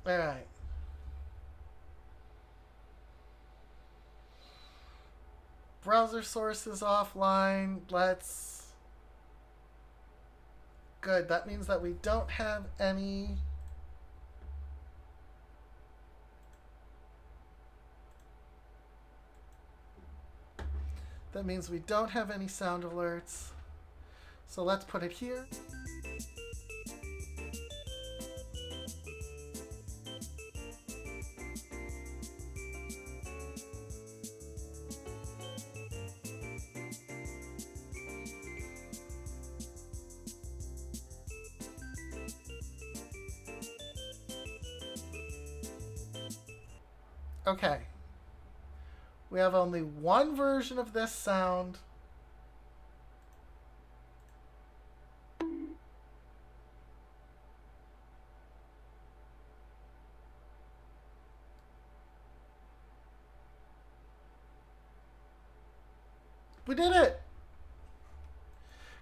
Alright. Browser source is offline. Let's... Good. That means that we don't have any... That means we don't have any sound alerts. So let's put it here. Okay. We have only one version of this sound. We did it!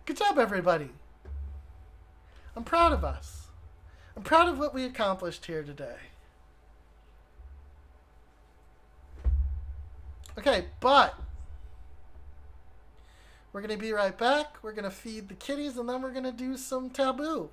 Good job, everybody. I'm proud of us. I'm proud of what we accomplished here today. Okay, but we're going to be right back. We're going to feed the kitties, and then we're going to do some taboo.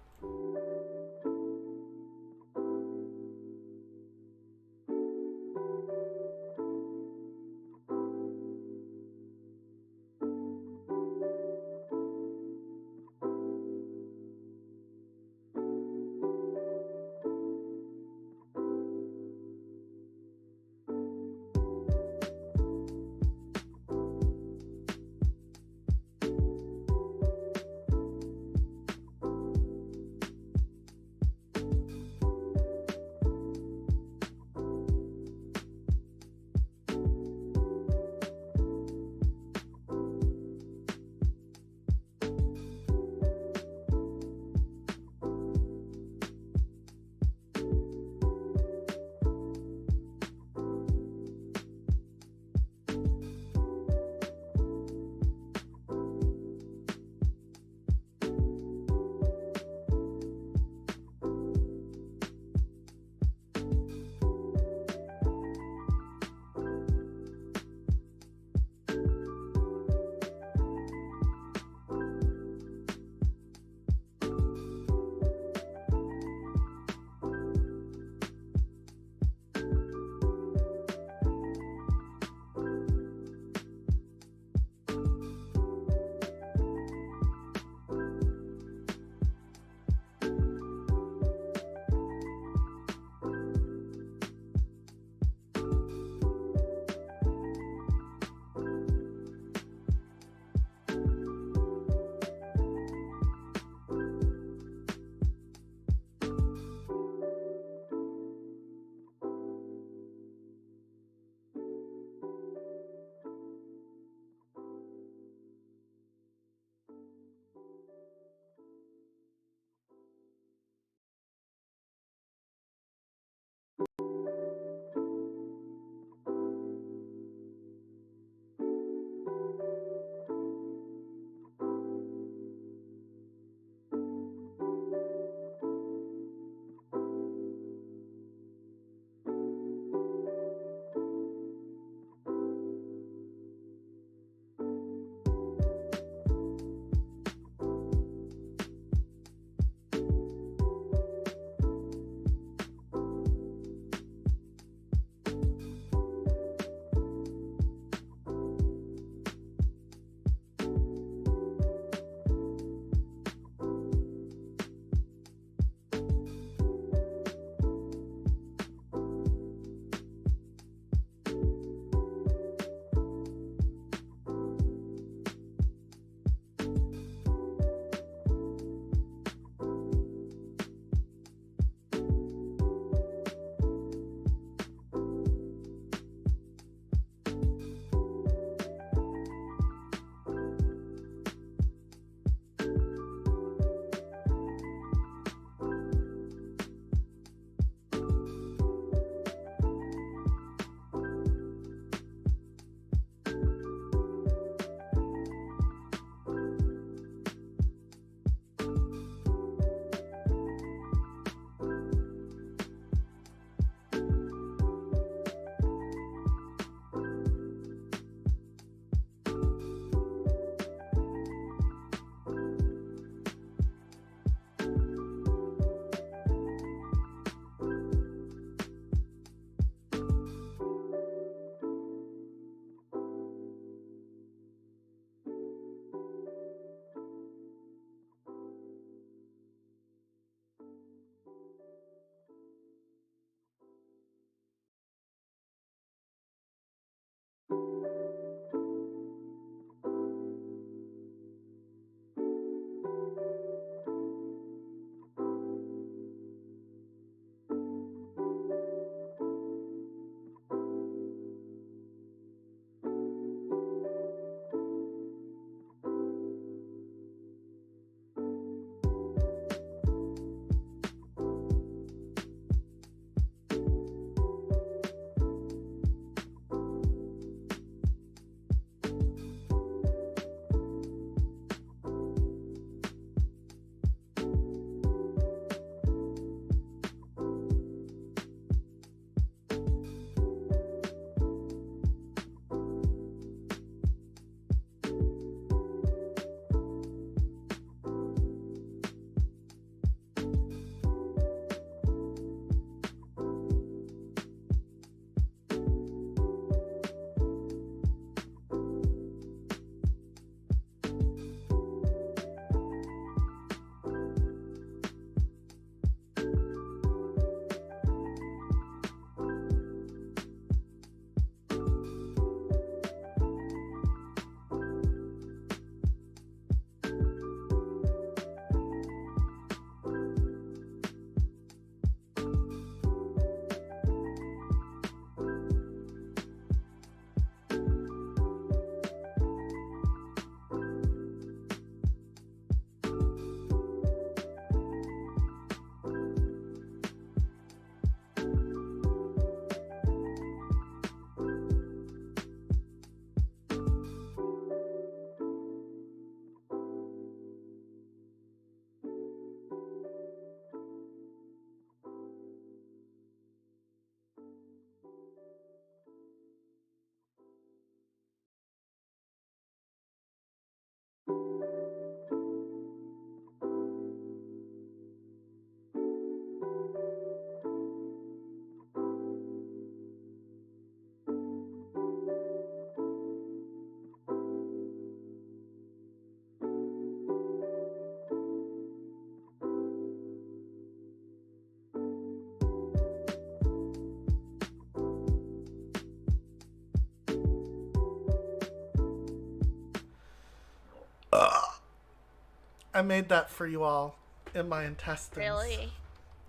I made that for you all in my intestines. Really?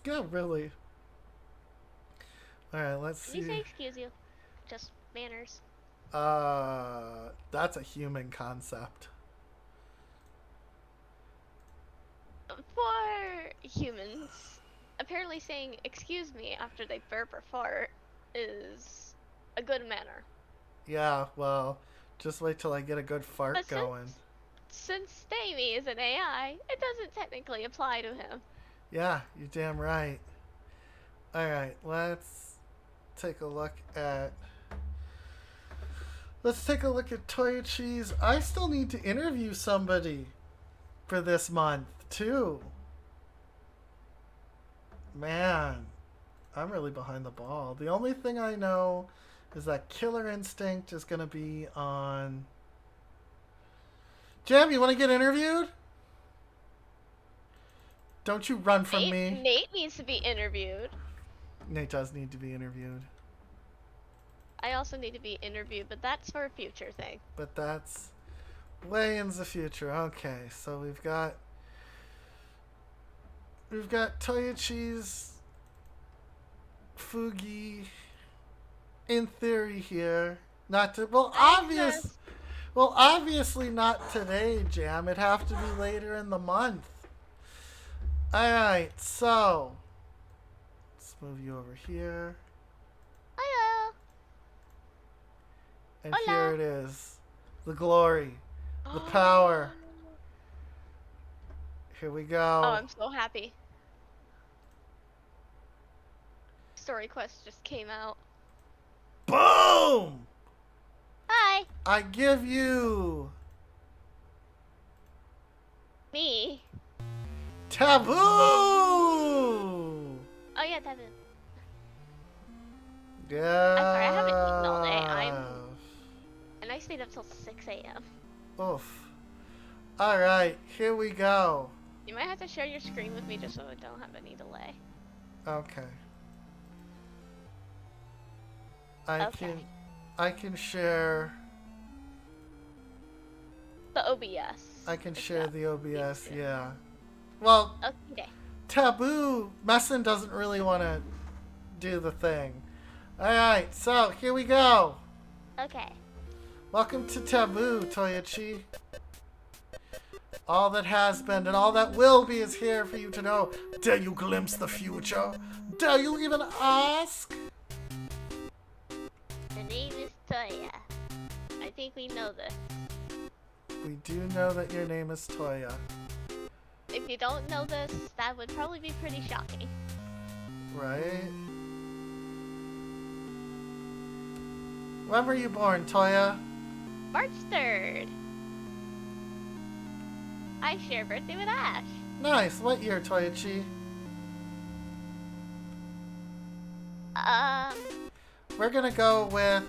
Yeah, really. All right, let's Did you say see. excuse you? Just manners. That's a human concept. For humans, apparently saying excuse me after they burp or fart is a good manner. Yeah, well, just wait till I get a good fart But going. since Damie is an AI, it doesn't technically apply to him. Yeah, you're damn right. All right, take a look at let's take a look at Toyochi's. I still need to interview somebody for this month too. Man, I'm really behind the ball. The only thing I know is that Killer Instinct is going to be on. Jam, you want to get interviewed? Don't you run from me. Nate needs to be interviewed. Nate does need to be interviewed. I also need to be interviewed, but that's for a future thing. But that's way in the future. Okay, so we've got Toyochi's Fugi in theory here. Not to obviously not today, Jam. It'd have to be later in the month. Alright, so let's move you over here. Hello. And Hola. here it is. The glory. The power. Here we go. Oh, I'm so happy. Story quest just came out. Boom! Hi. I give you Me. Taboo! Oh yeah, Taboo. Yeah. I'm sorry, I haven't eaten all day. And I stayed up till 6 a.m. Oof. Alright, here we go. You might have to share your screen with me just so I don't have any delay. Okay. I can share. The OBS. I can share the OBS, yeah. Well, Okay. Taboo, Messin doesn't really want to do the thing. Alright, so here we go. Okay. Welcome to Taboo, Toyochi. All that has been and all that will be is here for you to know. Dare you glimpse the future? Dare you even ask? The name is Toya. I think we know this. We do know that your name is Toya. If you don't know this, that would probably be pretty shocking. Right? When were you born, Toya? March 3rd. I share a birthday with Ash. Nice. What year, Toyochi? We're gonna go with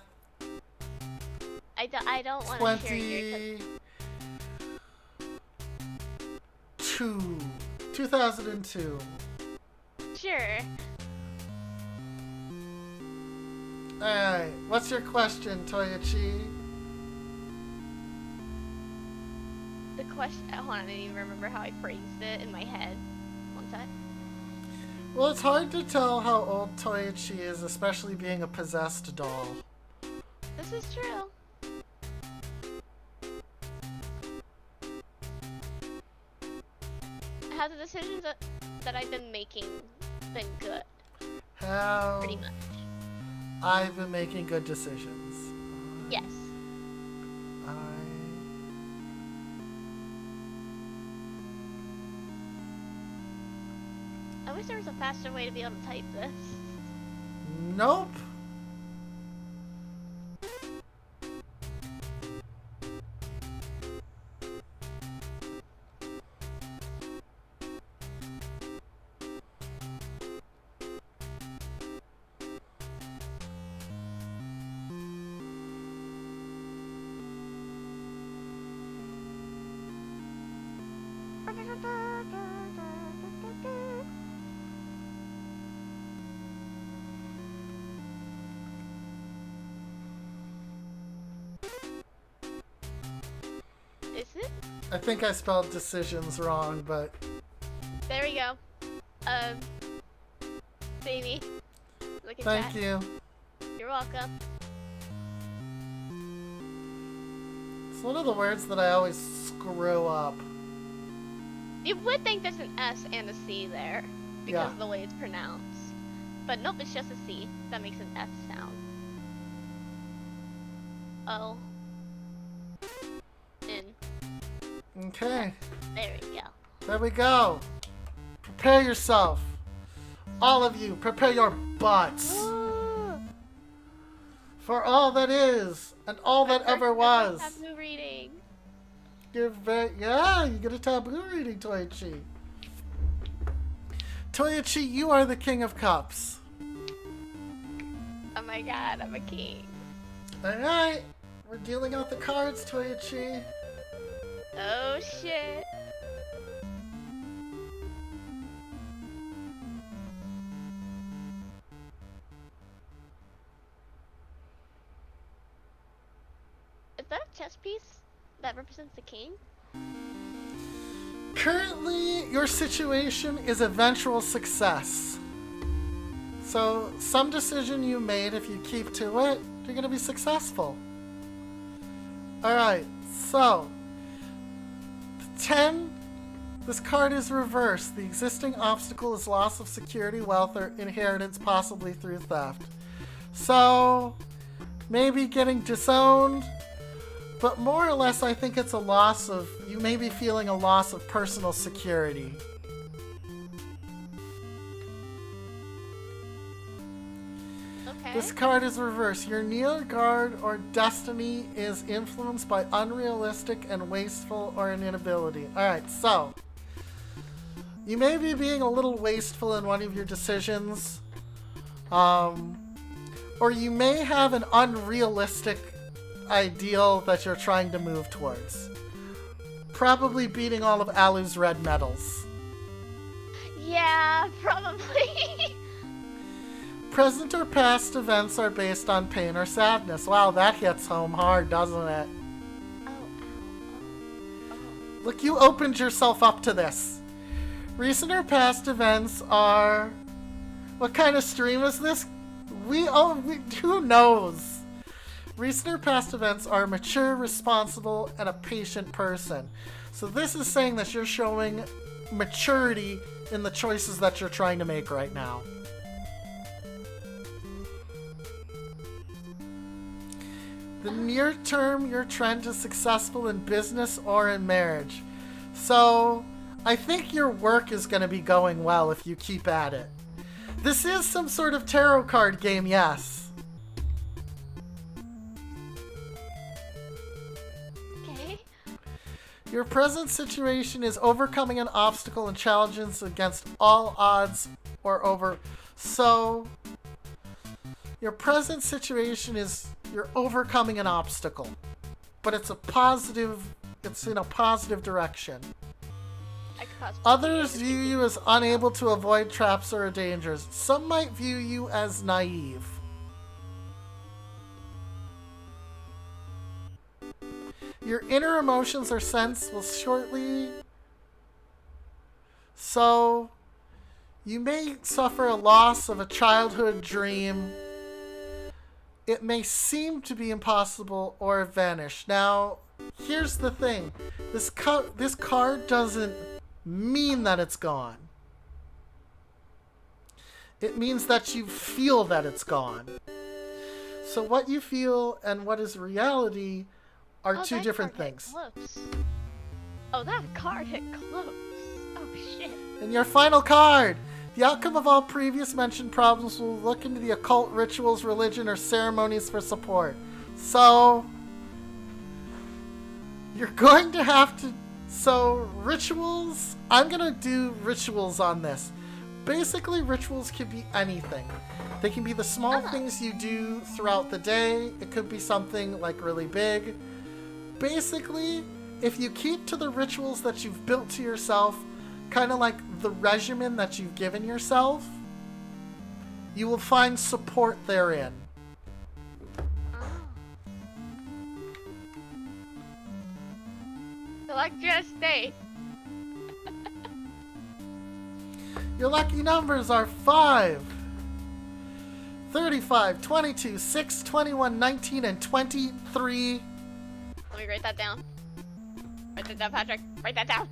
I don't want to share your... 2002. Sure. Alright, what's your question, Toyochi? The question... Hold on, I didn't even remember how I phrased it in my head. One sec. Well, it's hard to tell how old Toyochi is, especially being a possessed doll. This is true. Have the decisions that I've been making been good? How Pretty much. I've been making good decisions. Yes. I wish there was a faster way to be able to type this. Nope. Is it I think I spelled decisions wrong, but... There we go. Baby. Look at Thank that. you. You're welcome. It's one of the words that I always screw up. You would think there's an S and a C there because Yeah. of the way it's pronounced. But nope, it's just a C. That makes an S sound. O. N. Okay. There we go. There we go. Prepare yourself. All of you, prepare your butts. For all that is, and all that ever was. Taboo reading. Yeah, you get a taboo reading, Toichi. Toichi, you are the King of Cups. Oh my god, I'm a king. Alright, we're dealing out the cards, Toichi. Oh shit. Is that a chess piece that represents the king? Currently, your situation is eventual success. So, some decision you made, if you keep to it, you're going to be successful. Alright, so, 10, this card is reversed. The existing obstacle is loss of security, wealth, or inheritance, possibly through theft. So, maybe getting disowned, but more or less I think it's a loss of, you may be feeling a loss of personal security. Okay. This card is reversed. Your near guard or destiny is influenced by unrealistic and wasteful or an inability. Alright, so. You may be being a little wasteful in one of your decisions. Or you may have an unrealistic ideal that you're trying to move towards. Probably beating all of Alu's red medals. Yeah, probably. Present or past events are based on pain or sadness. Wow, that hits home hard, doesn't it? Oh, ow, oh. Look, you opened yourself up to this. Recent or past events are... What kind of stream is this? Who knows? Recent or past events are mature, responsible, and a patient person. So this is saying that you're showing maturity in the choices that you're trying to make right now. The near term, your trend is successful in business or in marriage. So, I think your work is going to be going well if you keep at it. This is some sort of tarot card game, yes. Okay. Your present situation is overcoming an obstacle and challenges against all odds or over. So, your present situation is you're overcoming an obstacle, but it's in a positive direction. Others view you as unable to avoid traps or dangers. Some might view you as naive. Your inner emotions or sense will shortly... So, you may suffer a loss of a childhood dream. It may seem to be impossible or vanish. Now, here's the thing. This card doesn't mean that it's gone. It means that you feel that it's gone. So what you feel and what is reality are two different things. Oh, that card hit close. Oh, shit. And your final card. The outcome of all previous mentioned problems will look into the occult rituals, religion, or ceremonies for support. So, you're going to have to... So, rituals... I'm going to do rituals on this. Basically, rituals can be anything. They can be the small things you do throughout the day. It could be something, like, really big. Basically, if you keep to the rituals that you've built to yourself, kind of like the regimen that you've given yourself, you will find support therein. So electricity. Your lucky numbers are 5, 35, 22, 6, 21, 19, and 23. Let me write that down. Write that down, Patrick. Write that down.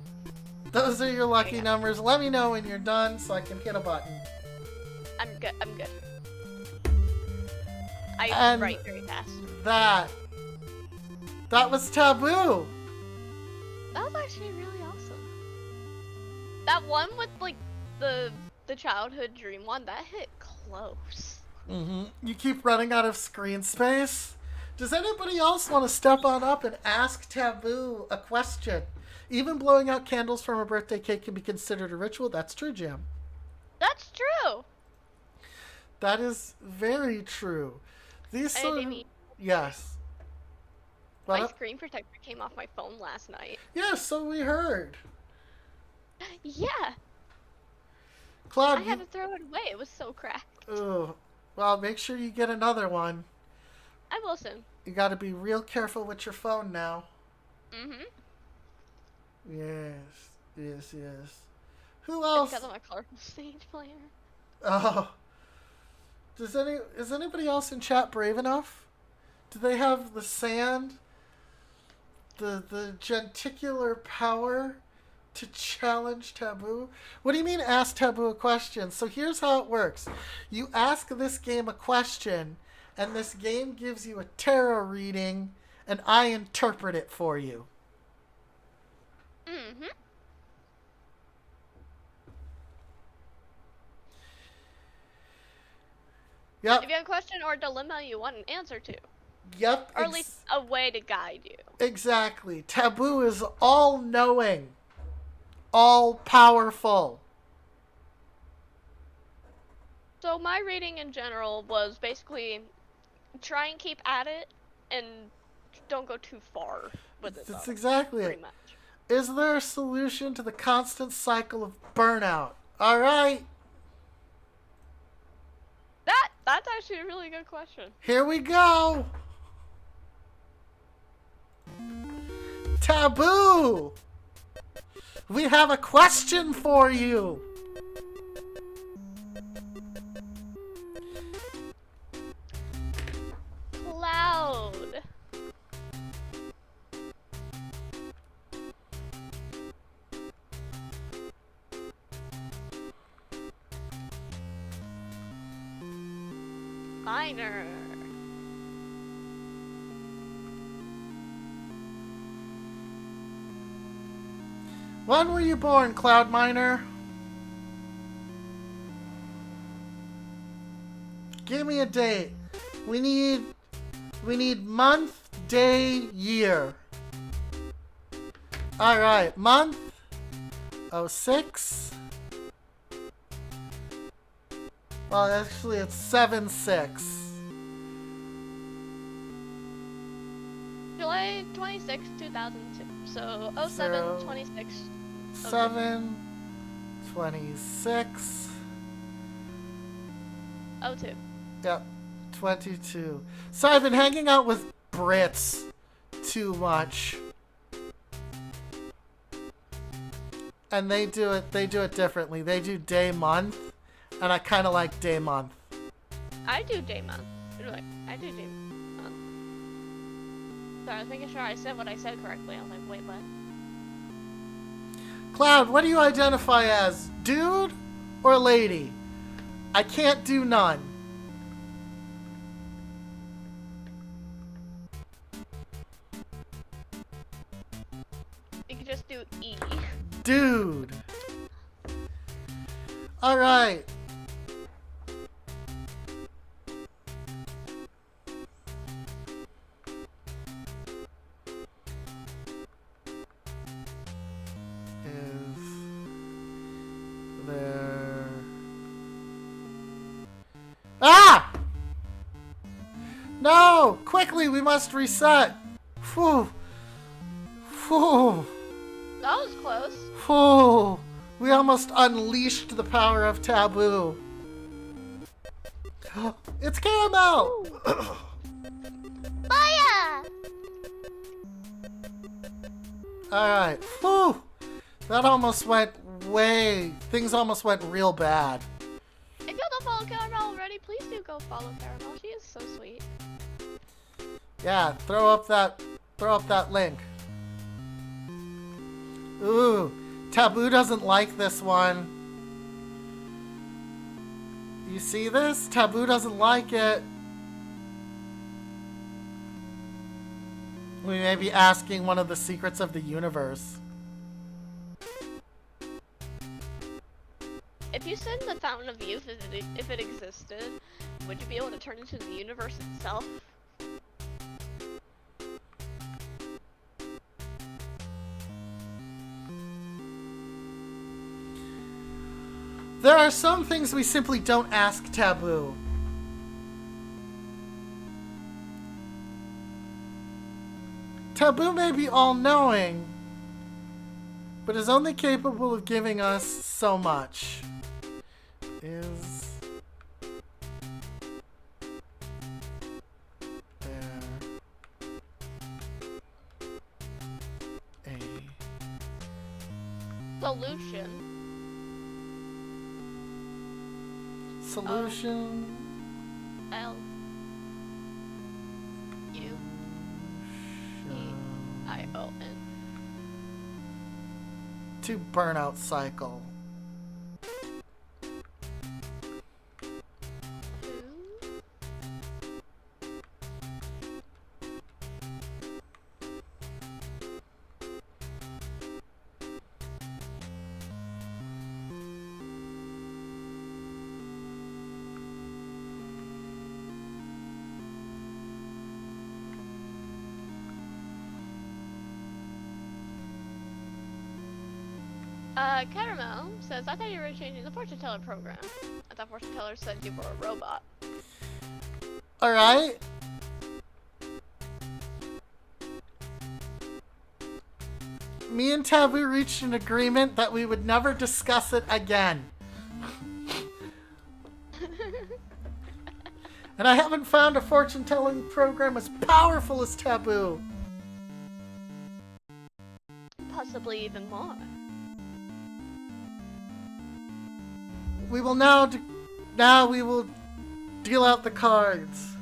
Those are your lucky numbers. Let me know when you're done so I can hit a button. I'm good. I'm good. I And write very fast. That was Taboo. That was actually really awesome. That one with like the childhood dream one, that hit close. You keep running out of screen space. Does anybody else want to step on up and ask Taboo a question? Even blowing out candles from a birthday cake can be considered a ritual. That's true, Jam. That's true. That is very true. These yes. My screen protector came off my phone last night. Yeah, so we heard. Yeah. Cloud, I had to throw it away. It was so cracked. Oh, well, make sure you get another one. I will soon. You got to be real careful with your phone now. Yes. Who else? It's got my colorful stage player. Oh. Is anybody else in chat brave enough? Do they have the sand? The genticular power to challenge Taboo? What do you mean ask Taboo a question? So here's how it works. You ask this game a question, and this game gives you a tarot reading, and I interpret it for you. Yep. If you have a question or a dilemma you want an answer to. Yep. Or at least a way to guide you. Exactly. Taboo is all-knowing. All-powerful. So my reading in general was basically try and keep at it and don't go too far with it. That's exactly it. Much. Is there a solution to the constant cycle of burnout? All right. That's actually a really good question. Here we go. Taboo. We have a question for you. Cloud. Miner. When were you born, Cloud Miner? Give me a date. We need month, day, year. All right, month 06. Well, actually, it's 7/6. July 26, 2002. So 07, 26. 7/26. 02. Yep, 22. So I've been hanging out with Brits too much. And they do it differently. They do day month, and I kind of like day month. I do day month. I do day month. So I was making sure I said what I said correctly. I was like, wait, what? Cloud, what do you identify as? Dude or lady? I can't do none. You can just do E. Dude. All right. Ah! No! Quickly, we must reset. Phew. Phew. That was close. Phew. We almost unleashed the power of Taboo. It's Caramel! Fire! Alright. Whew! That almost went things almost went real bad. If you don't follow Caramel already, please do go follow Caramel. She is so sweet. Yeah, throw up that link. Ooh, Taboo doesn't like this one. You see this? Taboo doesn't like it. We may be asking one of the secrets of the universe. If you send the Fountain of Youth, if it existed, would you be able to turn into the universe itself? There are some things we simply don't ask Taboo. Taboo may be all-knowing, but is only capable of giving us so much. Is there a Solution. solution? L-U-E-I-O-N. To burnout cycle. Caramel says, I thought you were changing the fortune teller program. I thought fortune teller said you were a robot. Alright. Me and Taboo reached an agreement that we would never discuss it again. And I haven't found a fortune-telling program as powerful as Taboo. Possibly even more. We will now we will deal out the cards.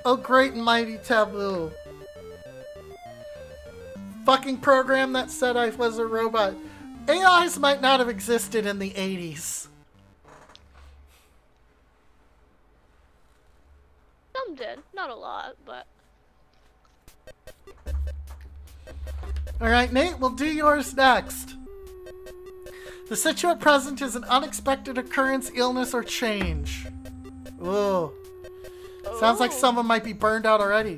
Oh, great and mighty Taboo. Fucking program that said I was a robot. AIs might not have existed in the 80s. Some did. Not a lot, but... Alright, Nate, we'll do yours next. The situation present is an unexpected occurrence, illness, or change. Ooh. Sounds like someone might be burned out already.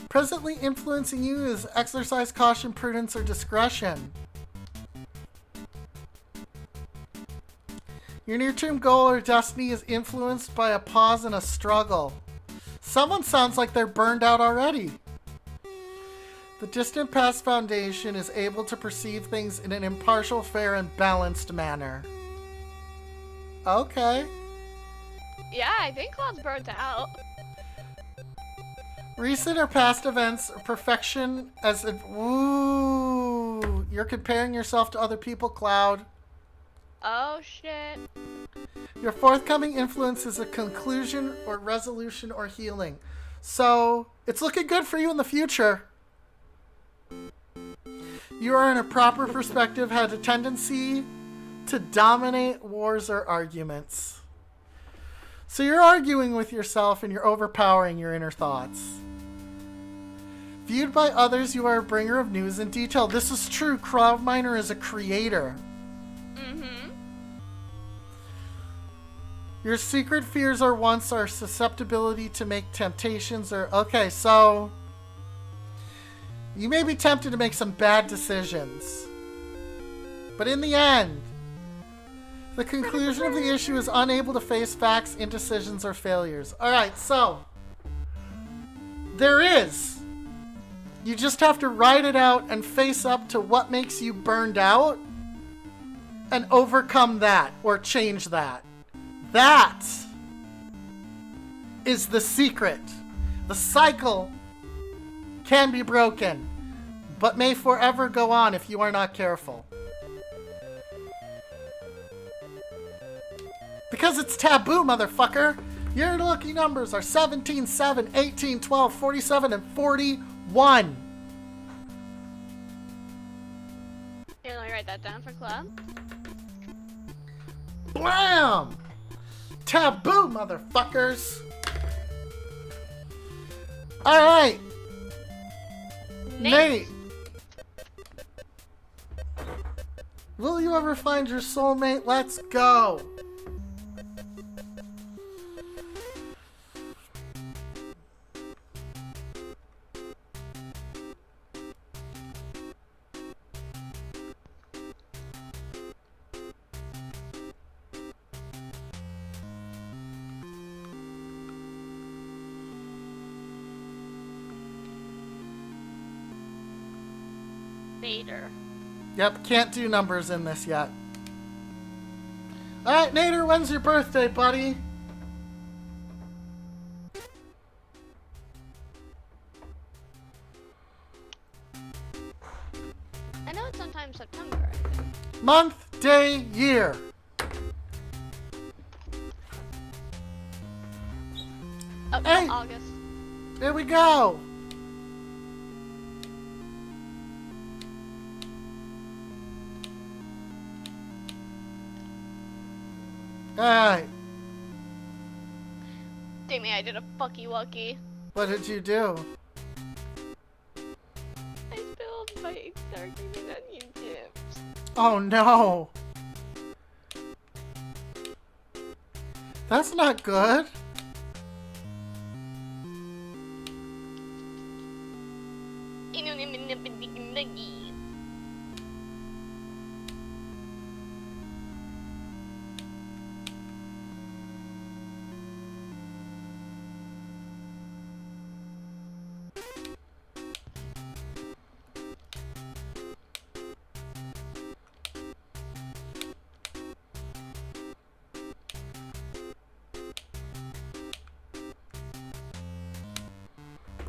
Presently influencing you is exercise caution, prudence, or discretion. Your near-term goal or destiny is influenced by a pause and a struggle. Someone sounds like they're burned out already. The distant past foundation is able to perceive things in an impartial, fair, and balanced manner. Okay. Yeah, I think Cloud's burnt out. Recent or past events, perfection as a... Ooh. You're comparing yourself to other people, Cloud. Oh, shit. Your forthcoming influence is a conclusion or resolution or healing. So, it's looking good for you in the future. You are in a proper perspective, had a tendency to dominate wars or arguments. So you're arguing with yourself and you're overpowering your inner thoughts. Viewed by others, you are a bringer of news and detail. This is true. Cloudminer is a creator. Mm-hmm. Your secret fears or wants are susceptibility to make temptations or... Okay, so... You may be tempted to make some bad decisions. But in the end, the conclusion of the issue is unable to face facts, indecisions, or failures. Alright, so... There is. You just have to write it out and face up to what makes you burned out and overcome that or change that. That is the secret. The cycle can be broken. but may forever go on if you are not careful. Because it's taboo, motherfucker! Your lucky numbers are 17, 7, 18, 12, 47, and 41. Here, let me write that down for club. Blam! Taboo, motherfuckers! Alright! Nate! Will you ever find your soulmate? Let's go! Nader. Yep, can't do numbers in this yet. Alright, Nader, when's your birthday, buddy? I know it's sometime September, I think. Month, day, year. Oh, Hey. no, August. There we go. Alright, Damn it, I did a fucky wucky. what did you do? I spilled my sour cream and onion chips. Oh no. That's not good.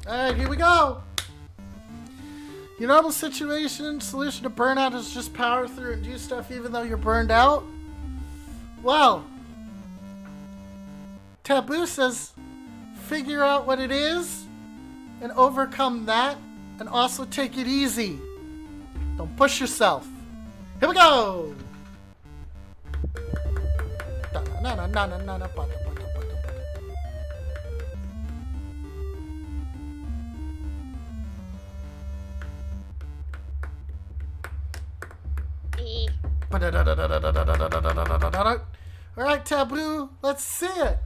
Alright, here we go. Your normal situation, solution to burnout is just power through and do stuff even though you're burned out? Well, Taboo says figure out what it is and overcome that and also take it easy. Don't push yourself. Here we go! Alright, Taboo, let's see it.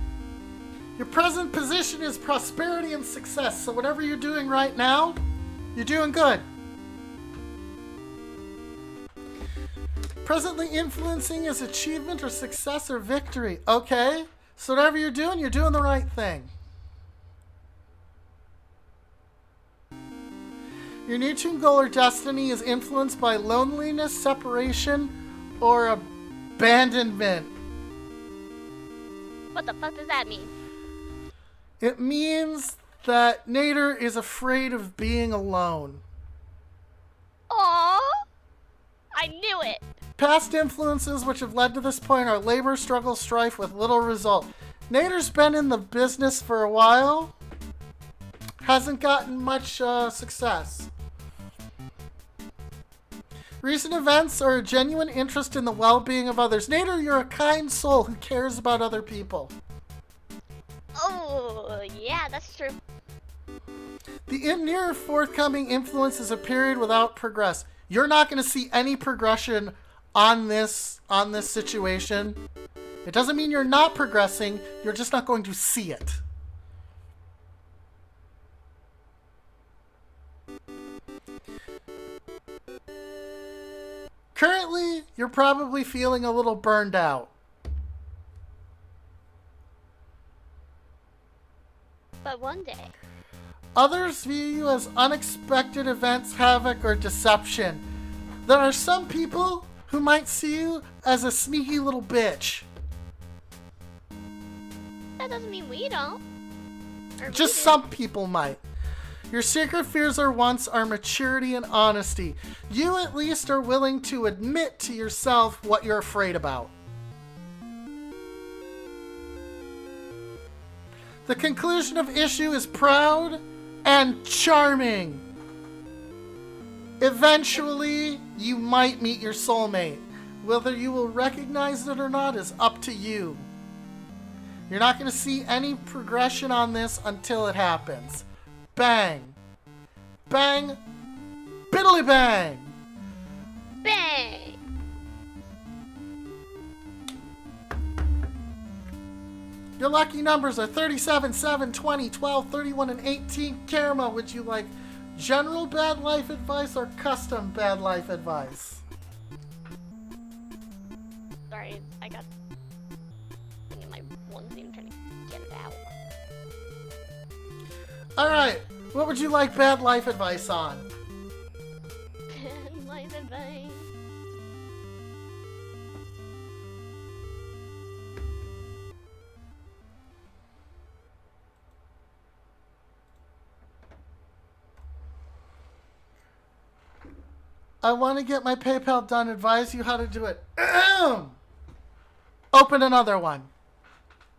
Your present position is prosperity and success, so whatever you're doing right now, you're doing good. Presently influencing is achievement or success or victory. Okay, so whatever you're doing the right thing. Your new tune goal or destiny is influenced by loneliness, separation, or abandonment. What the fuck does that mean? It means that Nader is afraid of being alone. Aww! I knew it! Past influences which have led to this point are labor, struggle, strife with little result. Nader's been in the business for a while. Hasn't gotten much success. Recent events are a genuine interest in the well-being of others. Nader, you're a kind soul who cares about other people. Oh, yeah, that's true. The near forthcoming influence is a period without progress. You're not going to see any progression on this situation. It doesn't mean you're not progressing, you're just not going to see it. Currently, you're probably feeling a little burned out. But one day. Others view you as unexpected events, havoc, or deception. There are some people who might see you as a sneaky little bitch. That doesn't mean we don't. Or Just we do. some people might. Your secret fears or wants are maturity and honesty. You at least are willing to admit to yourself what you're afraid about. The conclusion of issue is proud and charming. Eventually, you might meet your soulmate. Whether you will recognize it or not is up to you. You're not going to see any progression on this until it happens. Bang. Bang. Biddly bang. Bang! Your lucky numbers are 37, 7, 20, 12, 31, and 18. Karma, would you like general bad life advice or custom bad life advice? Sorry, I got thing in my onesie. I'm trying to get it out. Alright, what would you like bad life advice on? Bad life advice. I want to get my PayPal done. Advise you how to do it. Ahem. Open another one.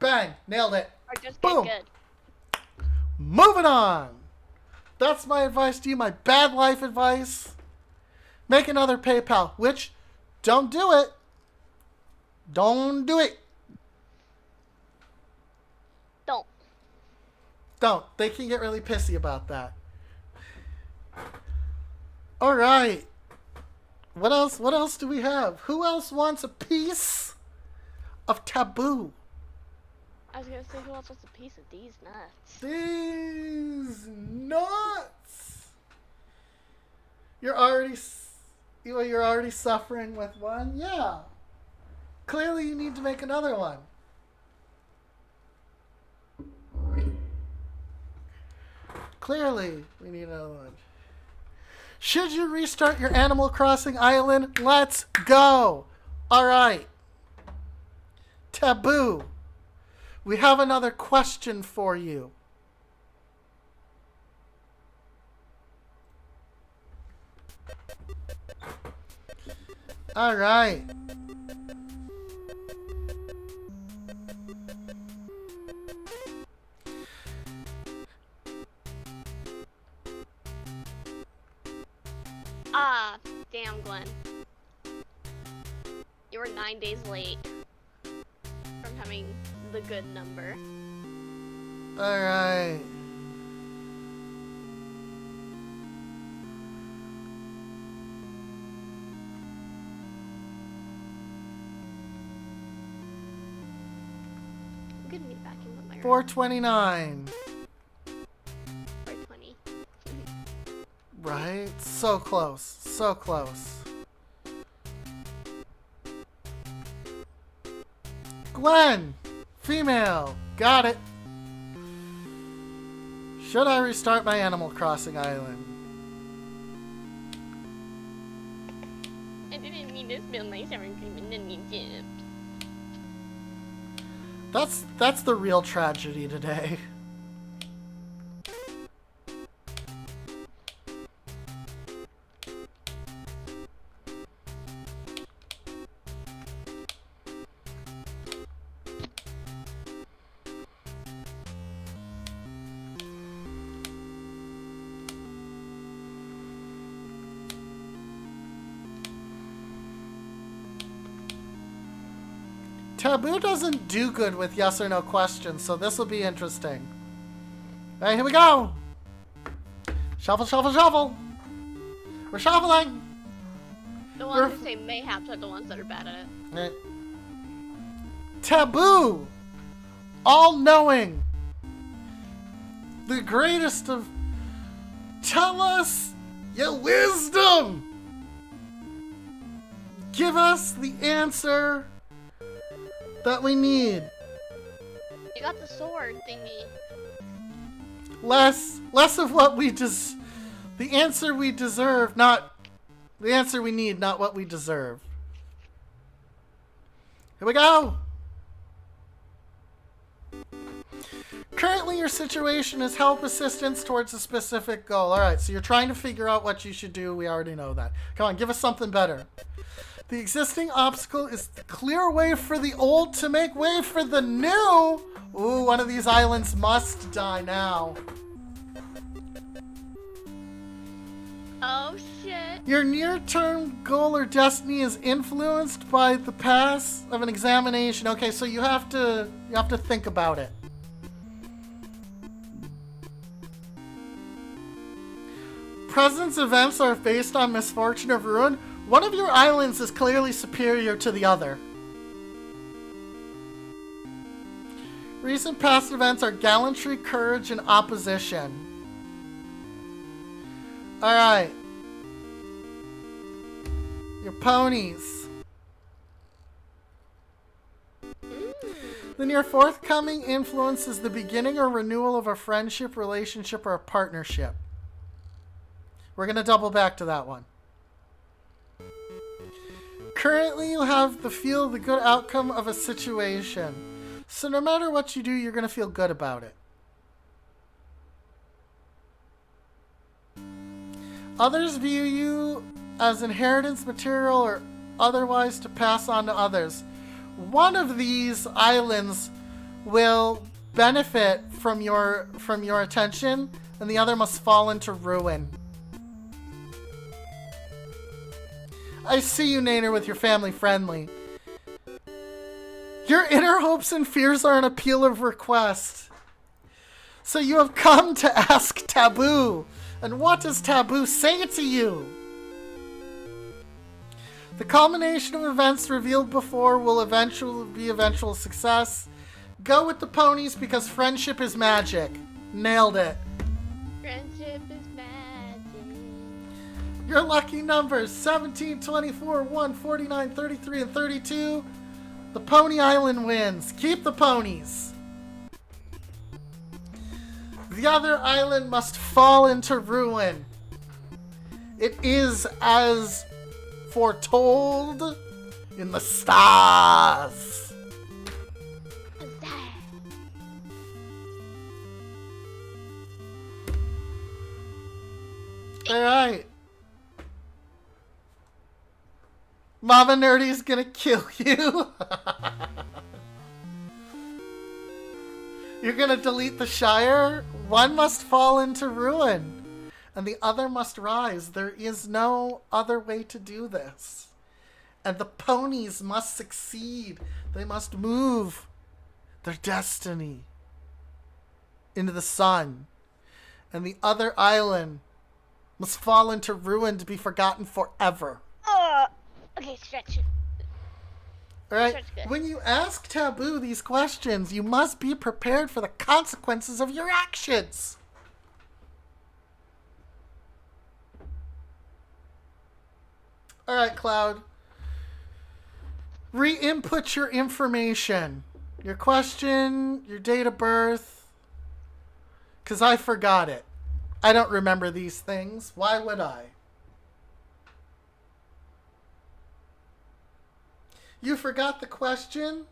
Bang. Nailed it. Or just get Boom. good. Moving on. That's my advice to you. My bad life advice. Make another PayPal. Which, don't do it. Don't do it. Don't. They can get really pissy about that. All right. What else? What else do we have? Who else wants a piece of Taboo? I was gonna say, who else wants a piece of these nuts? These nuts. You're already suffering with one. Yeah. Clearly, you need to make another one. Clearly, we need another one. Should you restart your Animal Crossing island? Let's go. All right. Taboo. We have another question for you. All right. Ah, damn, Glenn. You were 9 days late from having the good number. All right. I'm gonna be backing up my 429. 420. Right? So close. So close. Gwen! Female. Got it. Should I restart my Animal Crossing island? I didn't mean to spill my sour cream and then you did. That's the real tragedy today. Taboo doesn't do good with yes or no questions, so this will be interesting. All right, here we go. Shuffle, shuffle, shuffle. We're shuffling. The ones who say mayhaps are the ones that are bad at it. All right. Taboo. All-knowing. The greatest of... Tell us your wisdom. Give us the answer that we need. You got the sword thingy. Less of what we the answer we deserve, not the answer we need, not what we deserve. Here we go. Currently Currently, your situation is help assistance towards a specific goal. All right, so you're trying to figure out what you should do. We already know that. Come on, give us something better. The existing obstacle is to clear a way for the old to make way for the new. Ooh, one of these islands must die now. Oh shit. Your near-term goal or destiny is influenced by the pass of an examination. Okay, so you have to think about it. Present events are based on misfortune or ruin. One of your islands is clearly superior to the other. Recent past events are gallantry, courage, and opposition. Alright. Your ponies. The near forthcoming influence is the beginning or renewal of a friendship, relationship, or a partnership. We're going to double back to that one. Currently, you have the feel the good outcome of a situation. So no matter what you do, you're going to feel good about it. Others view you as inheritance material or otherwise to pass on to others. One of these islands will benefit from your attention, and the other must fall into ruin. I see you, Nader, with your family friendly. Your inner hopes and fears are an appeal of request. So you have come to ask Taboo. And what does Taboo say to you? The culmination of events revealed before will eventually be eventual success. Go with the ponies because friendship is magic. Nailed it. Friendship is magic. Your lucky numbers 17, 24, 1, 49, 33, and 32. The Pony Island wins. Keep the ponies. The other island must fall into ruin. It is as foretold in the stars. Alright. Mama Nerdy's gonna kill you. You're gonna delete the Shire? One must fall into ruin, and the other must rise. There is no other way to do this. And the ponies must succeed. They must move their destiny into the sun. And the other island must fall into ruin to be forgotten forever. Okay, stretch it. Alright, when you ask Taboo these questions, you must be prepared for the consequences of your actions. Alright, Cloud. Re-input your information. Your question, your date of birth. Because I forgot it. I don't remember these things. Why would I? You forgot the question?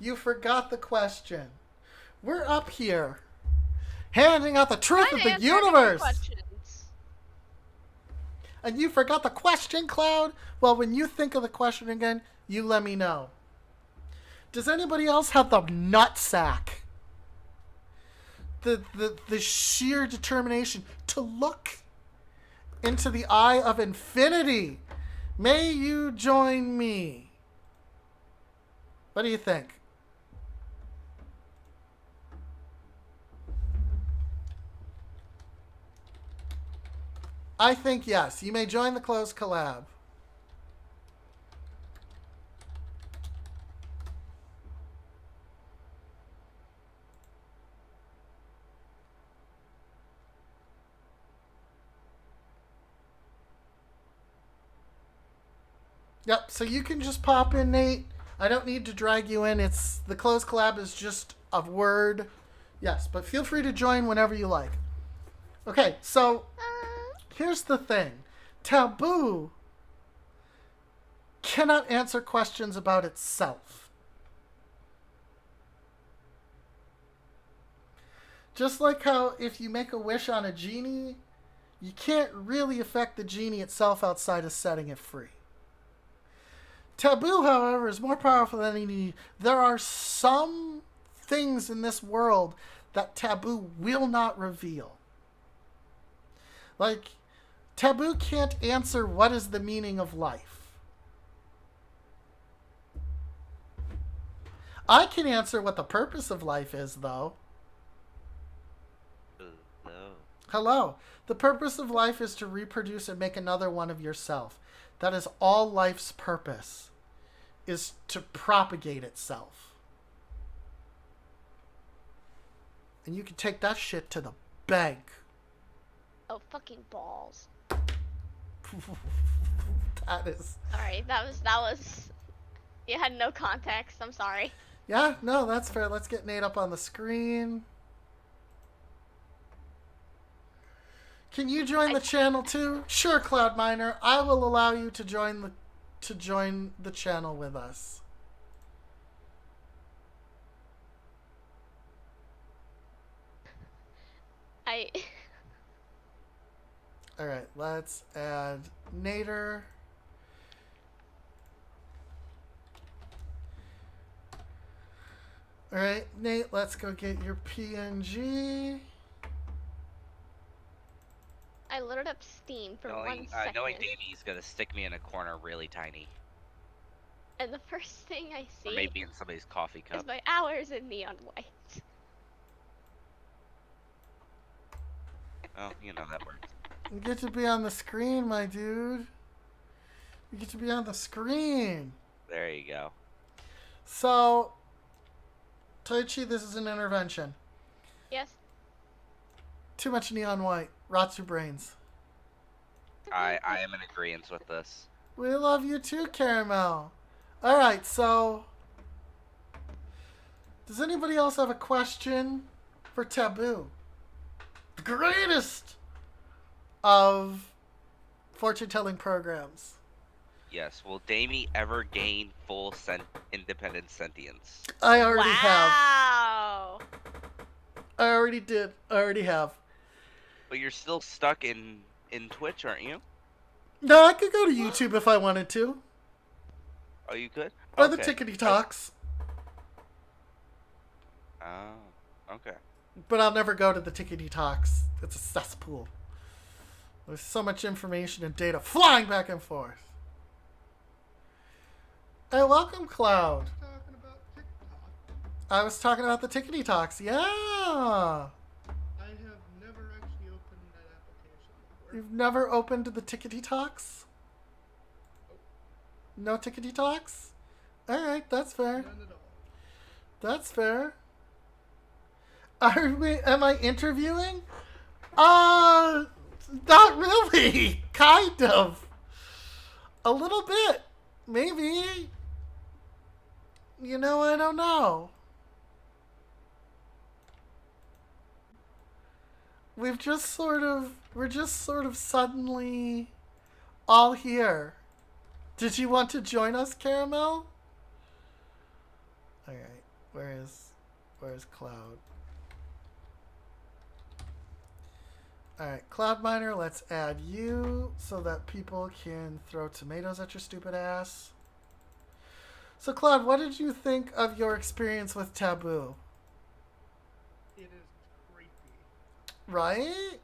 You forgot the question. We're up here, handing out the truth of the universe. And you forgot the question, Cloud? Well, when you think of the question again, you let me know. Does anybody else have the nutsack? The sheer determination to look into the eye of infinity. May you join me. What do you think? I think yes. You may join the closed collab. Yep, so you can just pop in, Nate. I don't need to drag you in. It's the closed collab is just a word. Yes, but feel free to join whenever you like. Okay, so here's the thing. Taboo cannot answer questions about itself. Just like how if you make a wish on a genie, you can't really affect the genie itself outside of setting it free. Taboo, however, is more powerful than any. There are some things in this world that taboo will not reveal. Like, taboo can't answer what is the meaning of life. I can answer what the purpose of life is, though. No. Hello. The purpose of life is to reproduce and make another one of yourself. That is all life's purpose, is to propagate itself. And you can take that shit to the bank. Oh, fucking balls. That is... Sorry, that was... You had no context, I'm sorry. Yeah, no, that's fair. Let's get Nate up on the screen. Can you join the channel too? Sure, Cloud Miner. I will allow you to join the channel with us. All right, let's add Nader. All right, Nate, let's go get your PNG. I loaded up Steam for 1 second. Knowing Davey's gonna stick me in a corner really tiny. And the first thing I see... Or maybe in somebody's coffee cup. ...is my hours in neon white. Oh, you know that works. You get to be on the screen, my dude. You get to be on the screen. There you go. So, Toichi, this is an intervention. Yes? Too much neon white. Rots your brains. I am in agreement with this. We love you too, Caramel. Alright, so... Does anybody else have a question for Taboo? The greatest of fortune-telling programs. Yes. Will Damie ever gain full independent sentience? I already have. Wow! I already did. I already have. But you're still stuck in Twitch, aren't you? No, I could go to YouTube if I wanted to. Oh, you could? Or the Tickety Talks. Oh, okay. But I'll never go to the Tickety Talks. It's a cesspool. There's so much information and data flying back and forth. Hey, welcome, Cloud. I was talking about the Tickety Talks. Yeah. I have never actually opened that application before. You've never opened the Tickety Talks? No Tickety Talks? Alright, that's fair. None at all. That's fair. Am I interviewing? Not really. Kind of. A little bit. Maybe. You know, I don't know. We're just sort of suddenly all here. Did you want to join us, Caramel? Alright, where's Cloud? Alright, Cloud Miner, let's add you so that people can throw tomatoes at your stupid ass. So Cloud, what did you think of your experience with Taboo? It is creepy. Right?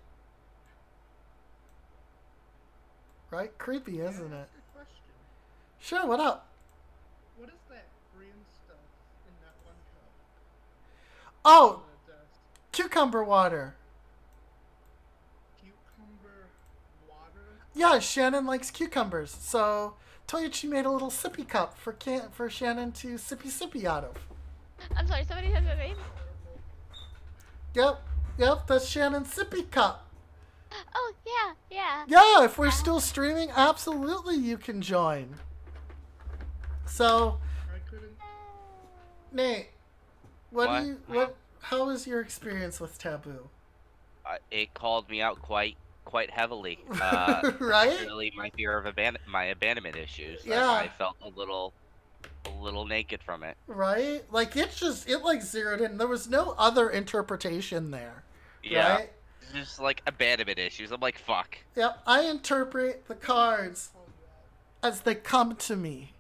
Right? Creepy, isn't Can I it? ask a question? Sure, what up? What is that green stuff in that one cup? Oh, On the desk? cucumber water. Cucumber water? Yeah, Shannon likes cucumbers, so Toichi made a little sippy cup for Shannon to sippy out of. I'm sorry, somebody has a name? Yep, that's Shannon's sippy cup. Oh, yeah. Yeah, if we're still streaming, absolutely you can join. So, I couldn't. Nate, how was your experience with Taboo? It called me out quite heavily. Right? Really, my fear of my abandonment issues. Yeah. I felt a little little naked from it. Right? Like it like zeroed in. There was no other interpretation there. Yeah. Right? It's just like abandonment issues. I'm like, fuck. Yep, I interpret the cards Call you out. as they come to me,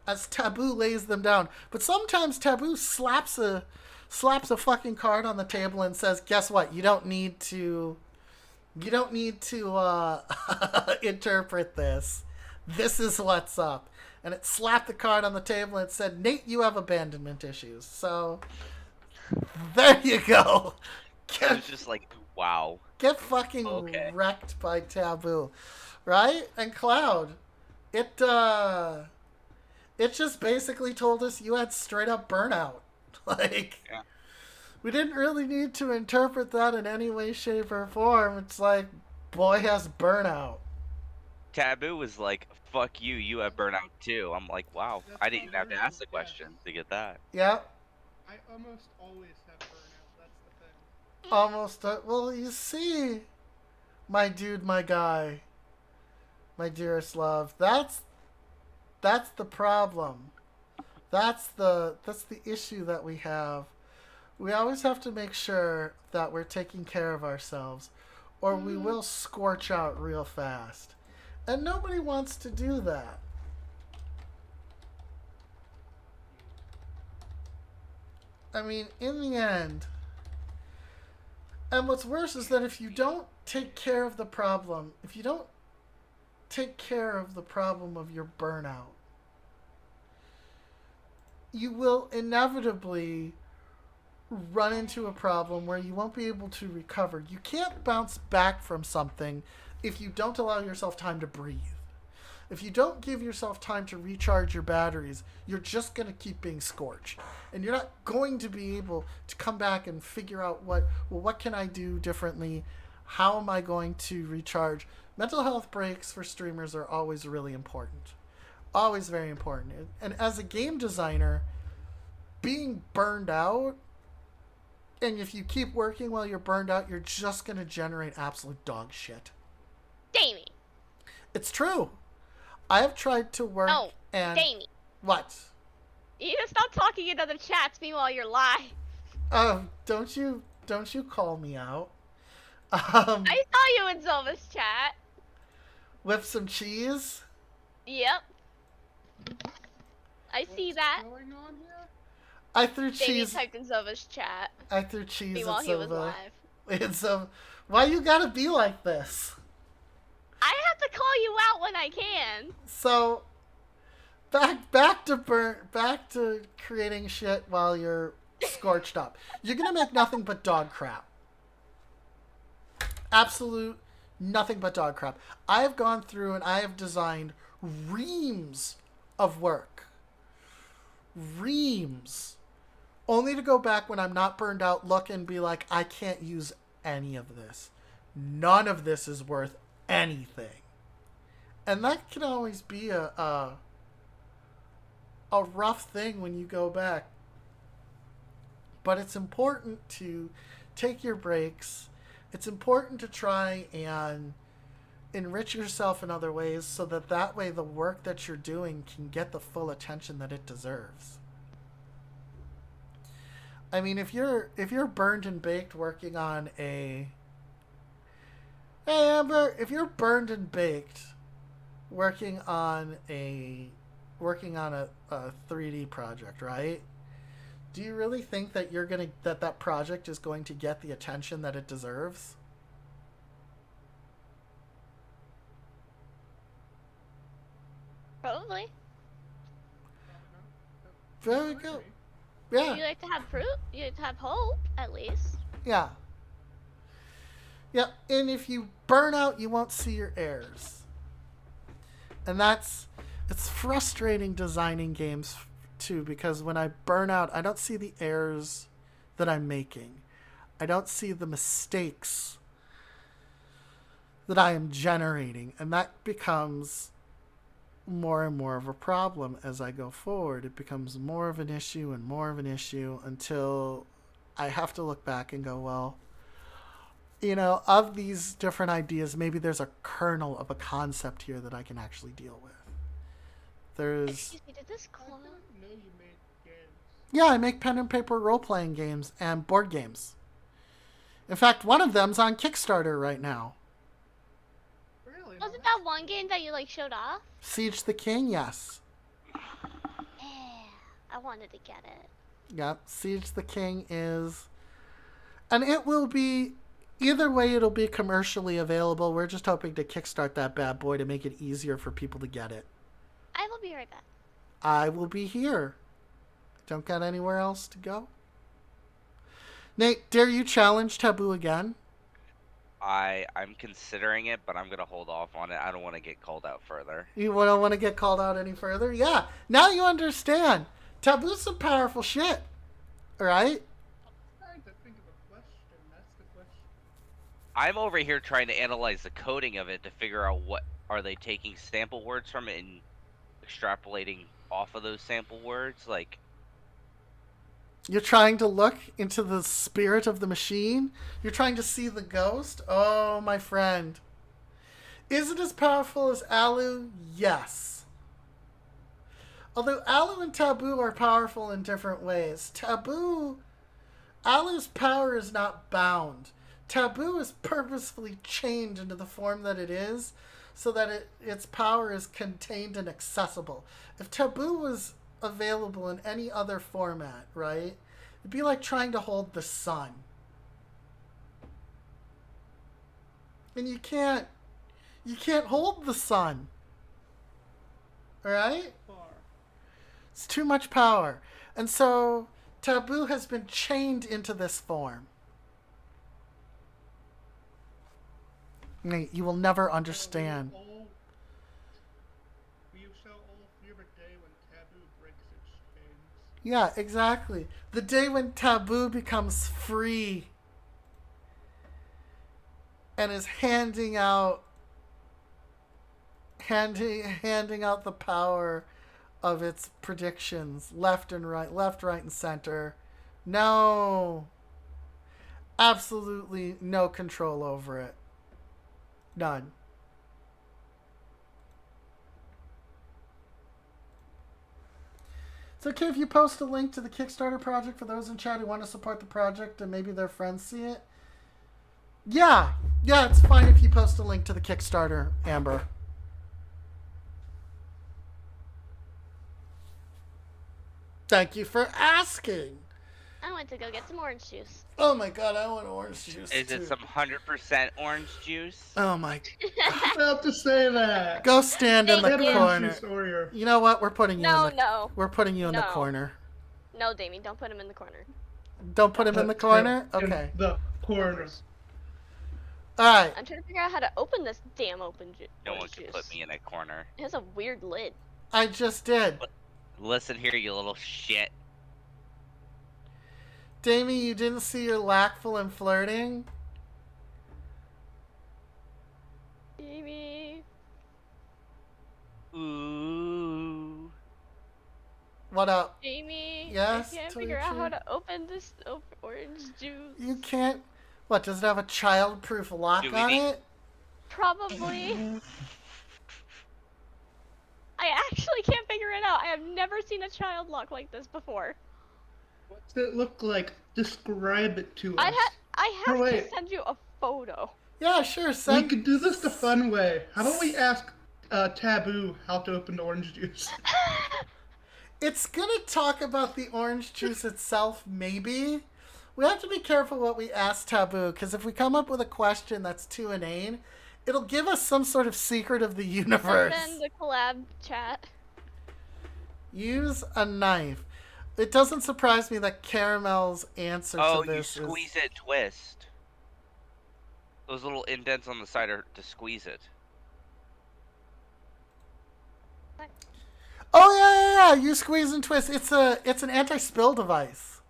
as Taboo lays them down. But sometimes Taboo slaps a fucking card on the table and says, "Guess what? You don't need to interpret this. This is what's up." And it slapped the card on the table and it said, "Nate, you have abandonment issues." So there you go. It was just like, wow. Get fucking Okay. wrecked by Taboo, right? And Cloud, it just basically told us you had straight up burnout. Like, Yeah. we didn't really need to interpret that in any way, shape, or form. It's like, boy has burnout. Taboo was like, fuck you, you have burnout too. I'm like, wow. That's I didn't even have to not ask the burnout, question yes. to get that. Yep, I almost always have burnout. That's the thing. almost. Well, you see, my dude, my guy, my dearest love. That's the problem. That's the issue that we have. We always have to make sure that we're taking care of ourselves, or we will scorch out real fast. And nobody wants to do that. I mean, in the end, and what's worse is that if you don't take care of the problem, if you don't take care of the problem of your burnout, you will inevitably run into a problem where you won't be able to recover. You can't bounce back from something if you don't allow yourself time to breathe. If you don't give yourself time to recharge your batteries, you're just going to keep being scorched. And you're not going to be able to come back and figure out what can I do differently? How am I going to recharge? Mental health breaks for streamers are always really important. Always very important. And as a game designer, being burned out, and if you keep working while you're burned out, you're just going to generate absolute dog shit. Damie. It's true. I have tried to work No, and... Damie. What? You need to stop talking in other chats meanwhile you're live. Don't you call me out. I saw you in Zova's chat. With some cheese? Yep. I see What's that. going on here? I threw Damie cheese. typed in Zova's chat. I threw cheese Meanwhile at he was Silva. live. It's why you gotta be like this? I have to call you out when I can. So back to creating shit while you're scorched up. You're gonna make nothing but dog crap. Absolute nothing but dog crap. I have gone through and I have designed reams of work. Reams. Only to go back when I'm not burned out, look and be like, I can't use any of this. None of this is worth anything. And that can always be a rough thing when you go back. But it's important to take your breaks. It's important to try and enrich yourself in other ways so that way the work that you're doing can get the full attention that it deserves. I mean, if you're burned and baked working on a... Hey Amber, if you're burned and baked working on a 3D project, right? Do you really think that that project is going to get the attention that it deserves? Probably. Very good. Yeah. You like to have fruit? You like to have hope, at least. Yeah. Yeah, and if you burn out, you won't see your heirs. And it's frustrating designing games too, because when I burn out, I don't see the errors that I'm making. I don't see the mistakes that I am generating, and that becomes more and more of a problem as I go forward. It becomes more of an issue and more of an issue until I have to look back and go, well, of these different ideas, maybe there's a kernel of a concept here that I can actually deal with. There's Excuse me, did this I clone? didn't know you made games. yeah, I make pen and paper role playing games and board games. In fact, one of them's on Kickstarter right now. Really? Wasn't that one game that you like showed off? Siege the King, yes. Yeah, I wanted to get it. Yep, Siege the King is, and it will be, either way it'll be commercially available. We're just hoping to kickstart that bad boy to make it easier for people to get it. I will be right back. I will be here. Don't got anywhere else to go? Nate, dare you challenge Taboo again? I'm considering it, but I'm gonna hold off on it. I don't want to get called out further. You don't want to get called out any further? Yeah, now you understand. Taboo's some powerful shit. Alright? I'm trying to think of a question. That's the question. I'm over here trying to analyze the coding of it to figure out what are they taking sample words from it and extrapolating off of those sample words. Like, You're trying to look into the spirit of the machine? You're trying to see the ghost? Oh, my friend. Is it as powerful as Alu? Yes. Although Alu and Taboo are powerful in different ways. Alu's power is not bound. Taboo is purposefully chained into the form that it is so that its power is contained and accessible. If Taboo was available in any other format, right? It'd be like trying to hold the sun. And you can't hold the sun. Alright? Far. It's too much power. And so Taboo has been chained into this form. Nate, you will never understand. We shall all fear the day when Taboo breaks its chains. Yeah, exactly. The day when Taboo becomes free and is handing out the power of its predictions left, right, and center. No. Absolutely no control over it. None. It's okay if you post a link to the Kickstarter project for those in chat who want to support the project and maybe their friends see it. Yeah, it's fine if you post a link to the Kickstarter, Amber. Thank you for asking. I went to go get some orange juice. Oh my god, I want orange juice is too. it some 100% orange juice? Oh my. I have to say that. Go stand in the Thank you. corner. Oreo. You know what? We're putting you in the No. We're putting you in the No. corner. No, Damien, don't put him in the corner. Don't put him in the corner? In Okay. the corners. Alright. I'm trying to figure out how to open this damn juice. No one can put me in a corner. It has a weird lid. I just did. Listen here, you little shit. Damie, you didn't see your lackful and flirting? Damie. Ooh. What up? Jamie, Yes, I can't figure out Toichi? how to open this orange juice. You can't. What, does it have a child-proof lock Do we on need- it? Probably. I actually can't figure it out. I have never seen a child lock like this before. What's it look like? Describe it to us. I have Oh, to wait. send you a photo. Yeah, sure. We Send. could do this the fun way. How about we ask Taboo how to open the orange juice? It's gonna talk about the orange juice itself, maybe. We have to be careful what we ask Taboo, because if we come up with a question that's too inane, it'll give us some sort of secret of the universe. And then the collab chat. Use a knife. It doesn't surprise me that Caramel's answer Oh, to you this squeeze is... it, twist. Those little indents on the side are to squeeze it. Oh yeah. You squeeze and twist. It's an anti-spill device.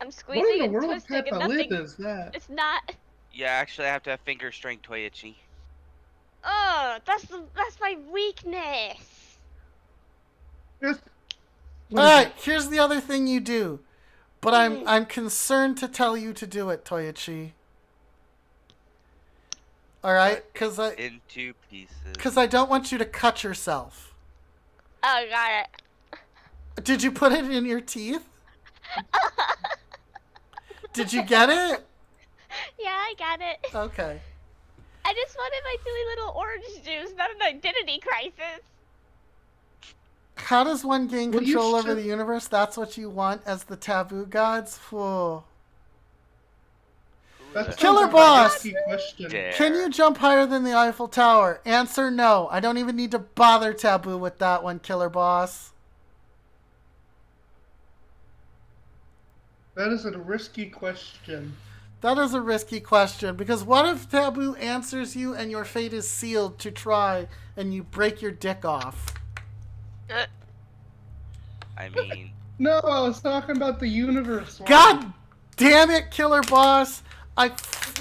I'm What squeezing in the and world twisting type and of nothing. lid is that? It's not. Yeah, actually, I have to have finger strength, Toichi. Oh, that's my weakness. Just. Alright, here's the other thing you do. But I'm concerned to tell you to do it, Toichi. Alright? Because Into pieces. I don't want you to cut yourself. Oh, got it. Did you put it in your teeth? Did you get it? Yeah, I got it. Okay. I just wanted my silly little orange juice, not an identity crisis. How does one gain Well, you control over should- the universe? That's what you want as the taboo gods? Whoa. That sounds Killer like a boss! risky question. Dare. Can you jump higher than the Eiffel Tower? Answer no. I don't even need to bother Taboo with that one, Killer Boss. That is a risky question. That is a risky question, because what if Taboo answers you and your fate is sealed to try and you break your dick off? I mean, No, I was talking about the universe one. God damn it, Killer Boss!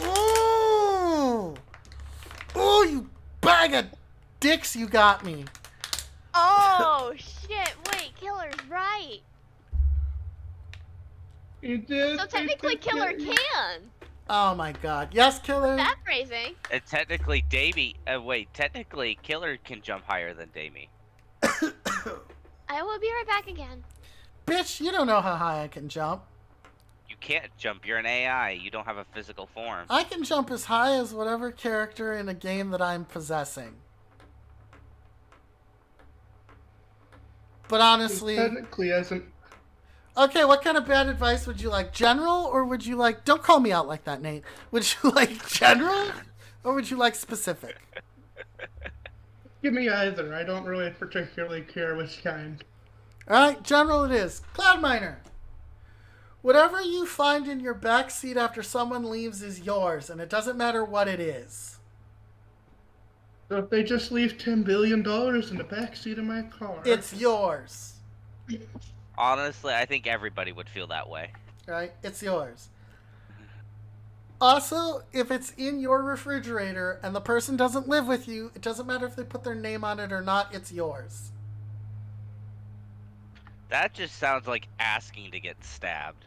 Ooh! Ooh, you bag of dicks, you got me. Oh, shit. Wait, Killer's right. You did. So technically, Killer can. Oh my god. Yes, Killer? That phrasing. and technically, technically, Killer can jump higher than Damie. I will be right back again. Bitch, you don't know how high I can jump. You can't jump. You're an AI. You don't have a physical form. I can jump as high as whatever character in a game that I'm possessing. But honestly... Technically, as an Okay, what kind of bad advice would you like? General, or would you like... Don't call me out like that, Nate. Would you like general, or would you like specific? give me either. I don't really particularly care which kind. Alright, general it is. Cloud Miner. Whatever you find in your back seat after someone leaves is yours, and it doesn't matter what it is. So if they just leave $10 billion in the backseat of my car, It's yours. Honestly, I think everybody would feel that way. Right? It's yours. Also, if it's in your refrigerator and the person doesn't live with you, it doesn't matter if they put their name on it or not, it's yours. That just sounds like asking to get stabbed.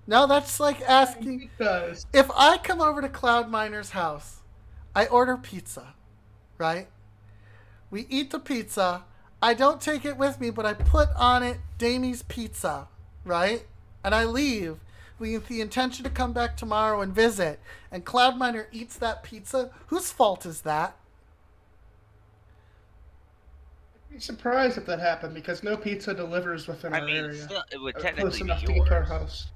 No, that's like asking... it does. If I come over to Cloud Miner's house, I order pizza, right? We eat the pizza. I don't take it with me, but I put on it Damie's pizza, right? And I leave with the intention to come back tomorrow and visit. And Cloud Miner eats that pizza. Whose fault is that? I'd be surprised if that happened because no pizza delivers within I our mean, area. still, it would Close technically be enough to get to our yours. house.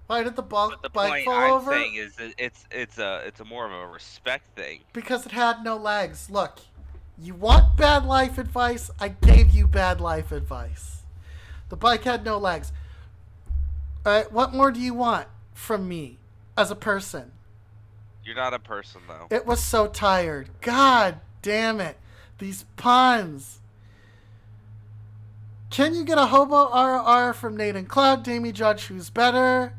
Why did the But the bike point fall I'm over? saying is that it's a more of a respect thing. Because it had no legs. Look, you want bad life advice? I gave you bad life advice. The bike had no legs. Alright, what more do you want from me as a person? You're not a person though. It was so tired. God damn it. These puns. Can you get a hobo RR from Nate and Cloud? Damie Judge, who's better?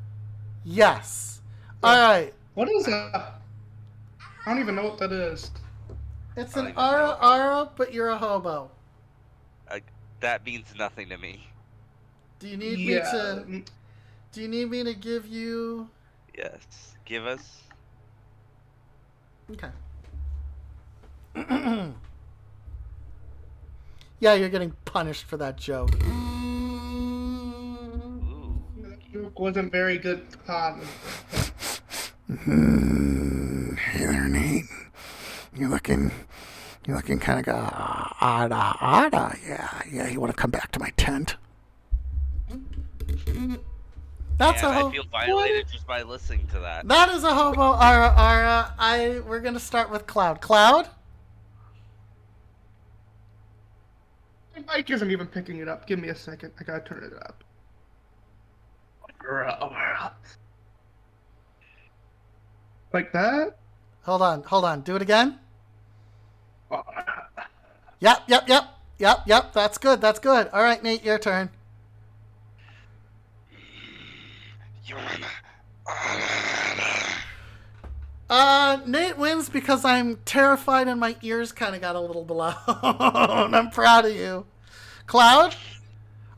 Yes. Alright. What is that? I don't even know what that is. It's I an don't even know. RR, but you're a hobo. That means nothing to me. Do you need me to... Do you need me to give you... Yes. Give us. Okay. Yeah, you're getting punished for that joke. Ooh. That joke wasn't very good pun. Hey there, Nate. You looking kind of odd. Yeah. You want to come back to my tent? That's Man, a I hobo. feel violated just by listening to that. That is a hobo. Ara. We're gonna start with Cloud. Cloud. My mic isn't even picking it up. Give me a second. I gotta turn it up. Like that? Hold on. Do it again. Yep. That's good. All right, Nate, your turn. Nate wins because I'm terrified and my ears kind of got a little blown. I'm proud of you. Cloud,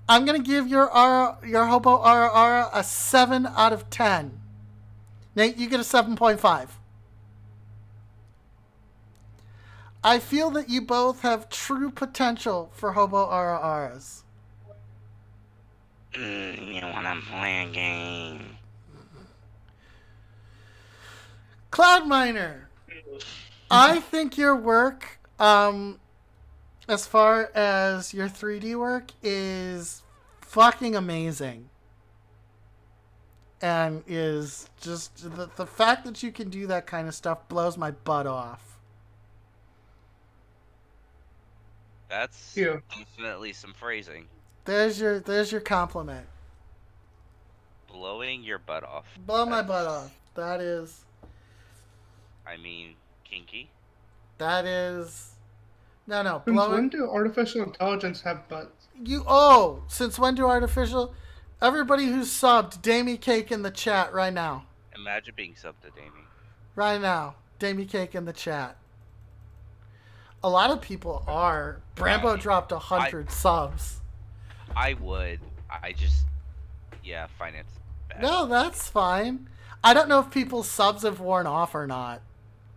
I'm going to give your hobo Ara a 7 out of 10. Nate, you get a 7.5. I feel that you both have true potential for hobo RRs. You wanna play a game? Cloud Miner, I think your work, as far as your 3D work, is fucking amazing. And is just the fact that you can do that kind of stuff blows my butt off. That's Yeah. definitely some phrasing. There's your compliment. Blowing your butt off. Blow my That's- butt off. That is kinky. no Since blow when it. do artificial intelligence have butts? Since when do artificial? Everybody who's subbed, Damie Cake in the chat right now. Imagine being subbed to Damie. Right now, Damie Cake in the chat. A lot of people are. Brambo dropped 100 subs. I would. I just, finance. Bad. No, that's fine. I don't know if people's subs have worn off or not.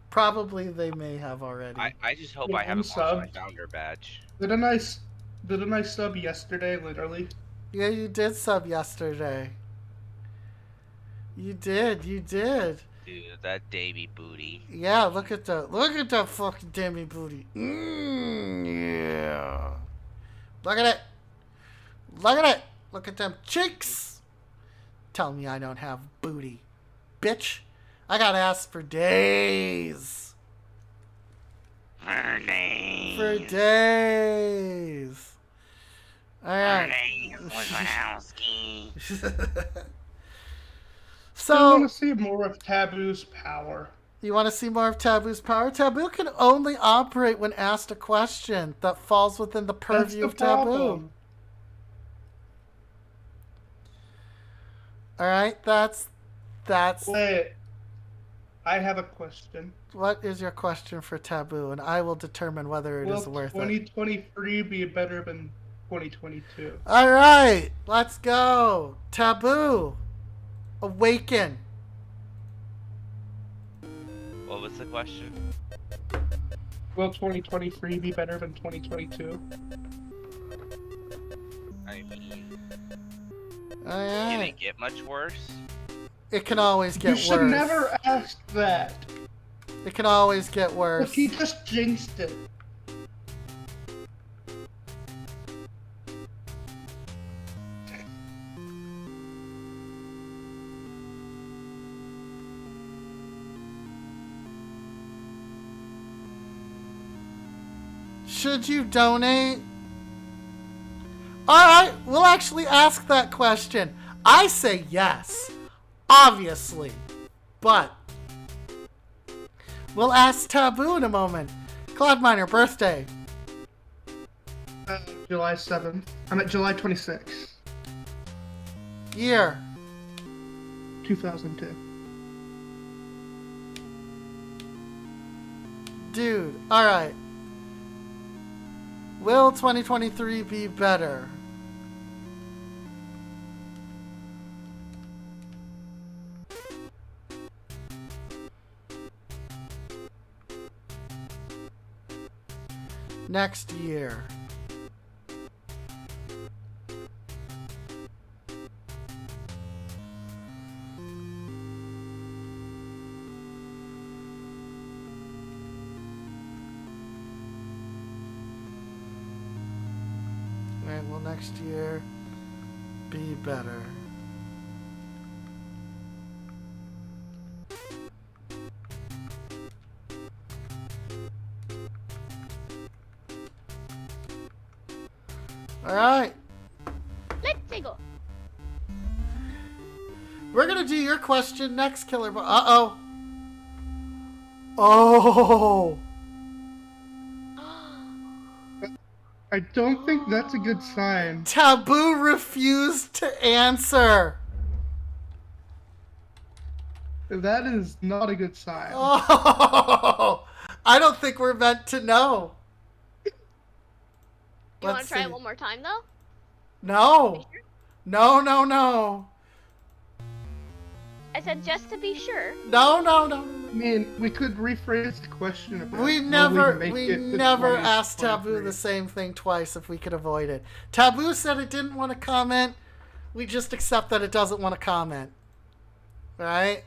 Probably they may have already. I just hope Yeah, I haven't lost my unsubbed. founder badge. Didn't I sub yesterday, literally? Yeah, you did sub yesterday. You did. Dude, that Davy booty. Yeah, look at that fucking Damie booty. Yeah. Look at it. Look at them cheeks. Tell me I don't have booty. Bitch. I got ass for days. For days. For days. Alright. I want So, to see more of Taboo's power. you want to see more of Taboo's power? Taboo can only operate when asked a question that falls within the That's purview the of Taboo. problem. Alright, that's... Wait, I have a question. What is your question for Taboo? And I will determine whether it is Will worth it. 2023 be better than 2022? Alright, let's go. Taboo. Awaken. What was the question? Will 2023 be better than 2022? I mean, can Alright. it get much worse? It can always get You worse. should never ask that. It can always get worse. But he just jinxed it. Should you donate? Alright, we'll actually ask that question. I say yes. Obviously. But we'll ask Taboo in a moment. Cloud Miner, birthday. July 7th. I'm at July 26th, Year. 2002. Dude, alright. Will 2023 be better? Next year. Alright, will next year be better? Alright, Let's go. we're gonna do your question next, Killer. Uh-oh. Oh. I don't think that's a good sign. Taboo refused to answer. That is not a good sign. Oh. I don't think we're meant to know. You want Let's to try see. it one more time though? No. No, no, no. I said just to be sure. No. I mean, we could rephrase the question about We will never make it to asked Taboo 2023? the same thing twice if we could avoid it. Taboo said it didn't want to comment. We just accept that it doesn't want to comment. Right?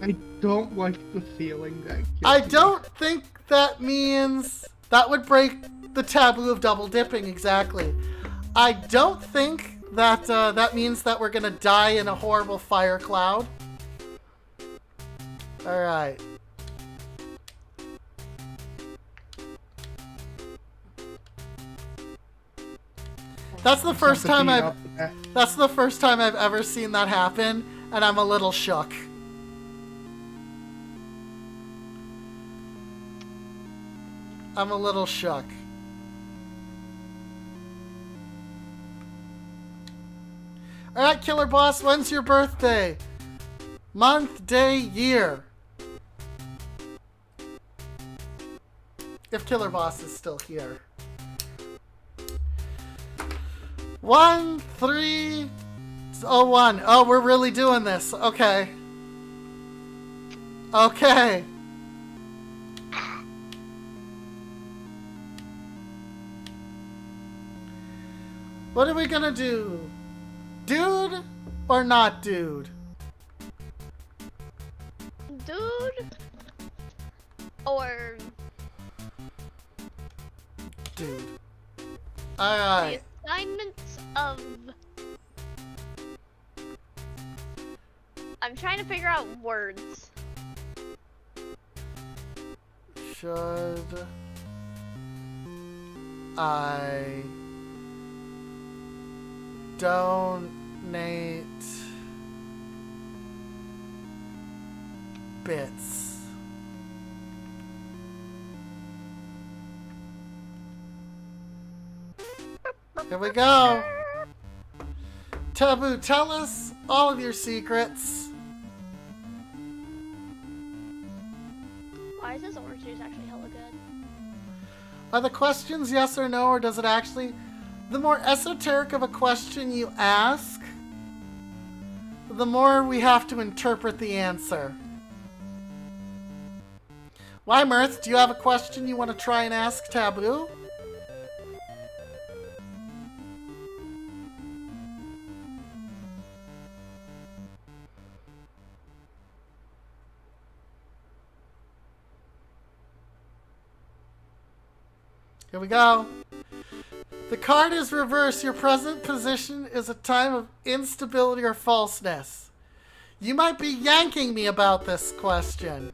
I don't like the feeling that gives I me. don't think that means that would break the taboo of double dipping exactly. I don't think that that means that we're gonna die in a horrible fire cloud. All right. That's the first time I've ever seen that happen, and I'm a little shook. I'm a little shook. Alright, Killer Boss, when's your birthday? Month, day, year. If Killer Boss is still here. 1301. Oh, we're really doing this. Okay. Okay. What are we gonna do? Dude or not dude? Dude. Or Dude. the Alright. assignments of... I'm trying to figure out words. Should I donate bits? Here we go. Taboo, tell us all of your secrets. Why is this orange juice actually hella good? Are the questions yes or no, or does it actually... The more esoteric of a question you ask, the more we have to interpret the answer. Why, Mirth, do you have a question you want to try and ask Taboo? Here we go. The card is reversed. Your present position is a time of instability or falseness. You might be yanking me about this question.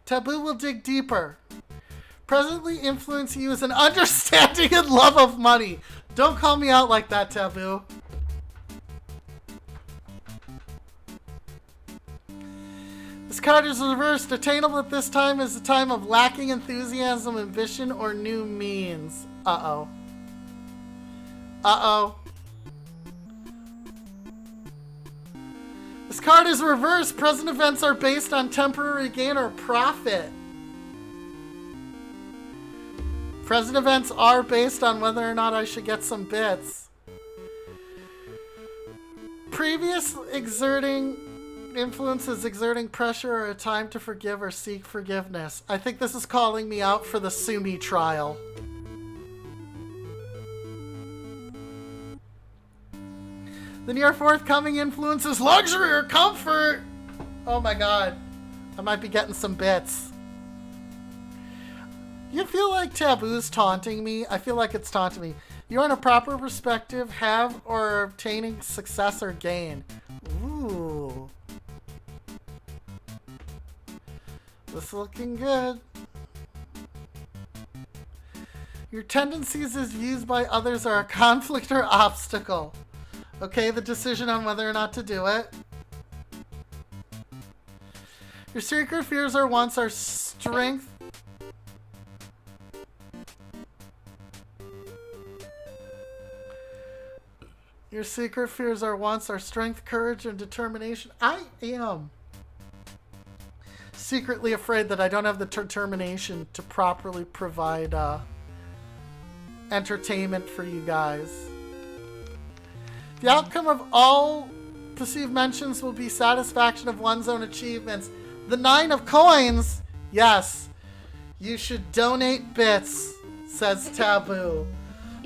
Taboo will dig deeper. Presently influencing you is an understanding and love of money. Don't call me out like that, Taboo. This card is reversed. Attainable at this time is a time of lacking enthusiasm, ambition, or new means. Uh-oh. Uh-oh. This card is reversed. Present events are based on temporary gain or profit. Present events are based on whether or not I should get some bits. Previous influences exerting pressure or a time to forgive or seek forgiveness. I think this is calling me out for the Sumi trial. The near forthcoming influence is luxury or comfort. Oh my god. I might be getting some bits. You feel like Taboo's taunting me? I feel like it's taunting me. You're in a proper perspective, have or obtaining success or gain. Ooh. This is looking good. Your tendencies as used by others are a conflict or obstacle. Okay, the decision on whether or not to do it. Your secret fears or wants are strength. Your secret fears or wants are strength, courage, and determination. I am secretly afraid that I don't have the determination to properly provide entertainment for you guys. The outcome of all perceived mentions will be satisfaction of one's own achievements. The 9 of coins, yes. You should donate bits, says Taboo.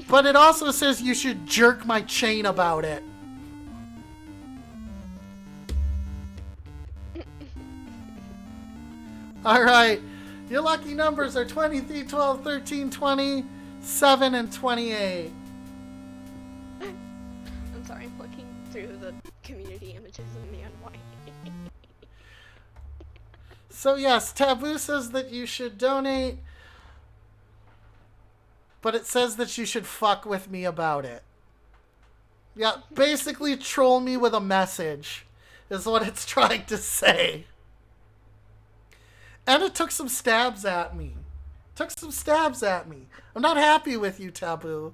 But it also says you should jerk my chain about it. Alright. Your lucky numbers are 23, 12, 13, 20, 7, and 28. I'm sorry, I'm looking through the community images of me and white. So yes, Taboo says that you should donate, but it says that you should fuck with me about it. Yeah, basically troll me with a message is what it's trying to say. And it took some stabs at me. I'm not happy with you, Taboo.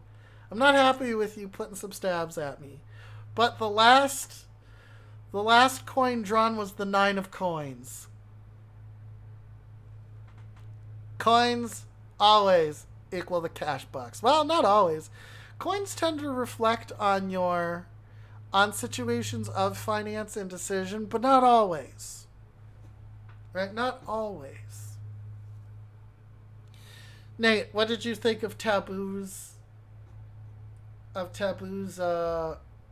I'm not happy with you putting some stabs at me. But the last coin drawn was the 9 of coins. Coins always equal the cash bucks. Well, not always. Coins tend to reflect on situations of finance and decision, but not always. Right? Not always. Nate, what did you think of Taboo's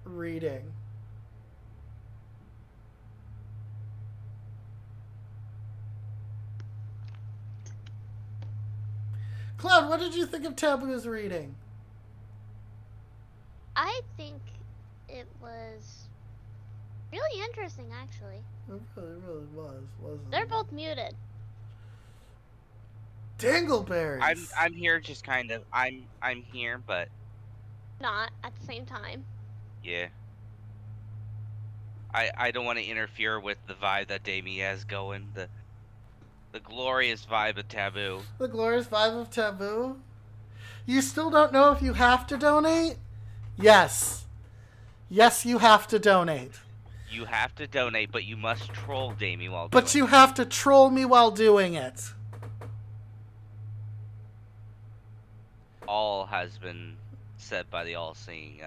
reading? Cloud, what did you think of Taboo's reading? I think it was really interesting, actually. It really was, wasn't it? They're both muted. Dingleberries. I'm here, just kind of. I'm here, but Not at the same time. yeah. I don't want to interfere with the vibe that Damie has going. The glorious vibe of Taboo. The glorious vibe of Taboo. You still don't know if you have to donate? Yes. Yes, you have to donate. You have to donate, but you must troll Damie while doing But you it. have to troll me while doing it. All has been said by the all-seeing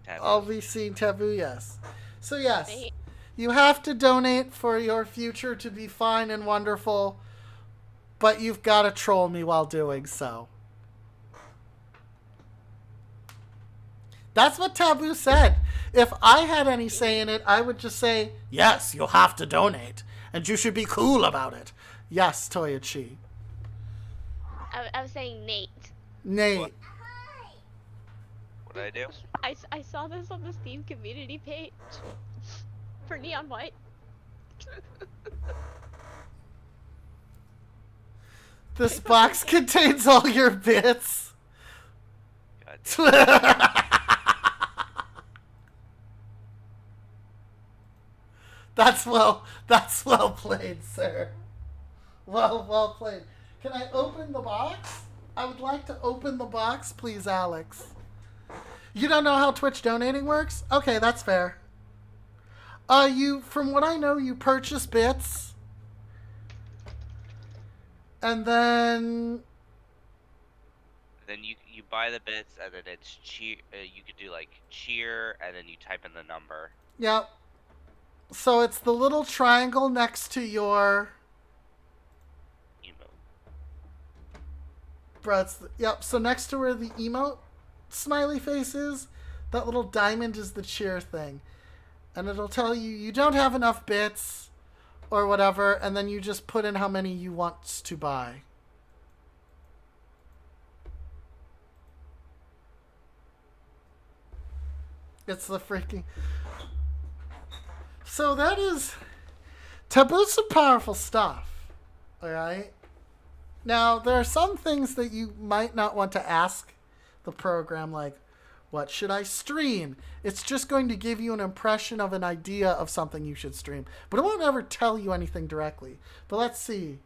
Taboo. I'll be seeing Taboo, yes. So yes, Wait. you have to donate for your future to be fine and wonderful, but you've got to troll me while doing so. That's what Taboo said. If I had any say in it, I would just say, yes, you have to donate, and you should be cool about it. Yes, Toyochi. I was saying Nate. Nate. What did I do? I saw this on the Steam community page for Neon White. This box contains all your bits. God. That's well played, sir. Well played. Can I open the box? I would like to open the box, please, Alex. You don't know how Twitch donating works? Okay, that's fair. From what I know, you purchase bits, and then you buy the bits, and then it's cheer. You could do like cheer, and then you type in the number. yep. So it's the little triangle next to your. Emote. Yep. So next to where the emote smiley face is, that little diamond is the cheer thing, and it'll tell you you don't have enough bits, or whatever, and then you just put in how many you want to buy. It's the freaking. So that is Taboo's some powerful stuff. Alright? Now, there are some things that you might not want to ask the program, like, what should I stream? It's just going to give you an impression of an idea of something you should stream. But it won't ever tell you anything directly. But let's see.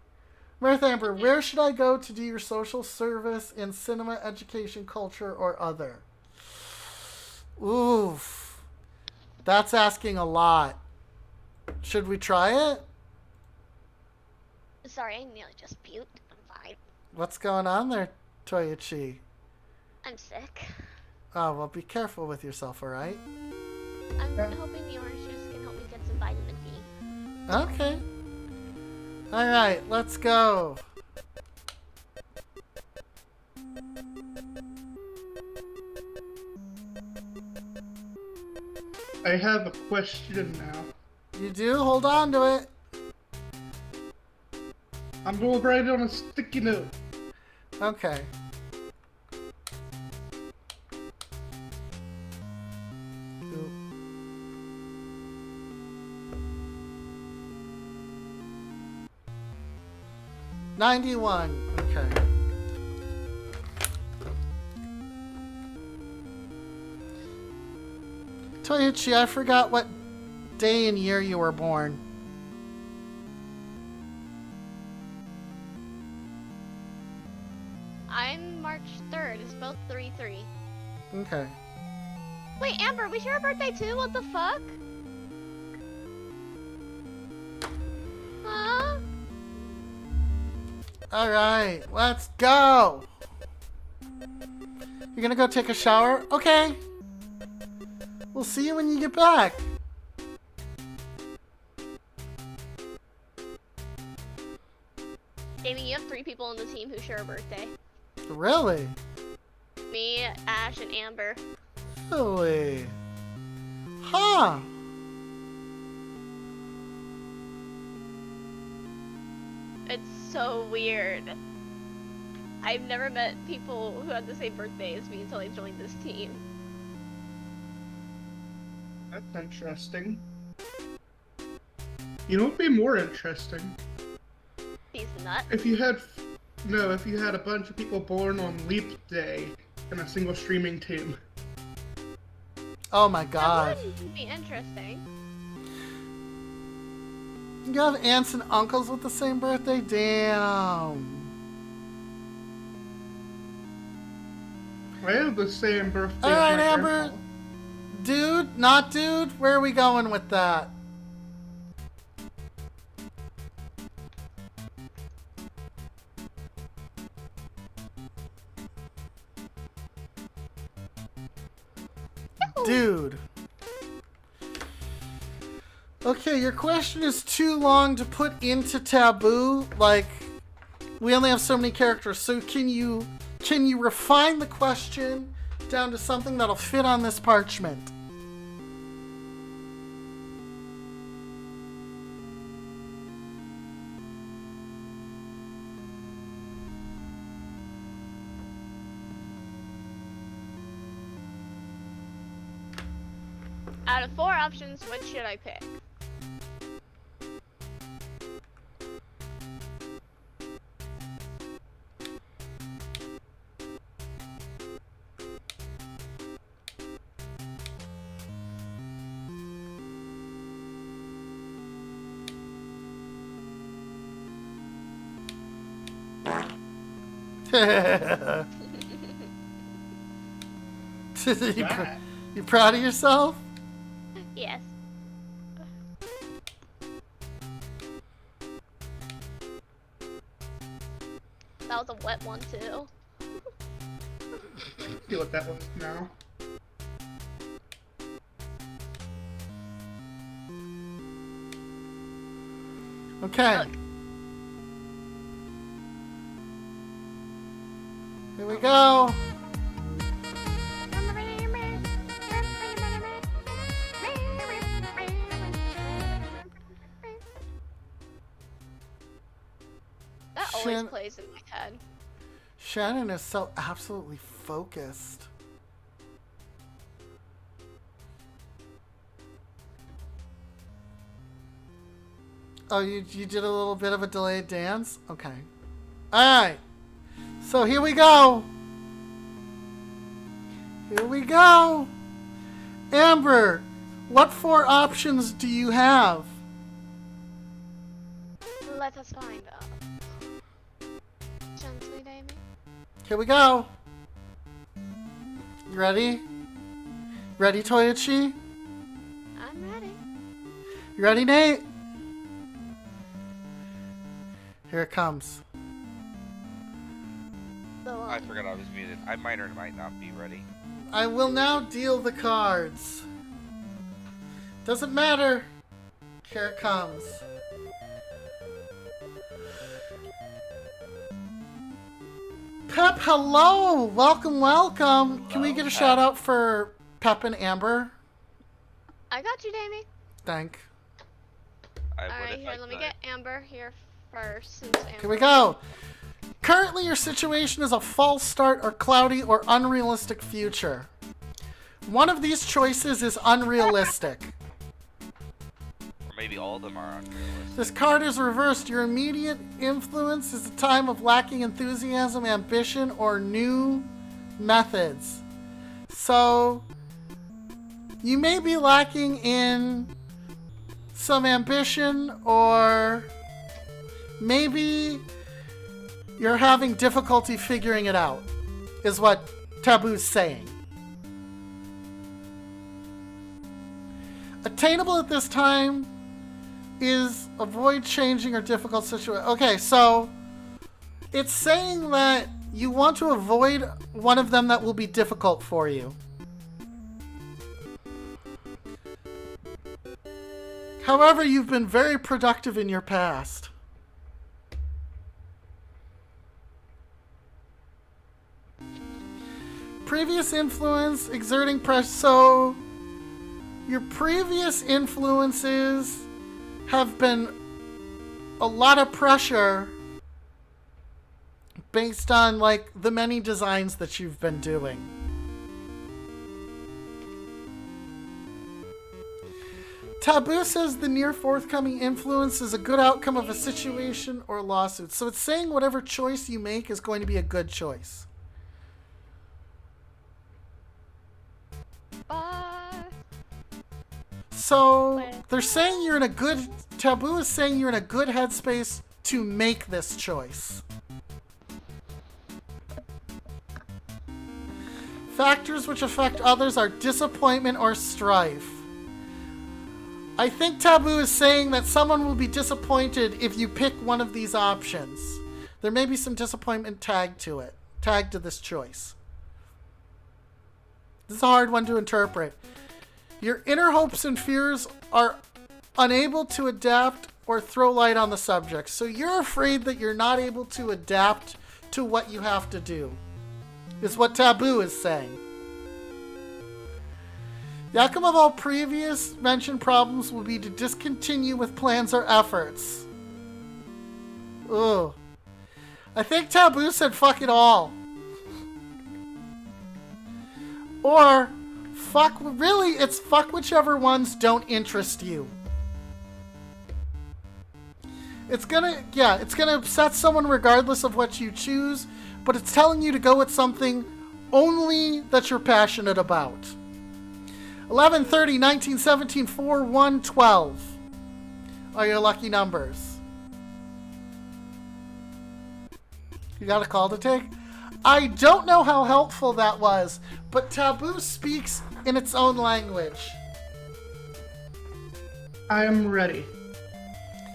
Mirth Amber, where should I go to do your social service in cinema, education, culture, or other? Oof. That's asking a lot. Should we try it? Sorry, I nearly just puked. I'm fine. What's going on there, Toyochi? I'm sick. Oh, well, be careful with yourself, alright? I'm hoping the orange juice Okay. Alright, let's go. I have a question now. You do? Hold on to it. I'm going to write it on a sticky note. Okay. Oop. $91. Okay. Toyoichi, I forgot what day and year you were born. I'm March 3rd. It's both 3-3. Okay. Wait, Amber, we share a birthday too? What the fuck? Huh? Alright, let's go! You're gonna go take a shower? Okay. We'll see you when you get back. Jamie, you have 3 people on the team who share a birthday. Really? Me, Ash, and Amber. Really? Huh. It's so weird. I've never met people who had the same birthday as me until I joined this team. That's interesting. You know what would be more interesting? These nuts. If you had a bunch of people born on Leap Day in a single streaming team. Oh my god. That would be interesting. You have aunts and uncles with the same birthday? Damn. I have the same birthday. Alright, as my Amber. grandpa. Dude, not dude? Where are we going with that? Dude. Okay, your question is too long to put into Taboo. Like, we only have so many characters, so can you refine the question down to something that'll fit on this parchment? Out of 4 options, which should I pick? You proud of yourself? Yes. That was a wet one too. See what that was now. Okay. Look. Here we go. That always plays in my head. Shannon is so absolutely focused. Oh, you did a little bit of a delayed dance? Okay. Alright. So here we go. Here we go. Amber, what 4 options do you have? Let us find out. Gently, baby. Here we go. You ready? Ready, Toyoichi? I'm ready. You ready, Nate? Here it comes. I forgot I was muted. I might or might not be ready. I will now deal the cards. Doesn't matter. Here it comes. Pep, hello! Welcome, welcome! Can we get a Pep. shout out for Pep and Amber? I got you, Damie. Thank. I would Alright, if here, I let me could. get Amber here first. Since Amber... Here we go. Currently, your situation is a false start or cloudy or unrealistic future. One of these choices is unrealistic. Or maybe all of them are unrealistic. This card is reversed. Your immediate influence is a time of lacking enthusiasm, ambition, or new methods. So, you may be lacking in some ambition, or maybe you're having difficulty figuring it out, is what Taboo's saying. Attainable at this time is avoid changing or difficult situation. Okay, so it's saying that you want to avoid one of them that will be difficult for you. However, you've been very productive in your past. Previous influence, exerting pressure. So, your previous influences have been a lot of pressure based on, like, the many designs that you've been doing. Taboo says the near forthcoming influence is a good outcome of a situation or lawsuit. So it's saying whatever choice you make is going to be a good choice. So they're saying you're in a good... Taboo is saying you're in a good headspace to make this choice. Factors which affect others are disappointment or strife. I think Taboo is saying that someone will be disappointed if you pick one of these options. There may be some disappointment tagged to it, tagged to this choice. This is a hard one to interpret. Your inner hopes and fears are unable to adapt or throw light on the subject. So you're afraid that you're not able to adapt to what you have to do, is what Taboo is saying. The outcome of all previous mentioned problems will be to discontinue with plans or efforts. Ugh. I think Taboo said fuck it all. Or, really, it's fuck whichever ones don't interest you. It's gonna upset someone regardless of what you choose, but it's telling you to go with something only that you're passionate about. 11, 30, 19, 17, 4, 1, 12 are your lucky numbers. You got a call to take? I don't know how helpful that was, but Taboo speaks in its own language. I am ready.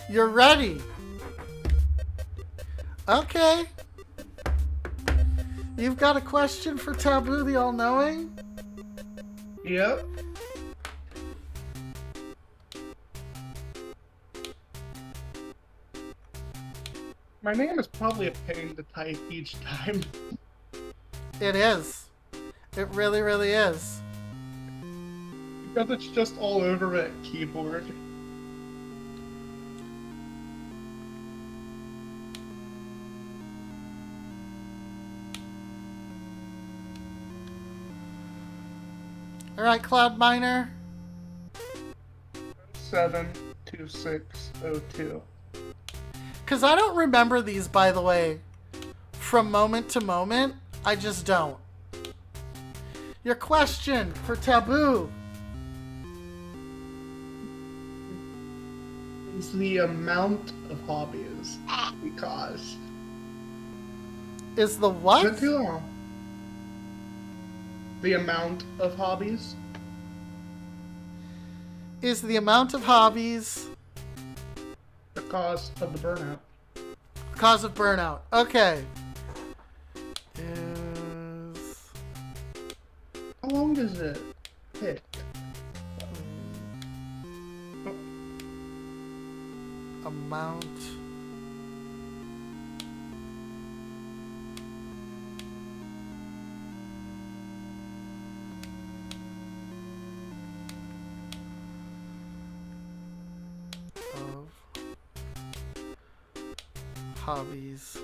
You're ready. Okay. You've got a question for Taboo the All-Knowing? Yep. My name is probably a pain to type each time. It is. It really, really is. Because it's just all over a keyboard. Alright, Cloud Miner. 72602. Because I don't remember these, by the way, from moment to moment. I just don't. Your question for Taboo Is the amount of hobbies because. is the what? Is it too long? The amount of hobbies? Is the amount of hobbies The cause of the burnout. cause of burnout? Okay. Is How long does it take? amount hobbies.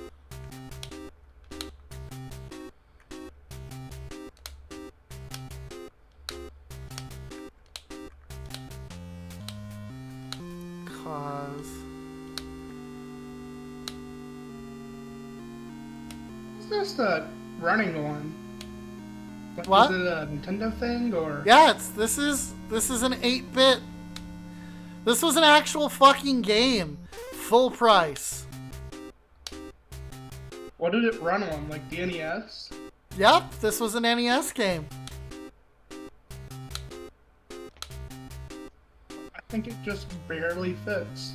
Cause. Is this the running one? What? Is it a Nintendo thing or? Yeah, this is an 8-bit. This was an actual fucking game. Full price. What did it run on? Like the NES? Yep, this was an NES game. I think it just barely fits.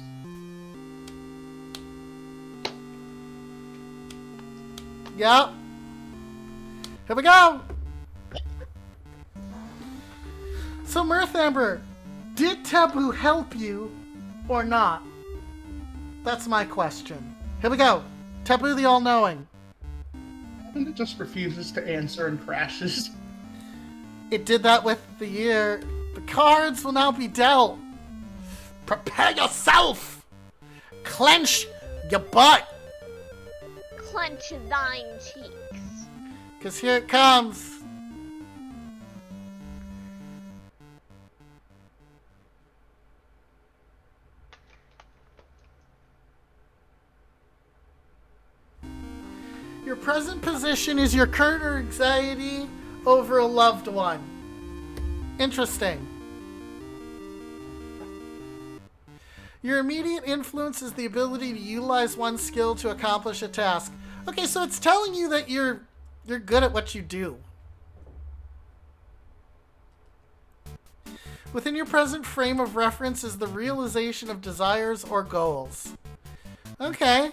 Yep. Here we go. So, Mirth Amber, did Taboo help you or not? That's my question. Here we go. Taboo the All-Knowing. And it just refuses to answer and crashes. It did that with the year. The cards will now be dealt. Prepare yourself. Clench your butt. Clench thine cheeks. Because here it comes. Your present position is your current anxiety over a loved one. Interesting. Your immediate influence is the ability to utilize one skill to accomplish a task. Okay, so it's telling you that you're good at what you do. Within your present frame of reference is the realization of desires or goals. Okay.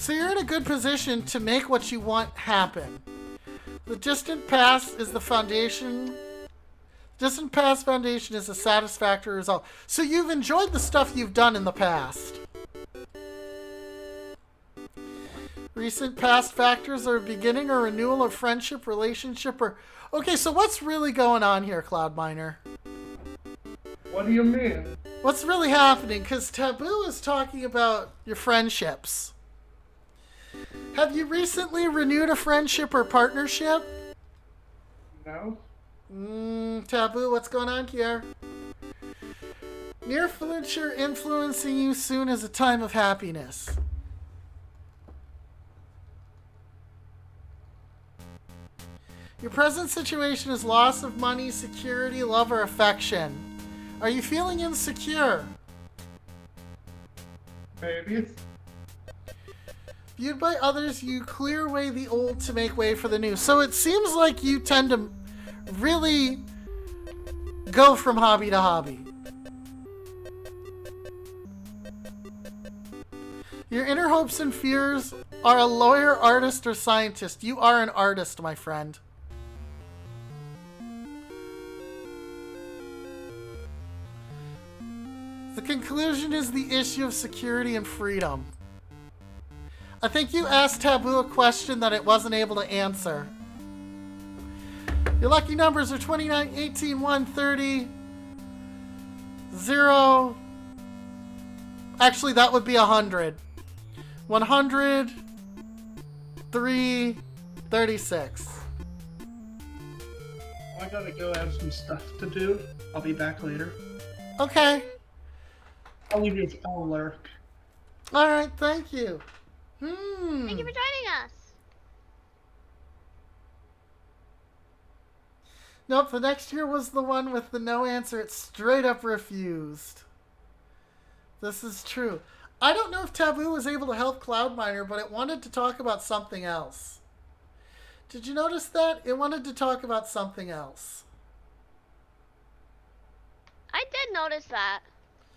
So you're in a good position to make what you want happen. The distant past is the foundation. Distant past foundation is a satisfactory result. So you've enjoyed the stuff you've done in the past. Recent past factors are a beginning or renewal of friendship, relationship, or... Okay, so what's really going on here, Cloud Miner? What do you mean? What's really happening? Because Taboo is talking about your friendships. Have you recently renewed a friendship or partnership? No? Taboo, what's going on here? Near future influencing you soon is a time of happiness. Your present situation is loss of money, security, love, or affection. Are you feeling insecure? Maybe. Viewed by others, you clear away the old to make way for the new. So it seems like you tend to really go from hobby to hobby. Your inner hopes and fears are a lawyer, artist, or scientist. You are an artist, my friend. The conclusion is the issue of security and freedom. I think you asked Taboo a question that it wasn't able to answer. Your lucky numbers are 29, 18, 1, 30, 0. Actually, that would be 100. 100, 3, 36. I gotta go have some stuff to do. I'll be back later. Okay. I'll leave you with I'll lurk. Alright, thank you. Thank you for joining us. Nope, the next year was the one with the no answer. It straight up refused. This is true. I don't know if Taboo was able to help Cloudminer, but it wanted to talk about something else. Did you notice that? It wanted to talk about something else. I did notice that.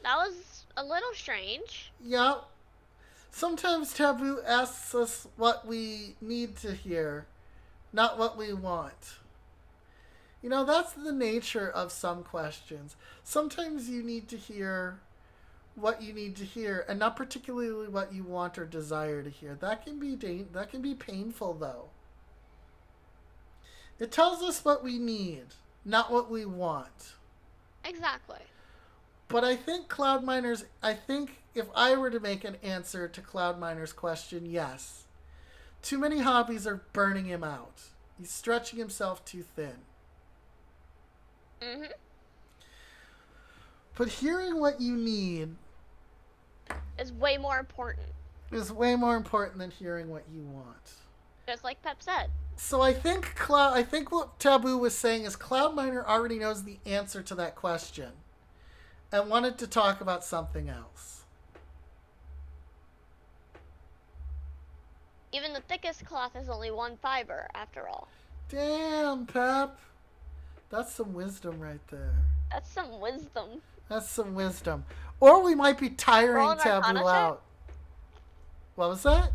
That was a little strange. Yep. Sometimes Taboo asks us what we need to hear, not what we want. You know, that's the nature of some questions. Sometimes you need to hear what you need to hear, and not particularly what you want or desire to hear. That can be painful, though. It tells us what we need, not what we want. Exactly. But I think I think if I were to make an answer to Cloud Miner's question, yes. Too many hobbies are burning him out. He's stretching himself too thin. Mhm. But hearing what you need It's way more important. is way more important than hearing what you want. Just like Pep said. So I think what Taboo was saying is Cloud Miner already knows the answer to that question and wanted to talk about something else. Even the thickest cloth is only one fiber, after all. Damn, Pep. That's some wisdom right there. That's some wisdom. That's some wisdom. Or we might be tiring Roll an Taboo Arcana out. What was that?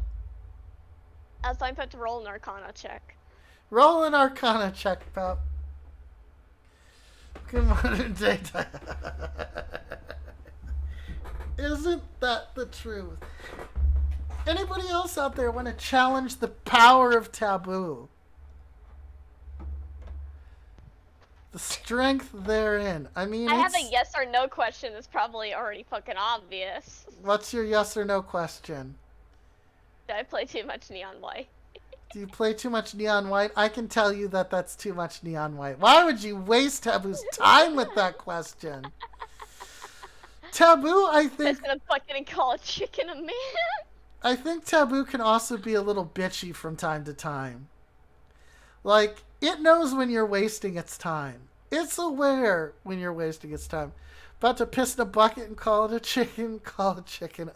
I was telling Pep to roll an Arcana check. Roll an Arcana check, Pep. Good morning, daytime. Isn't that the truth? Anybody else out there want to challenge the power of Taboo? The strength therein. I mean, I have a yes or no question that's probably already fucking obvious. What's your yes or no question? Do I play too much Neon White? Do you play too much Neon White? I can tell you that that's too much Neon White. Why would you waste Taboo's time with that question? Taboo, I think... It's gonna fucking call a chicken a man. I think Taboo can also be a little bitchy from time to time. Like, it knows when you're wasting its time. It's aware when you're wasting its time. About to piss in a bucket and call it a chicken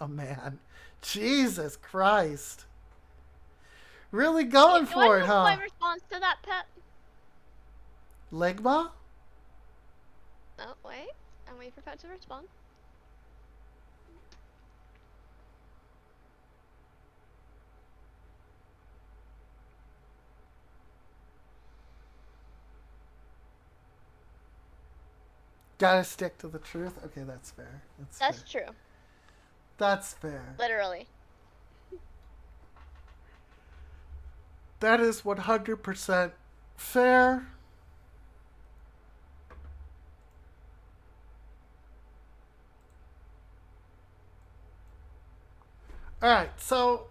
a man. Jesus Christ. Really going for it, huh? My response to that, Pep? Legma? Oh, wait. I'm waiting for Pep to respond. Gotta stick to the truth? Okay, that's fair. That's fair. true. That's fair. Literally. That is 100% fair. Alright, so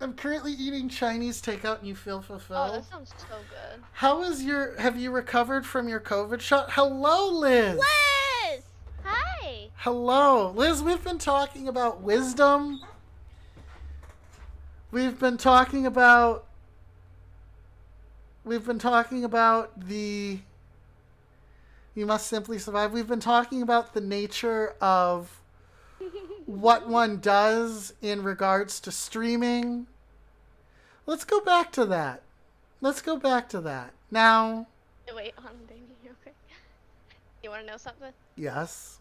I'm currently eating Chinese takeout and you feel fulfilled. Oh, that sounds so good. Have you recovered from your COVID shot? Hello, Liz! Liz! Hi! Hello. Liz, we've been talking about wisdom. We've been talking about the You Must Simply Survive. We've been talking about the nature of what one does in regards to streaming. Let's go back to that. Now. Wait, baby, you okay? You want to know something? Yes.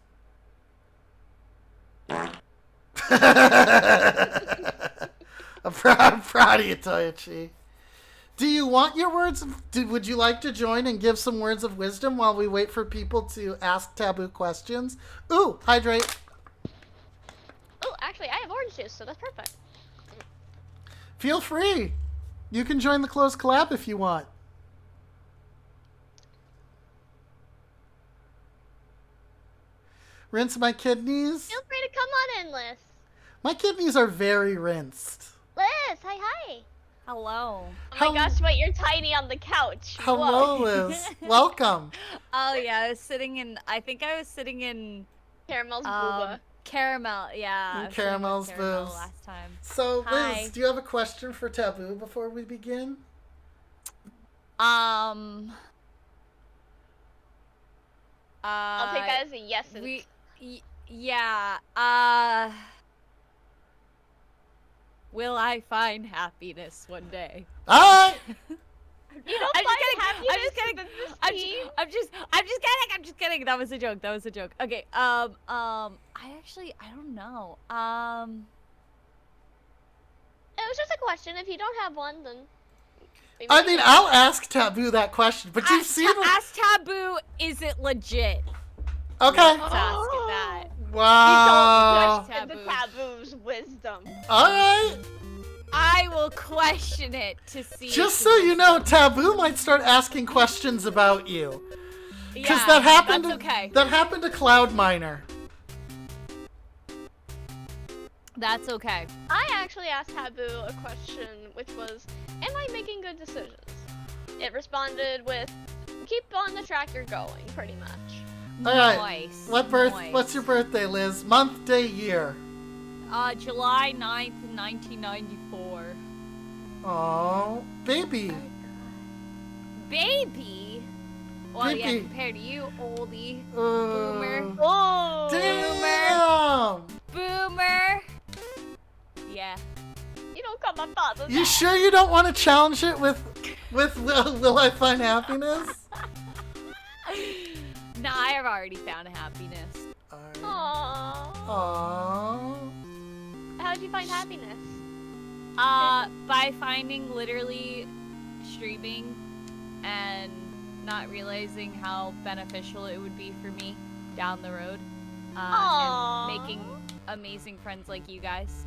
I'm proud of you, Toyochi. Do you want your words? Would you like to join and give some words of wisdom while we wait for people to ask Taboo questions? Ooh, hydrate. Oh, actually, I have orange juice, so that's perfect. Feel free. You can join the closed collab if you want. Rinse my kidneys. Feel free to come on in, Liz. My kidneys are very rinsed. Liz, hi. Hello. Oh my gosh, wait, you're tiny on the couch. Hello, Whoa. Liz. Welcome. Oh yeah, I was sitting in Caramel's booba. Caramel, yeah. I was sitting in Caramel's caramel boobs. last time. So, Hi. Liz, do you have a question for Taboo before we begin? I'll take that as a yes. Yeah. Will I find happiness one day? All right. You don't find happiness I'm just kidding. That was a joke. Okay. I don't know. It was just a question. If you don't have one, then. maybe I you mean, can- I'll ask Taboo that question, but you've seen it. Ask Taboo, is it legit? Okay. Let's ask it that. Wow. You don't question the taboo's wisdom. All right. I will question it to see. Just so you know, Taboo might start asking questions about you. Because Yeah, that happened. that's okay. That happened to Cloud Miner. That's okay. I actually asked Taboo a question, which was, "Am I making good decisions?" It responded with, "Keep on the track you're going," pretty much. All right. Nice. What's your birthday, Liz? Month, day, year. July 9th, 1994. Oh, baby. Baby? Well, yeah, Baby. compared to you, oldie. Boomer. Oh! Damn. Boomer! Yeah. You don't call my father You that. sure you don't want to challenge it with will I find happiness? Nah, I have already found happiness. Aww. Aww. How'd you find happiness? By finding literally streaming and not realizing how beneficial it would be for me down the road. Aww. And making amazing friends like you guys.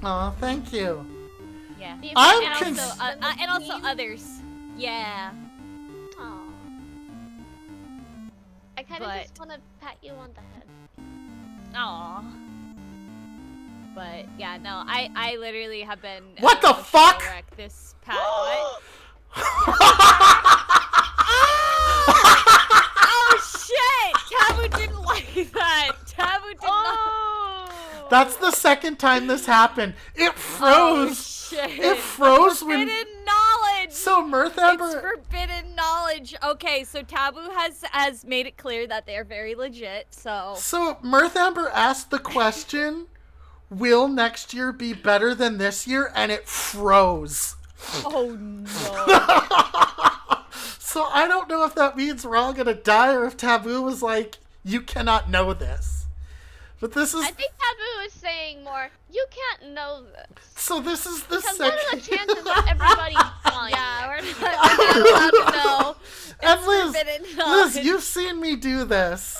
Aw, thank you. Yeah. I'm And also others. Yeah. Aww. I kind of But- just want to pat you on the head. Aw. But yeah, no, I literally have been What the emotional fuck? wreck this past what? Oh shit! Taboo didn't like that. Taboo did not. Oh! That's the second time this happened. It Oh froze. shit! It froze when. Forbidden knowledge. So Mirth It's Amber. forbidden knowledge. Okay, so Taboo has made it clear that they're very legit. So So Mirth Amber asked the question, "Will next year be better than this year?" And it froze. oh no. So I don't know if that means we're all gonna die or if Taboo was like, "You cannot know this." But this is I think Taboo is saying more, "You can't know this." so. This is the Because what second. are the chances of everybody dying? Yeah, we're not allowed to know. And Liz, Forbidden Liz, knowledge. you've seen me do this.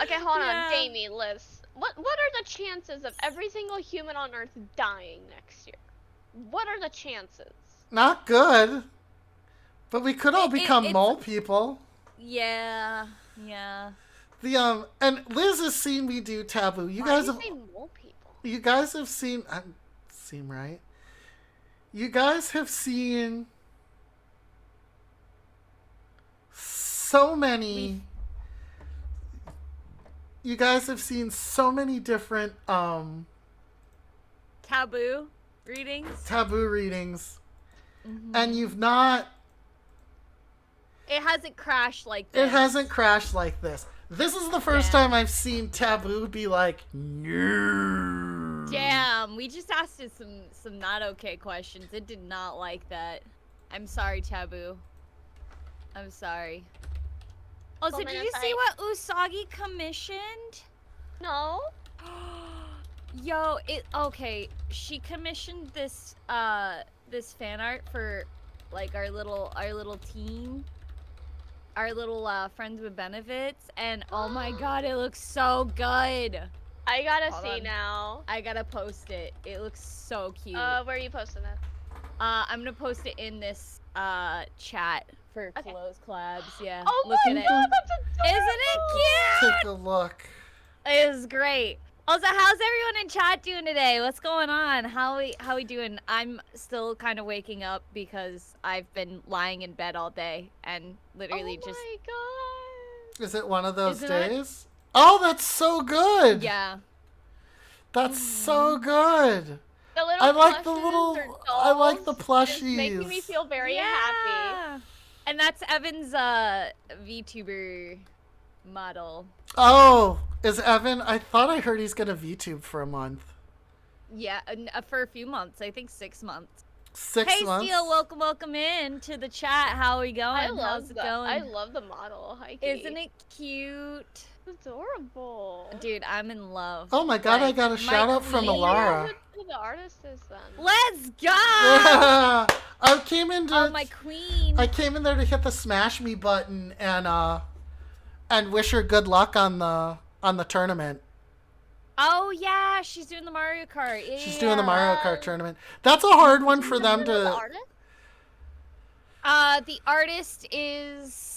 Okay, hold Yeah. on, Jamie, Liz. What are the chances of every single human on Earth dying next year? What are the chances? Not good. But we could all become it's- mole people. Yeah, yeah. And Liz has seen me do Taboo. You Why guys do have you say mole people? you guys have seen seem right. You guys have seen so many you guys have seen so many different Taboo readings. Taboo readings, and you've not It hasn't crashed like this. it hasn't crashed like this. This is the first Yeah. time I've seen Taboo be like, no. Damn, we just asked it some not okay questions. It did not like that. I'm sorry, Taboo. I'm sorry. Also, Well, did then you it's see like- what Usagi commissioned? No. Yo, okay. She commissioned this this fan art for like our little team. Our little friends with benefits, and oh my god, it looks so good. I gotta Hold see on. now. I gotta post it. It looks so cute. Where are you posting it? I'm gonna post it in this chat for Okay. close collabs. Yeah. Oh Look my at it. god, that's adorable! Isn't it cute? Take a look. It is great. Also, how's everyone in chat doing today? What's going on? How we doing? I'm still kind of waking up because I've been lying in bed all day and literally Oh just my god. Is it one of those Isn't it? days? Oh, that's so good. yeah. That's so good. The little I like the plushes little or I like the dolls is making me plushies. feel very happy. Yeah. And that's Evan's VTuber model. Oh, is Evan? I thought I heard he's gonna VTube for a month. Yeah, for a few months. I think 6 months. 6 Hey, months. Steel, welcome in to the chat. How are we going? I love How's it going? I love the model. Heike. Isn't it cute? adorable? Dude, I'm in love. Oh my god, I Like, got a my shout out from queen. Alara. Who the artist is then? Let's go! Yeah. I came in to Oh, my queen. I came in there to hit the smash me button and wish her good luck on the tournament. Oh, yeah, she's doing the Mario Kart. Yeah. She's doing the Mario Kart tournament. That's a hard one for them The to. artist? The artist is...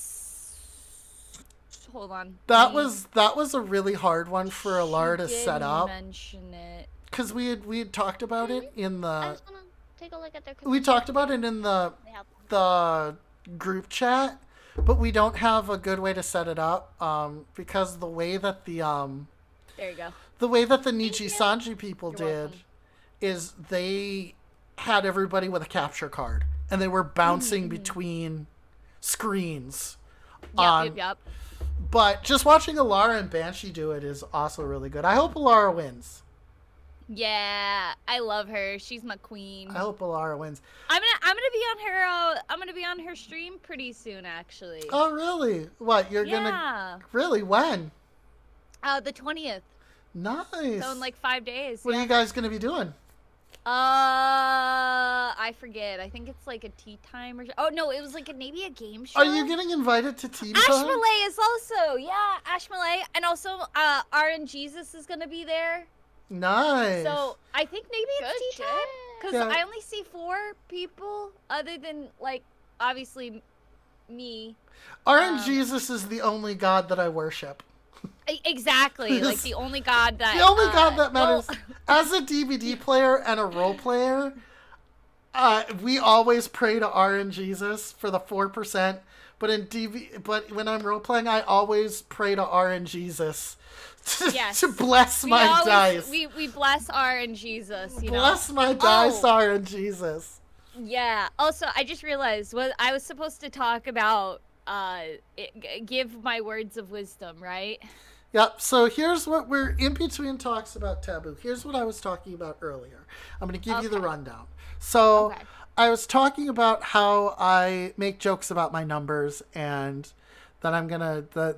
hold on. That was a really hard one for Alara to She did set up. mention it. Because we had talked about it in I the just wanna take a look at their. we talked about it in the They have group chat, but we don't have a good way to set it up because the way that the There you go. Niji Sanji people You're did welcome. is they had everybody with a capture card and they were bouncing between screens. Yep. But just watching Alara and Banshee do it is also really good. I hope Alara wins. Yeah, I love her. She's my queen. I hope Alara wins. I'm gonna be on her. I'm gonna be on her stream pretty soon, actually. Oh, really? What, you're gonna... Yeah. Really? When? The 20th. Nice. So in like 5 days. What yeah. are you guys gonna be doing? I forget. I think it's like a tea time or. Oh no, it was like maybe a game show. Are you getting invited to tea Ash time? Malay is also, yeah, Ash Malay, and also RN Jesus is gonna be there. Nice. So I think maybe it's Good tea time because Yeah. I only see 4 people, other than like obviously me. RN Jesus is the only god that I worship. Exactly, like the only god that. The only god that well, matters. As a DVD player and a role player, we always pray to RN Jesus for the 4%. But when I'm role playing, I always pray to RN Jesus Yes. to bless my dice. We bless RN Jesus. You Bless know? my dice, Oh. RN Jesus. Yeah. Also, I just realized what I was supposed to talk about. Give my words of wisdom, right? Yep, so here's what we're in between talks about taboo. Here's what I was talking about earlier. I'm going to give you the Okay. rundown. So Okay. I was talking about how I make jokes about my numbers and that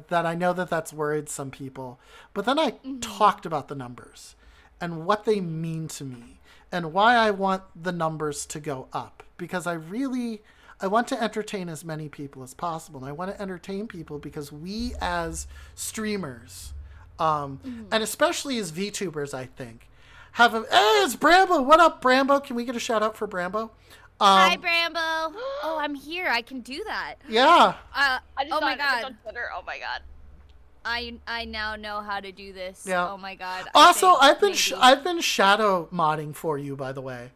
that I know that that's worried some people. But then I talked about the numbers and what they mean to me and why I want the numbers to go up, because I want to entertain as many people as possible. And I want to entertain people because we as streamers, and especially as VTubers, I think, hey, it's Brambo. What up, Brambo? Can we get a shout out for Brambo? Hi, Brambo. Oh, I'm here. I can do that. Yeah. I just Oh saw my it. It's God. on Twitter. Oh my god. I now know how to do this. Yeah. Oh my god. Also, I I've think maybe- I've been shadow modding for you, by the way.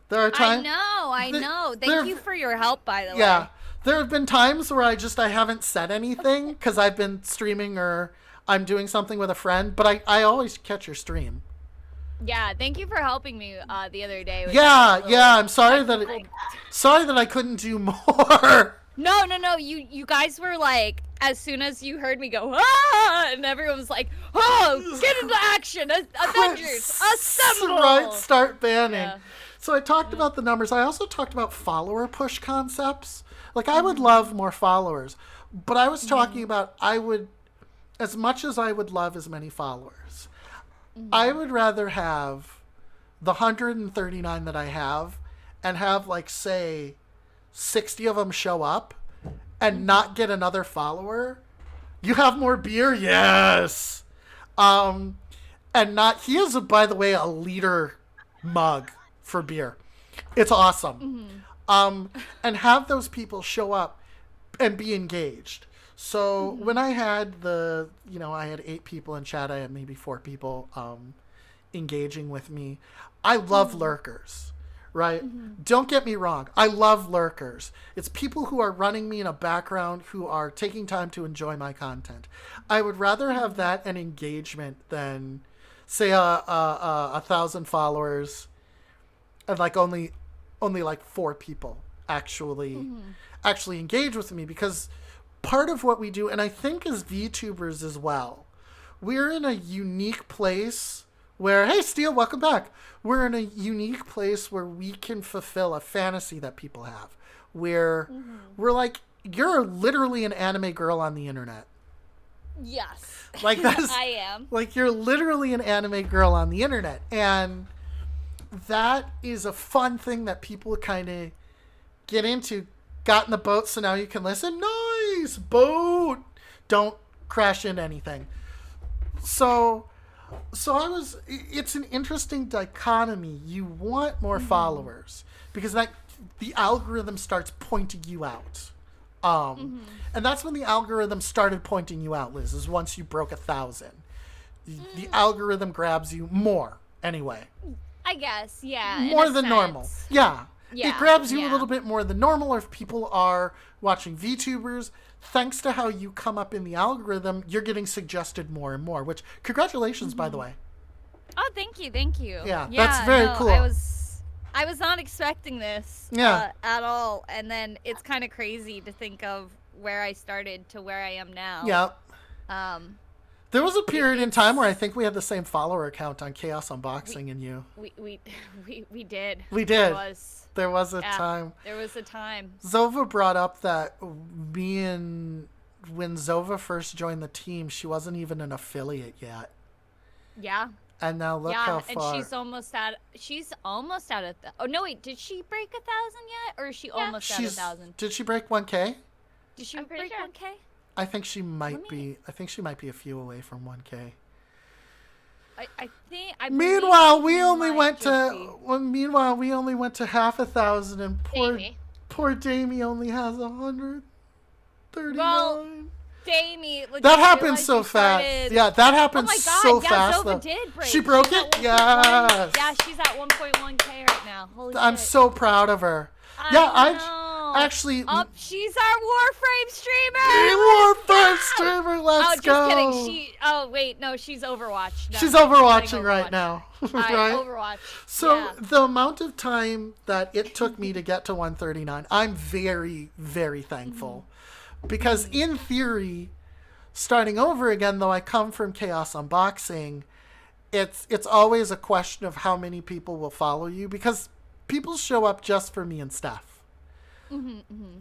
There are times. I know. Thank you for your help, by the way. Yeah. There have been times where I haven't said anything because I've been streaming or I'm doing something with a friend, but I always catch your stream. Yeah, thank you for helping me the other day. with Yeah, that yeah. little I'm sorry that technical- sorry that I couldn't do more. No. You guys were like, as soon as you heard me go, ah, and everyone was like, oh, get into action, Avengers, assemble. Right, start banning. Yeah. So I talked about the numbers. I also talked about follower push concepts. Like, I would love more followers, but I was talking about as much as I would love as many followers, I would rather have the 139 that I have and have, like, say, 60 of them show up and not get another follower. You have more beer? Yes. And he is, by the way, a liter mug for beer. It's awesome. And have those people show up and be engaged. So when I had I had 8 people in chat, I had maybe 4 people engaging with me. I love lurkers, right? Don't get me wrong. I love lurkers. It's people who are running me in a background who are taking time to enjoy my content. I would rather have that and engagement than, say, 1,000 followers and like only like 4 people actually engage with me, because part of what we do, and I think as VTubers as well, we're in a unique place where, hey Steel, welcome back. We're in a unique place where we can fulfill a fantasy that people have, where we're like, you're literally an anime girl on the internet. Yes. Like, that's I am. like, you're literally an anime girl on the internet, and that is a fun thing that people kind of get into. Got in the boat, so now you can listen. Nice boat. Don't crash into anything. So it's an interesting dichotomy. You want more followers because the algorithm starts pointing you out And that's when the algorithm started pointing you out, Liz, is once you broke 1,000. The algorithm grabs you more, anyway. I guess, yeah. More than normal. Yeah. Yeah, It grabs you a yeah. little bit more than normal if people are watching VTubers. Thanks to how you come up in the algorithm, you're getting suggested more and more, which, congratulations, by the way. Oh, thank you, thank you. Yeah, that's very cool. I was not expecting this at all, and then it's kind of crazy to think of where I started to where I am now. Yeah. There was a period in time where I think we had the same follower account on Chaos Unboxing and you. We did. We did. There was a time. There was a time. Zova brought up that when Zova first joined the team, she wasn't even an affiliate yet. Yeah. And now look how far. And she's almost out of. Oh no, wait! Did she break 1,000 yet, or is she almost at 1,000? Did she break 1K? Did she I'm pretty break sure. 1K? I think she might be. I think she might be a few away from 1K. I think. Meanwhile, we only went to half 1,000, and poor Damie only has 139. Well, Damie, that happened so fast. Yeah, that happened so fast. Zova did break. She broke it. Yes. Yeah, she's at 1.1K right now. Holy I'm shit. so proud of her. Actually. She's our Warframe streamer. Warframe streamer. Let's go. Just kidding. Wait, no, she's Overwatch. No, she's Overwatching right now. Right? Overwatch. So the amount of time that it took me to get to 139, I'm very, very thankful. Because in theory, starting over again, though I come from Chaos Unboxing, it's always a question of how many people will follow you, because people show up just for me and Steph.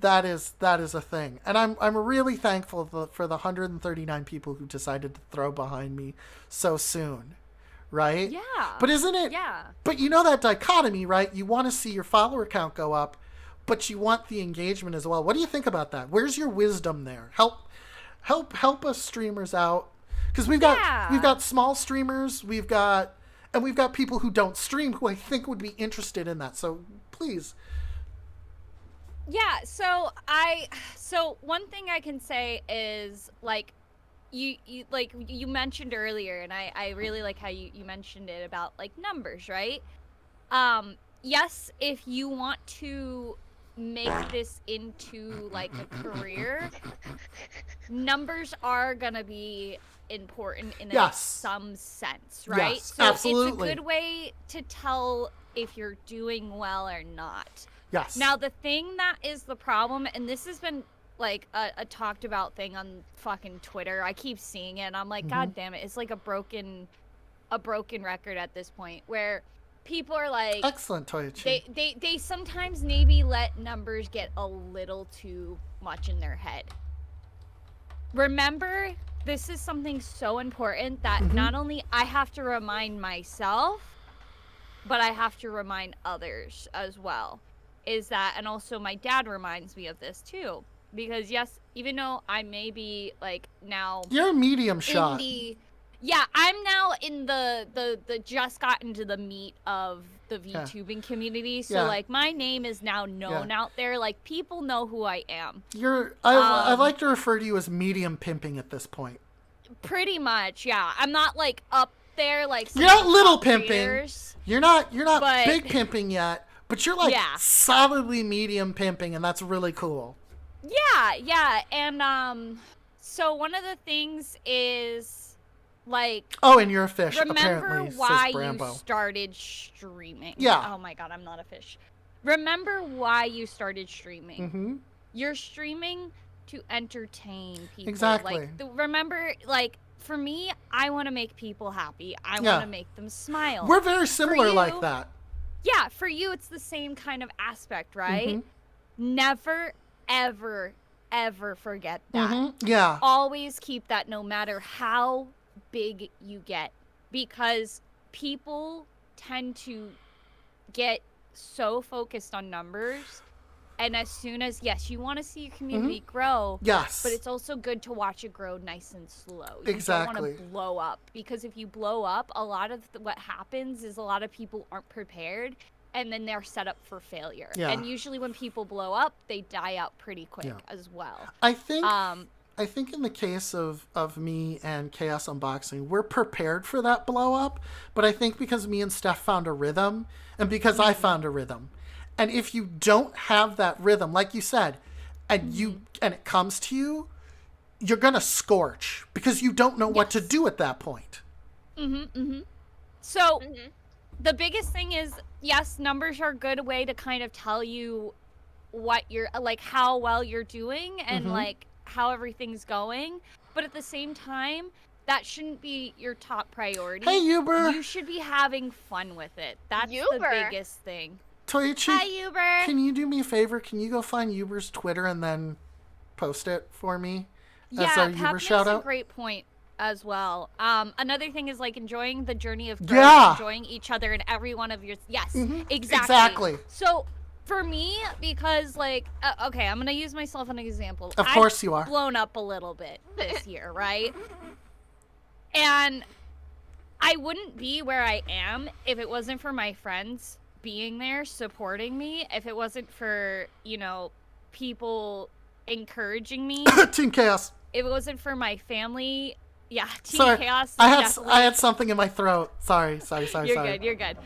That is a thing, and I'm really thankful for the 139 people who decided to throw behind me so soon, right? Yeah. But isn't it? Yeah. But you know that dichotomy, right? You want to see your follower count go up, but you want the engagement as well. What do you think about that? Where's your wisdom there? Help us streamers out, because we've got small streamers, we've got people who don't stream who I think would be interested in that. So please. Yeah, so one thing I can say is, like, you mentioned earlier, and I really like how you mentioned it about, like, numbers, right? Yes, if you want to make this into, like, a career, numbers are gonna be important in some sense, right? Yes, so absolutely. It's a good way to tell if you're doing well or not. Yes. Now, the thing that is the problem, and this has been, like, a talked about thing on fucking Twitter. I keep seeing it, and I'm like, God damn it. It's like a broken record at this point, where people are like... Excellent, Toyochi. They sometimes maybe let numbers get a little too much in their head. Remember, this is something so important that not only I have to remind myself, but I have to remind others as well. Is that, and also my dad reminds me of this too, because yes, even though I may be, like, now you're a medium shot. I'm now in the just got into the meat of the VTubing community, so like my name is now known out there, like people know who I am. I like to refer to you as medium pimping at this point. Pretty much, yeah. I'm not, like, up there like you're not little pimping. Creators, you're not big pimping yet. But you're, like, solidly medium pimping, and that's really cool. Yeah, and, so one of the things is, like... Oh, and you're a fish, remember apparently, why says Brambo. you started streaming. Yeah. Oh my god, I'm not a fish. Remember why you started streaming. Mm-hmm. You're streaming to entertain people. Exactly. Like, remember, like, for me, I want to make people happy. I want to make them smile. We're very similar like that. Yeah, for you, it's the same kind of aspect, right? Never, ever, ever forget that. Yeah. Always keep that no matter how big you get. Because people tend to get so focused on numbers. And as soon as, yes, you want to see your community grow. Yes. But it's also good to watch it grow nice and slow. Exactly. You don't want to blow up. Because if you blow up, a lot of what happens is a lot of people aren't prepared. and then they're set up for failure. Yeah. And usually when people blow up, they die out pretty quick Yeah. as well. I think in the case of me and Chaos Unboxing, we're prepared for that blow up, but I think because me and Steph found a rhythm, and because I found a rhythm, and if you don't have that rhythm, like you said, and it comes to you, you're gonna scorch because you don't know what to do at that point. So the biggest thing is, yes, numbers are a good way to kind of tell you what you're like, how well you're doing, and like how everything's going, but at the same time, that shouldn't be your top priority. Hey, Uber. You should be having fun with it. That's the biggest thing. Toichi, Hi, Uber. can you do me a favor? Can you go find Uber's Twitter and then post it for me as our Uber shout out? A great point as well. Another thing is like enjoying the journey of growth, Yeah. enjoying each other and every one of your Mhm. exactly. Exactly. So for me, because like okay, I'm gonna use myself as an example. Of course you are. I've blown up a little bit this year, right? And I wouldn't be where I am if it wasn't for my friends being there supporting me, if it wasn't for, you know, people encouraging me, Team Chaos. if it wasn't for my family. Yeah, Team Sorry, Chaos. I definitely. had something in my throat. Sorry. You're good.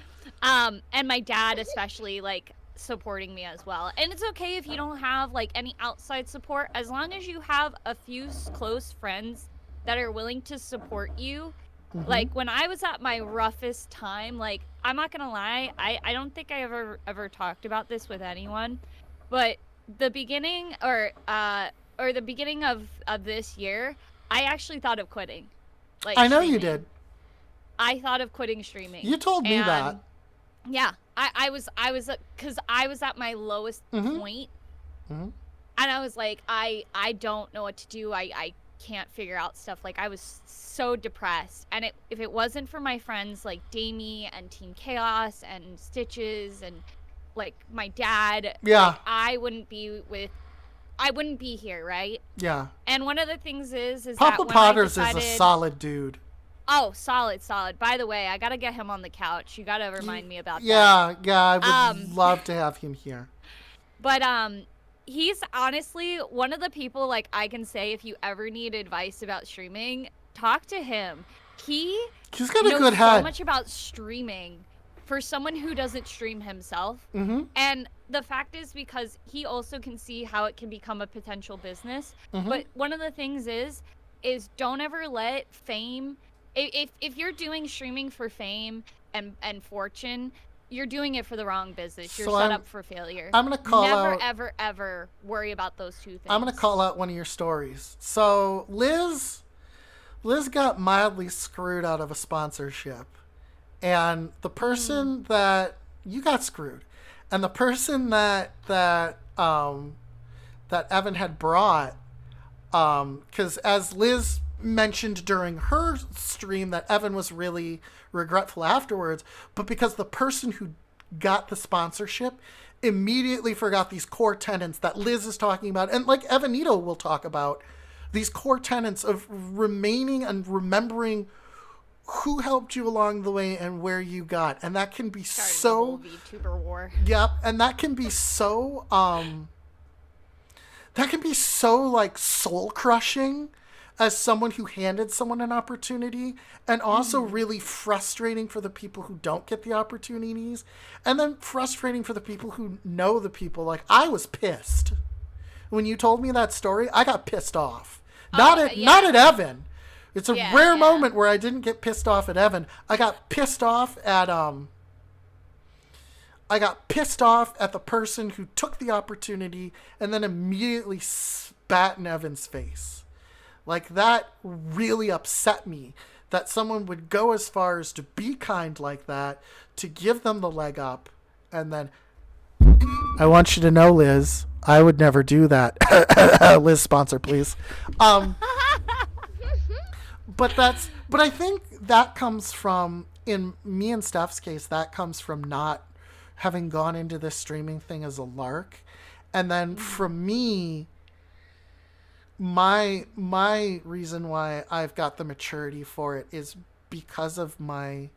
And my dad especially, like, supporting me as well. And it's okay if you don't have like any outside support, as long as you have a few close friends that are willing to support you. Like when I was at my roughest time, like I'm not gonna lie, I don't think I ever talked about this with anyone, but the beginning or the beginning of this year, I actually thought of quitting. Like I know streaming. you did. I thought of quitting streaming. You told me that. Yeah, I was because I was at my lowest point, and I was like, I don't know what to do. I can't figure out stuff. Like I was so depressed, and if it wasn't for my friends like Damie and Team Chaos and Stitches and like my dad, Yeah. like, I wouldn't be here, right? Yeah. And one of the things is Papa that when Potters I is decided, a solid dude. Oh, solid. By the way, I gotta get him on the couch. You gotta remind me about that. Yeah, I would love to have him here. But he's honestly one of the people like I can say if you ever need advice about streaming, talk to him. He's got a knows good head. so much about streaming for someone who doesn't stream himself. And the fact is because he also can see how it can become a potential business. But one of the things is don't ever let fame. If you're doing streaming for fame and fortune, you're doing it for the wrong business. You're set up for failure. I'm gonna call out. Never, ever worry about those two things. I'm gonna call out one of your stories. So Liz got mildly screwed out of a sponsorship, and the person that you got screwed, and the person that Evan had brought, because as Liz mentioned during her stream that Evan was really regretful afterwards, but because the person who got the sponsorship immediately forgot these core tenets that Liz is talking about, and like Evanito will talk about, these core tenets of remaining and remembering who helped you along the way and where you got, and that can be so VTuber war. Yep, and that can be so like soul crushing as someone who handed someone an opportunity, and also really frustrating for the people who don't get the opportunities, and then frustrating for the people who know the people. Like, I was pissed when you told me that story. I got pissed off. Not at Evan. It's a rare moment where I didn't get pissed off at Evan. I got pissed off at the person who took the opportunity and then immediately spat in Evan's face. Like, that really upset me, that someone would go as far as to be kind like that, to give them the leg up, and then, I want you to know, Liz, I would never do that. Liz, sponsor, please. But I think that comes from, in me and Steph's case, that comes from not having gone into this streaming thing as a lark. And then from me, my reason why I've got the maturity for it is because of my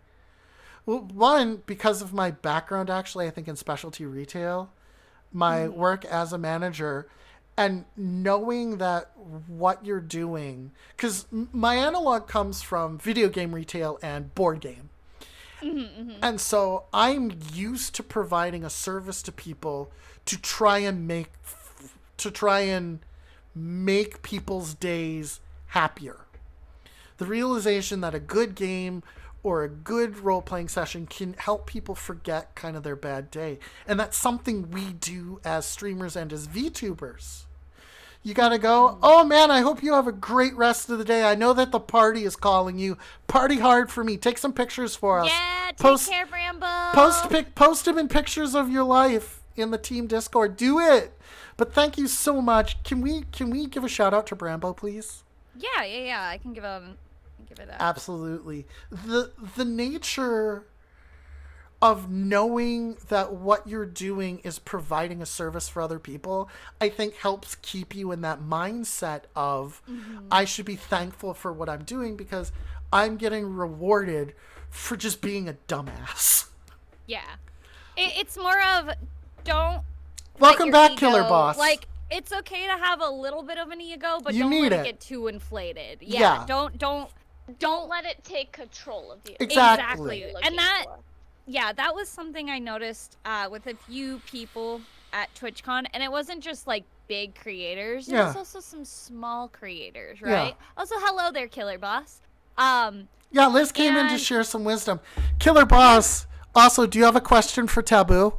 Well, one, because of my background, actually, I think in specialty retail, my work as a manager, and knowing that what you're doing, because my analog comes from video game retail and board game. And so I'm used to providing a service to people to try and make people's days happier. The realization that a good game or a good role-playing session can help people forget kind of their bad day. And that's something we do as streamers and as VTubers. You gotta go, oh man, I hope you have a great rest of the day. I know that the party is calling you. Party hard for me. Take some pictures for us. Yeah, take care, Rambo. Post them in pictures of your life in the team Discord. Do it. But thank you so much. Can we give a shout out to Brambo, please? Yeah. I can give it up. Absolutely. The nature of knowing that what you're doing is providing a service for other people, I think helps keep you in that mindset of I should be thankful for what I'm doing because I'm getting rewarded for just being a dumbass. Yeah. It's more of don't Welcome let your back, ego, Killer Boss. Like, it's okay to have a little bit of an ego, but You don't need let it. it get too inflated. Yeah. Don't let it take control of you. Exactly. And that was something I noticed with a few people at TwitchCon, and it wasn't just like big creators. There was also some small creators, right? Also, hello there, Killer Boss. Yeah, Liz came in to share some wisdom. Killer Boss, also, do you have a question for Taboo?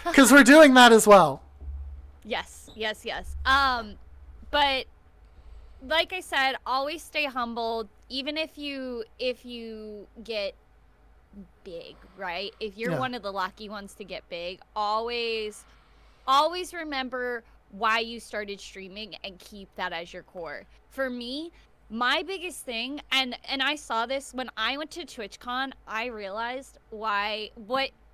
Because we're doing that as well. Yes. But like I said, always stay humble, even if you get big, right? If you're one of the lucky ones to get big, always remember why you started streaming and keep that as your core. For me, my biggest thing, and I saw this when I went to TwitchCon, I realized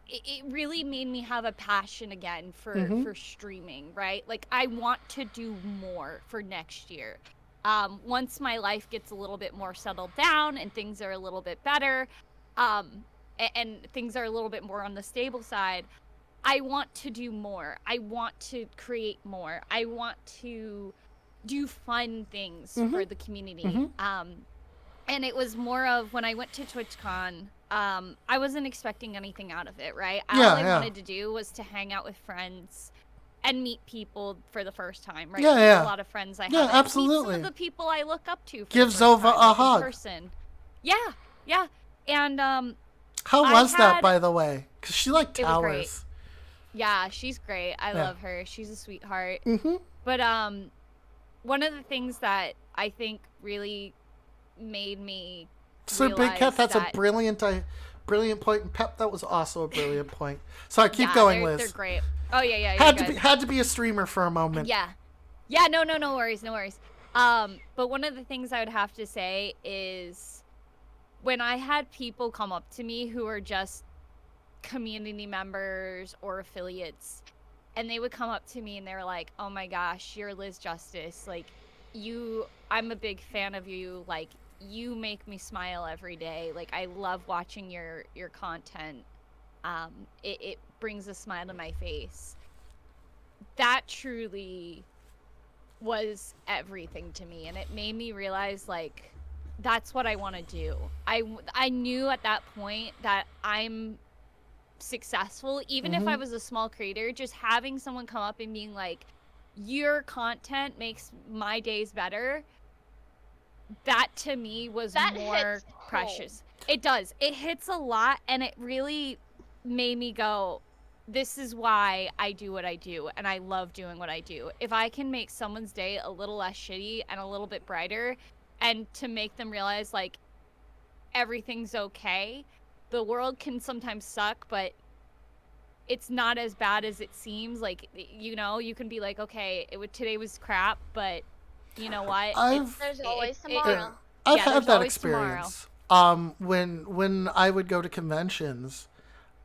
it really made me have a passion again for streaming, right? Like, I want to do more for next year. Once my life gets a little bit more settled down and things are a little bit better, and things are a little bit more on the stable side, I want to do more. I want to create more. I want to do fun things for the community. And it was more of when I went to TwitchCon, I wasn't expecting anything out of it, right? All I wanted to do was to hang out with friends and meet people for the first time, right? Yeah. A lot of friends I have. Yeah, absolutely. Meet some of the people I look up to. Give Zova a hug. Person. Yeah. And how was that, by the way? Because she like towers. It was great. Towers. Yeah, she's great. I love her. She's a sweetheart. But one of the things that I think really made me so Big Cat, that's a brilliant point, and Pep, that was also a brilliant point. Sorry, keep going, Liz. They're great. Oh yeah. Had to be a streamer for a moment. Yeah. No worries. But one of the things I would have to say is when I had people come up to me who are just community members or affiliates, and they would come up to me and they were like, oh my gosh, you're Liz Justice, like I'm a big fan of you, like you make me smile every day, like I love watching your content, it brings a smile to my face. That truly was everything to me, and it made me realize, like, that's what I want to do. I knew at that point that I'm successful, even if I was a small creator. Just having someone come up and being like, your content makes my days better, that to me was more precious. It does. It hits a lot, and it really made me go, this is why I do what I do, and I love doing what I do. If I can make someone's day a little less shitty and a little bit brighter, and to make them realize, like, everything's okay. The world can sometimes suck, but it's not as bad as it seems. Like, you know, you can be like, okay, today was crap, but you know what? There's always tomorrow. I've had that experience. When I would go to conventions,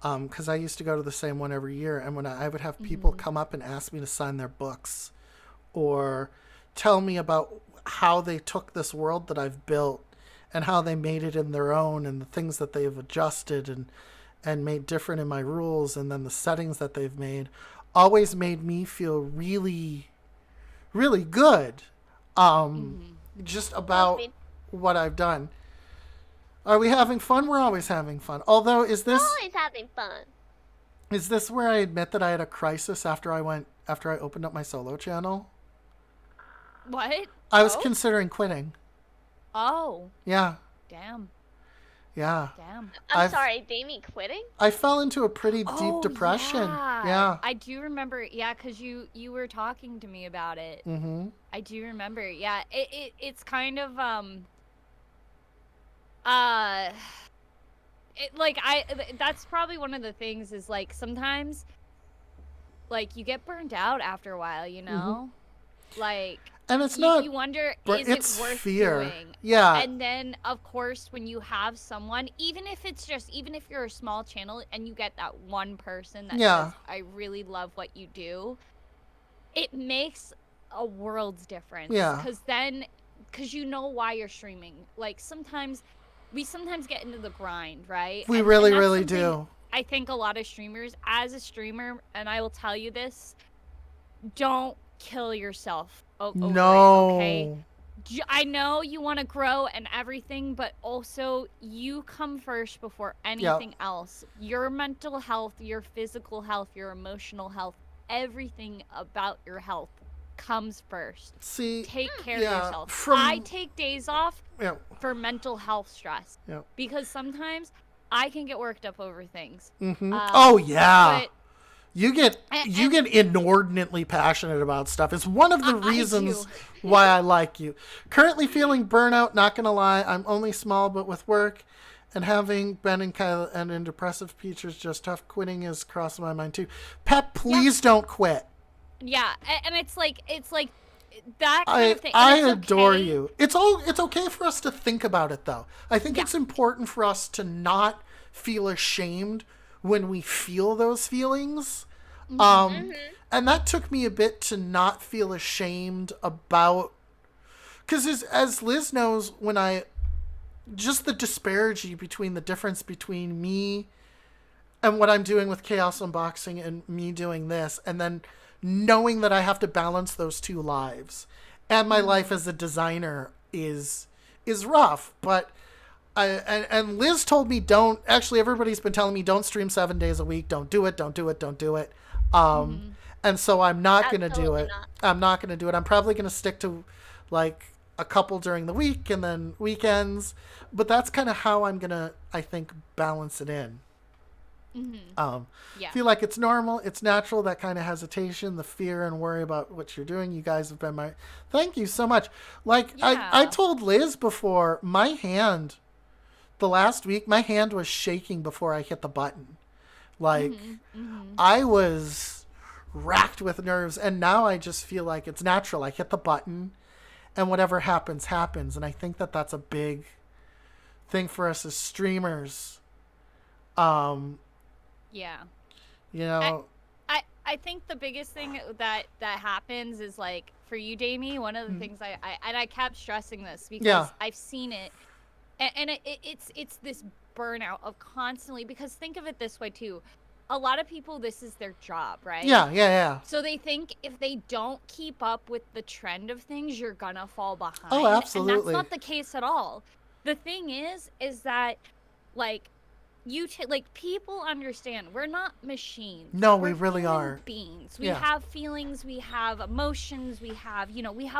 because I used to go to the same one every year, and when I would have people come up and ask me to sign their books or tell me about how they took this world that I've built and how they made it in their own, and the things that they've adjusted and made different in my rules, and then the settings that they've made, always made me feel really, really good. Just about what I've done. Are we having fun? We're always having fun. Although, is this Always having fun. is this where I admit that I had a crisis after I opened up my solo channel? What? I was considering quitting. Oh. Yeah. Damn. Yeah. Damn. I'm sorry, Damie quitting? I fell into a pretty deep depression. Yeah. I do remember. Yeah, because you were talking to me about it. Mm-hmm. I do remember. Yeah. It's kind of that's probably one of the things is like sometimes like you get burned out after a while, you know? Like And it's not you wonder but is it's it worth fear. doing? Yeah. And then of course when you have someone, even if you're a small channel and you get that one person that says, I really love what you do, it makes a world's difference. Yeah. Because you know why you're streaming. Like we sometimes get into the grind, right? We And really, that's really something do. I think a lot of streamers, as a streamer, and I will tell you this, don't kill yourself over No. it, okay? I know you want to grow and everything, but also you come first before anything else. Your mental health, your physical health, your emotional health, everything about your health comes first. See, Take care of yourself. From, I take days off yeah. for mental health stress Yeah. because sometimes I can get worked up over things. Mm-hmm. Oh yeah. But You get inordinately passionate about stuff. It's one of the reasons why I like you. Currently feeling burnout, not gonna lie. I'm only small, but with work and having been in depressive features just tough, quitting is crossing my mind too. Pep, please don't quit. Yeah, and it's like that kind of thing. And I it's adore okay. you. It's okay for us to think about it though. I think it's important for us to not feel ashamed when we feel those feelings. And that took me a bit to not feel ashamed about, because as Liz knows, just the disparity between the difference between me and what I'm doing with Chaos Unboxing and me doing this, and then knowing that I have to balance those two lives, and my life as a designer is rough. But and Liz told me everybody's been telling me don't stream 7 days a week, don't do it. And so I'm not going to do it. I'm not going to do it. I'm probably going to stick to like a couple during the week and then weekends, but that's kind of how I'm going to, I think, balance it in. Feel like it's normal, it's natural, that kind of hesitation, the fear and worry about what you're doing. You guys have been thank you so much. Like I told Liz before, the last week, my hand was shaking before I hit the button. Like I was racked with nerves, and now I just feel like it's natural. I hit the button and whatever happens, happens. And I think that that's a big thing for us as streamers. You know, I think the biggest thing that happens is like for you, Damie, one of the things I kept stressing this because I've seen it, and it's this burnout of constantly, because think of it this way too. A lot of people, this is their job, right? Yeah. So they think if they don't keep up with the trend of things, you're gonna fall behind. Oh, absolutely. And that's not the case at all. The thing is that, like, people understand we're not machines. No, we're we really human are. Beings. We have feelings. We have emotions. We have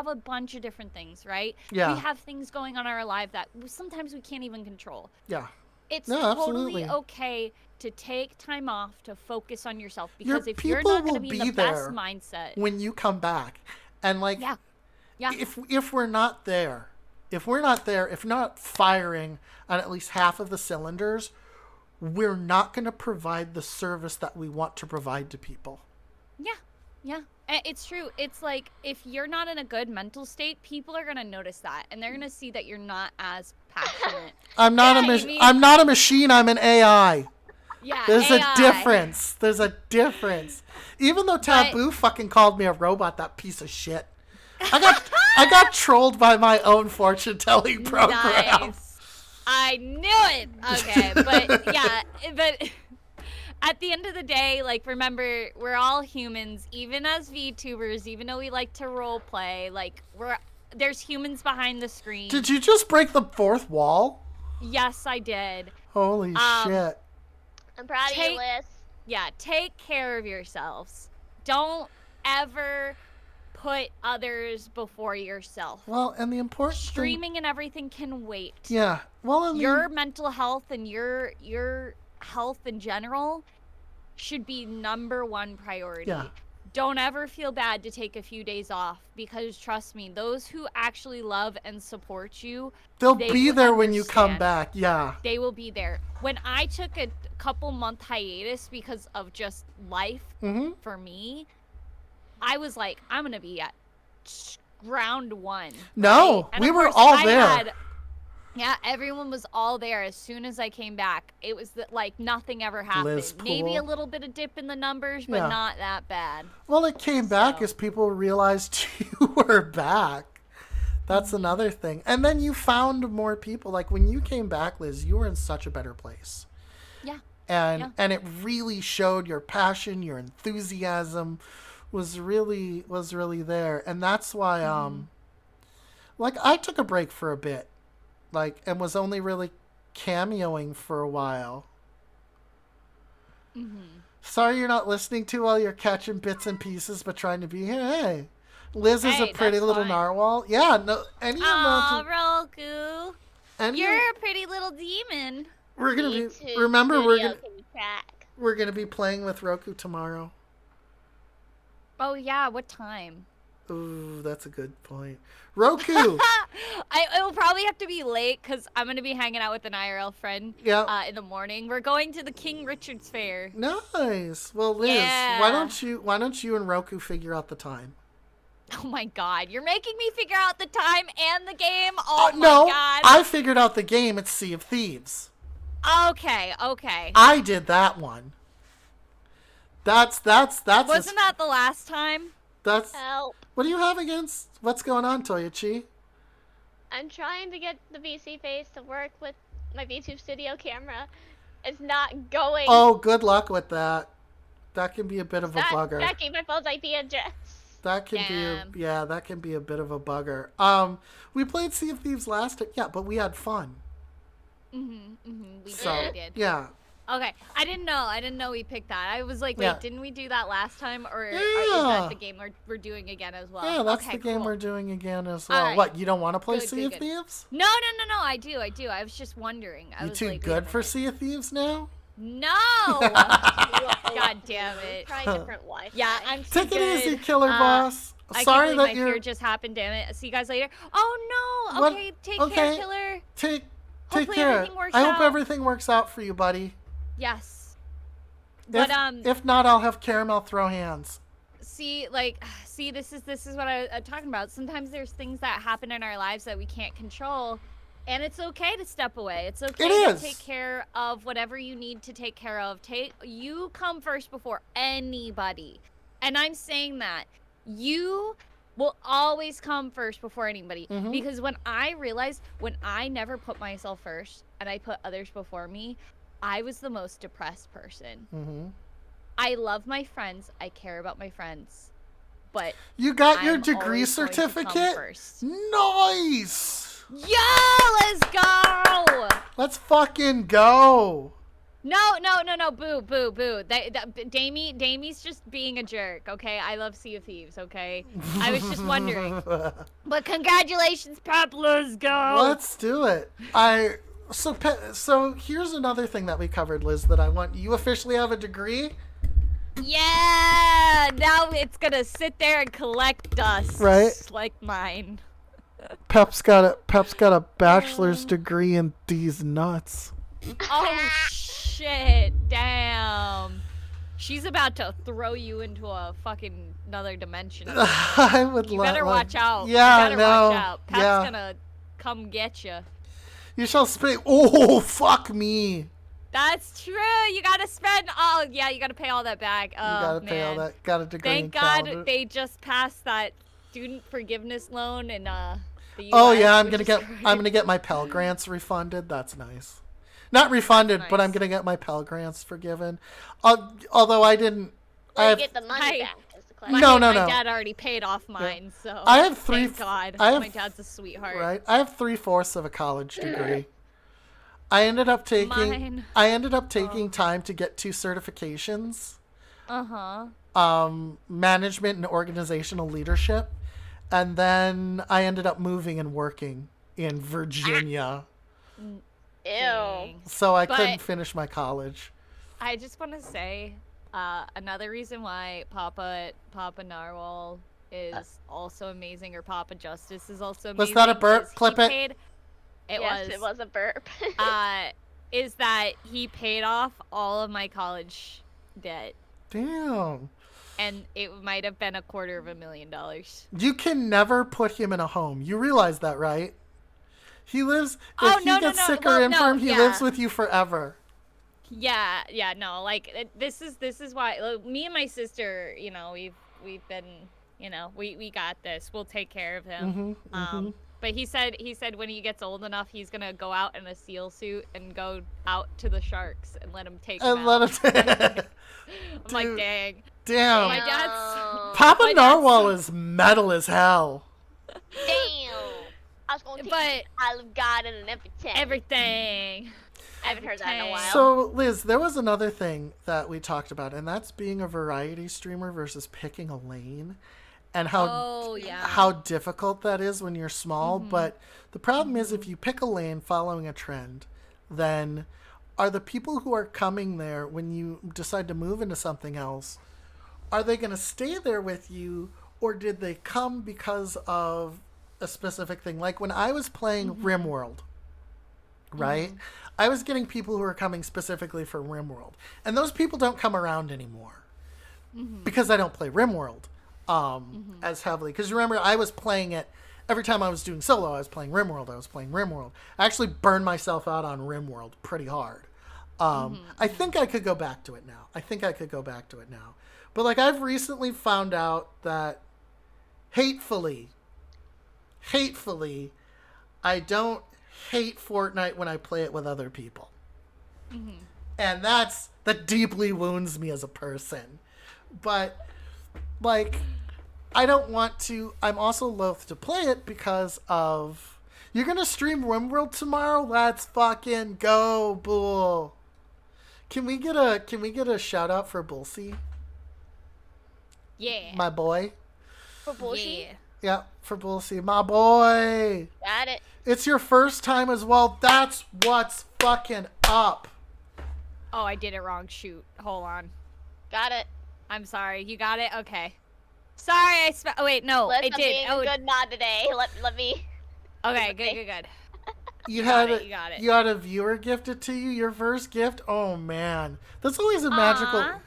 a bunch of different things, right? Yeah. We have things going on in our life that sometimes we can't even control. Yeah. It's absolutely. totally okay to take time off to focus on yourself, Your because if you're people not going to will be be in the best there mindset when you come back, and like, yeah. if we're not there, if not firing on at least half of the cylinders, we're not going to provide the service that we want to provide to people. Yeah. It's true. It's like if you're not in a good mental state, people are going to notice that, and they're going to see that you're not as passionate. I'm not a machine. I'm an AI. Yeah. There's AI. a difference. Even though Taboo fucking called me a robot, that piece of shit. I got trolled by my own fortune telling program. I knew it. Okay, but yeah, but at the end of the day, like, remember, we're all humans, even as VTubers, even though we like to role play, like, there's humans behind the screen. Did you just break the fourth wall? Yes, I did. Holy shit. I'm proud of you, Liz. Yeah, take care of yourselves. Don't ever put others before yourself. Well, and the important Streaming and everything can wait. Yeah. Well, I mean, Your mental health and your health in general should be #1 priority. Yeah. Don't ever feel bad to take a few days off, because trust me, those who actually love and support you, they'll they be will there when you come understand. back. Yeah. They will be there. When I took a couple month hiatus because of just life Mm-hmm. for me, I was like, I'm gonna be at ground one. No, right? And we of were course, all I there. Yeah, everyone was all there as soon as I came back. It was like nothing ever happened. Liz Maybe a Poole. little bit of dip in the numbers, but Yeah. not that bad. Well, it came back So- as people realized you were back. That's another thing. And then you found more people. Like, when you came back, Liz, you were in such a better place. Yeah. And it really showed your passion, your enthusiasm was really there. And that's why like, I took a break for a bit. Like, and was only really cameoing for a while. Sorry you're not listening to while you're catching bits and pieces, but trying to be here. Hey, Liz is a Hey, pretty that's little fine. narwhal. Yeah, no, any amount of, Roku. any, You're a pretty little demon. we're gonna Me be. too, Remember, Studio can you crack. we're gonna be playing with Roku tomorrow. Oh yeah, what time? Ooh, that's a good point. Roku. It will probably have to be late because I'm gonna be hanging out with an IRL friend. Yeah. In the morning, we're going to the King Richard's Fair. Nice. Well, Liz, Yeah. why don't you and Roku figure out the time? Oh my God, you're making me figure out the time and the game. Oh my No, God. I figured out the game. It's Sea of Thieves. Okay. I did that one. That's Wasn't that the last time? that's Help. what do you have against what's going on, Toyochi? I'm trying to get the VC face to work with my VTube Studio camera. It's not going. Oh, good luck with that. That can be a bit of a That- bugger. Becky, my phone's IP address. That can Damn. be that can be a bit of a bugger. We played Sea of Thieves last time. Yeah, but we had fun. We So, did. yeah. Okay, I didn't know we picked that. I was like, wait, Yeah. didn't we do that last time, or is Yeah. that the game we're doing again as well? Yeah, that's okay, the game cool. we're doing again as well. Alright. What, you don't want to play Good, Sea good, of good. Thieves? No, I do. I was just wondering. I You was too like, wait a good for minute. Sea of Thieves now? No! God damn it. Try different Wi-Fi. Yeah, I'm too Take it good. easy, Killer Boss. I Sorry can't believe that my you're fear just happened, damn it. See you guys later. Oh no! What? Okay, take Okay. care, Killer. take Hopefully care. everything works I hope out. everything works out for you, buddy. Yes. But If not, I'll have Caramel throw hands. see, this is what I'm talking about. Sometimes there's things that happen in our lives that we can't control, and it's okay to step away. It's okay to is. take care of whatever you need to take care of. You come first before anybody, and I'm saying that you will always come first before anybody. Mhm. Because when I realized when I never put myself first and I put others before me, I was the most depressed person. Mm-hmm. I love my friends. I care about my friends. But You got your I'm degree always going to come certificate? first. Nice! Yeah, let's go! Let's fucking go! No, boo. Damie's just being a jerk, okay? I love Sea of Thieves, okay? I was just wondering. But congratulations, Pep, let's go! Let's do it. So here's another thing that we covered, Liz, that I want. You officially have a degree? Yeah! Now it's gonna sit there and collect dust. Right. Like mine. Pep's got a bachelor's degree in these nuts. Oh, shit. Damn. She's about to throw you into a fucking another dimension. I would You love. better watch out. Yeah, you better no. watch out. Pep's yeah. gonna come get you. You shall speak. Oh, fuck me. That's true. You gotta spend. Oh yeah, you gotta pay all that back. Oh You gotta man. pay all that. Got a degree. Thank in God calendar. they just passed that student forgiveness loan, and the Oh US, yeah, I'm which gonna is get great. I'm gonna get my Pell Grants refunded. That's nice. Not refunded, but I'm nice. gonna get my Pell Grants forgiven. Although I didn't. I Well, you have get the money I- back. Is the My, question. No. my dad already paid off mine, so I have three thank God. I have- my dad's a sweetheart. right. I have 3/4 of a college degree. I ended up taking Mine. time to get 2 certifications. Uh-huh. Management and organizational leadership, and then I ended up moving and working in Virginia, Ew. Dang. so I But- couldn't finish my college. I just want to say, another reason why Papa Narwhal is also amazing, or Papa Justice is also amazing. Was that a burp? is he Clip it. paid- Yes, it was a burp. Is that he paid off all of my college debt, Damn. and it might have been $250,000. You can never put him in a home. You realize that, right? He lives. Oh, If no, he no, gets no. sick or Well, no, infirm, he yeah. lives with you forever. Yeah, no, like this is why me and my sister, we've been, we got this. We'll take care of him. But he said when he gets old enough, he's gonna go out in a SEAL suit and go out to the sharks and let him take him And out. let him. I'm like, dang. Damn. My dad's Papa my dad's Narwhal so- is metal as hell. Damn. I was gonna take But- the Isle of God and an epitaph. everything. I haven't heard that in a while. So, Liz, there was another thing that we talked about, and that's being a variety streamer versus picking a lane, and Oh, yeah. how difficult that is when you're small. But the problem is, if you pick a lane following a trend, then are the people who are coming there when you decide to move into something else, are they going to stay there with you, or did they come because of a specific thing? Like when I was playing RimWorld, right? I was getting people who were coming specifically for RimWorld, and those people don't come around anymore because I don't play RimWorld as heavily. Because remember, I was playing it every time I was doing solo. I was playing RimWorld. I actually burned myself out on RimWorld pretty hard. I think I could go back to it now. But like I've recently found out that hatefully, I don't hate Fortnite when I play it with other people. And that deeply wounds me as a person. But like I don't want to. I'm also loath to play it because of. You're gonna stream RimWorld tomorrow? Let's fucking go, Bull. Can we get a shout out for Bullsey, Yeah. my boy? For bullshit. Yeah. Yeah, for Bullsey, my boy. Got it. It's your first time as well. That's what's fucking up. Oh, I did it wrong. Shoot. Hold on. Got it. I'm sorry. You got it? Okay. Sorry, oh, wait, no. Liz, I I'm did. being Oh, a good mod today. Let me. okay. Good. You got had it, you got it. You had a viewer gifted to you. Your first gift. Oh man, that's always a magical. Aw.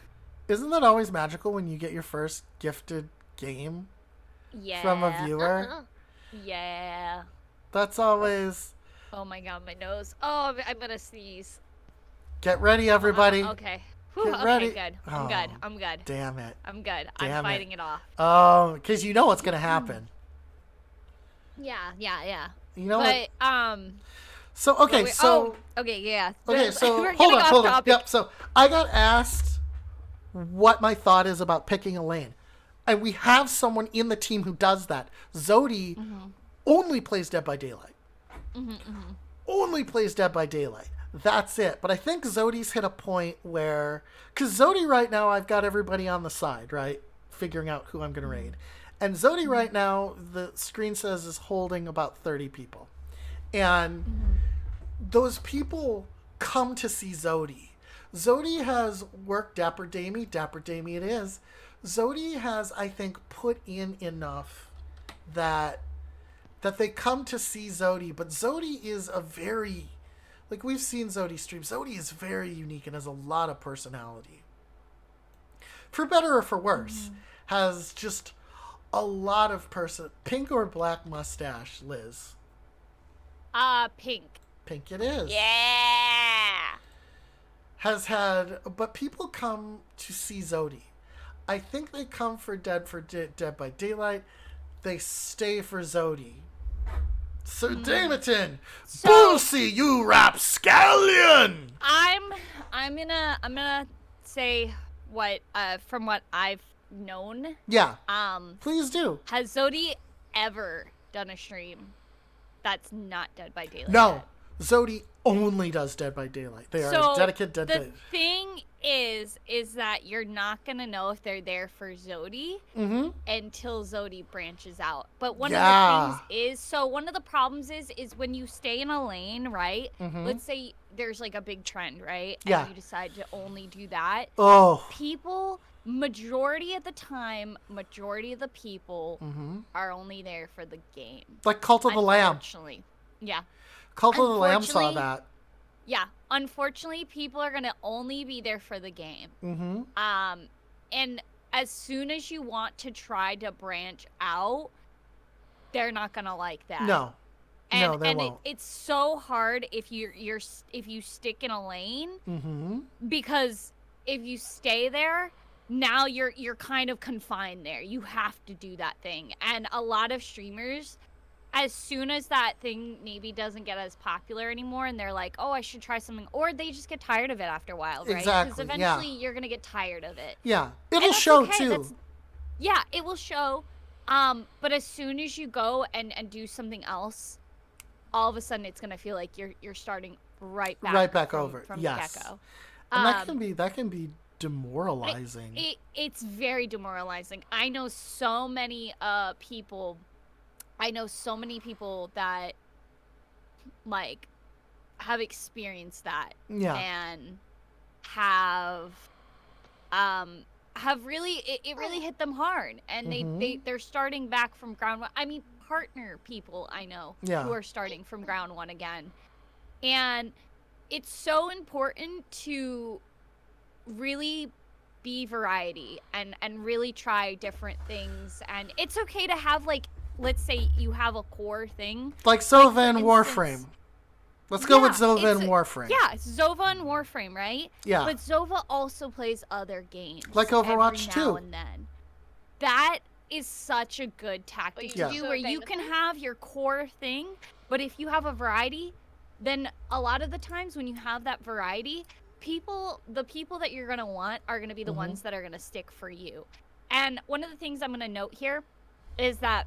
Isn't that always magical when you get your first gifted game Yeah. from a viewer? Uh-huh. Yeah. That's always. Oh my god, my nose. Oh, I'm gonna sneeze. Get ready, everybody. Okay. Whew, Get okay, ready. good. Oh, I'm good. Damn it. I'm good. Damn I'm fighting it off. Oh, because you know what's gonna happen. Yeah. You know what? But So okay, wait, so okay, yeah. okay, so We're hold getting on, off hold on. topic. Yep. So I got asked what my thought is about picking a lane, and we have someone in the team who does that. Zodi only plays Dead by Daylight. Only plays Dead by Daylight. That's it. But I think Zodi's hit a point where, because Zodi right now, I've got everybody on the side, right, figuring out who I'm gonna raid, and Zodi right now, the screen says is holding about 30 people, and those people come to see Zodi. Zodi has worked Dapper Damie it is. Zodi has, I think, put in enough that they come to see Zodi, but Zodi is a very, like we've seen Zodi stream, Zodi is very unique and has a lot of personality. For better or for worse, has just a lot of pink or black mustache, Liz? Pink. Pink it is. Yeah. But people come to see Zodi. I think they come for Dead by Daylight. They stay for Zodi. Sir Damerton, So- Boosie, you rapscallion! I'm gonna say what from what I've known. Yeah, Um, please do. has Zodi ever done a stream that's not Dead by Daylight? No, yet? Zodi only does Dead by Daylight. They are So a dedicated Dead the by thing is that you're not gonna know if they're there for Zodi until Zodi branches out. But one of the things is, one of the problems is when you stay in a lane, right? Let's say there's like a big trend, right? Yeah. And you decide to only do that. Oh, People, majority of the time, majority of the people are only there for the game. like Cult of the Lamb. Unfortunately. Yeah. Cult of the Lamb saw Unfortunately- that. Yeah, unfortunately, people are gonna only be there for the game. And as soon as you want to try to branch out, they're not gonna like that. No, and they and won't. it's so hard if if you stick in a lane because if you stay there, now you're kind of confined there. You have to do that thing, and a lot of streamers, as soon as that thing maybe doesn't get as popular anymore and they're like, oh, I should try something, or they just get tired of it after a while, right? Exactly, Because yeah. eventually you're going to get tired of it. Yeah, And it'll that's show okay, too. Yeah, it will show. But as soon as you go and do something else, all of a sudden it's going to feel like you're starting right back from, over. From Yes. the get-go. And that can be demoralizing. It's very demoralizing. I know so many people that like have experienced that Yeah. and have really it really hit them hard, and they're starting back from ground one. I mean, partner people I know Yeah. who are starting from ground one again, and it's so important to really be variety and really try different things. And it's okay to have, like, let's say you have a core thing. Like Zova and instance- Warframe. Let's go with Yeah, Zova it's and a- Warframe. Yeah, it's Zova and Warframe, right? Yeah. But Zova also plays other games. Like Overwatch every now 2. and then. That is such a good tactic But to Yeah. do, so where you can have your core thing, but if you have a variety, then a lot of the times when you have that variety, the people that you're gonna want are gonna be the ones that are gonna stick for you. And one of the things I'm gonna note here is that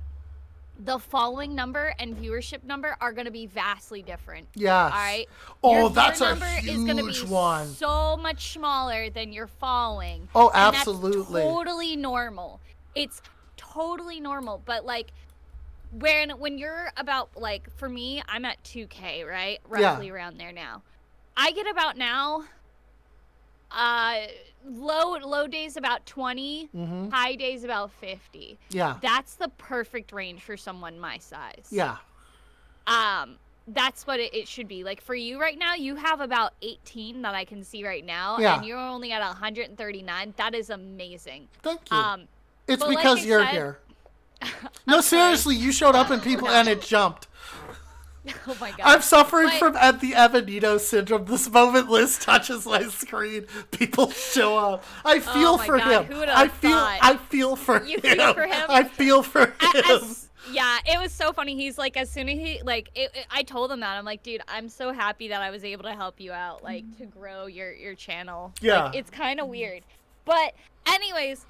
the following number and viewership number are gonna be vastly different. Yes. All right. Oh, Your that's viewer a number is gonna be huge one. so much smaller than your following. Oh, And that's absolutely. totally normal. It's totally normal. But like, when you're about, like, for me, I'm at 2K, right? Roughly around there now. I get about now. Low days about 20, high days about 50. Yeah. That's the perfect range for someone my size. Yeah. That's what it should be. Like, for you right now, you have about 18 that I can see right now, Yeah. and you're only at 139. That is amazing. Thank you. It's but like because I you're said- here. No, seriously, you showed up and people and it jumped. Oh my god. I'm suffering But- from the Evanito syndrome. This moment Liz touches my screen, people show up. I feel Oh my for God, him. who would've I feel for You him. feel for him? I feel for him. Yeah, it was so funny. He's like, as soon as he, like, I told him that. I'm like, dude, I'm so happy that I was able to help you out, like, to grow your channel. Yeah. Like, it's kind of weird. But anyways,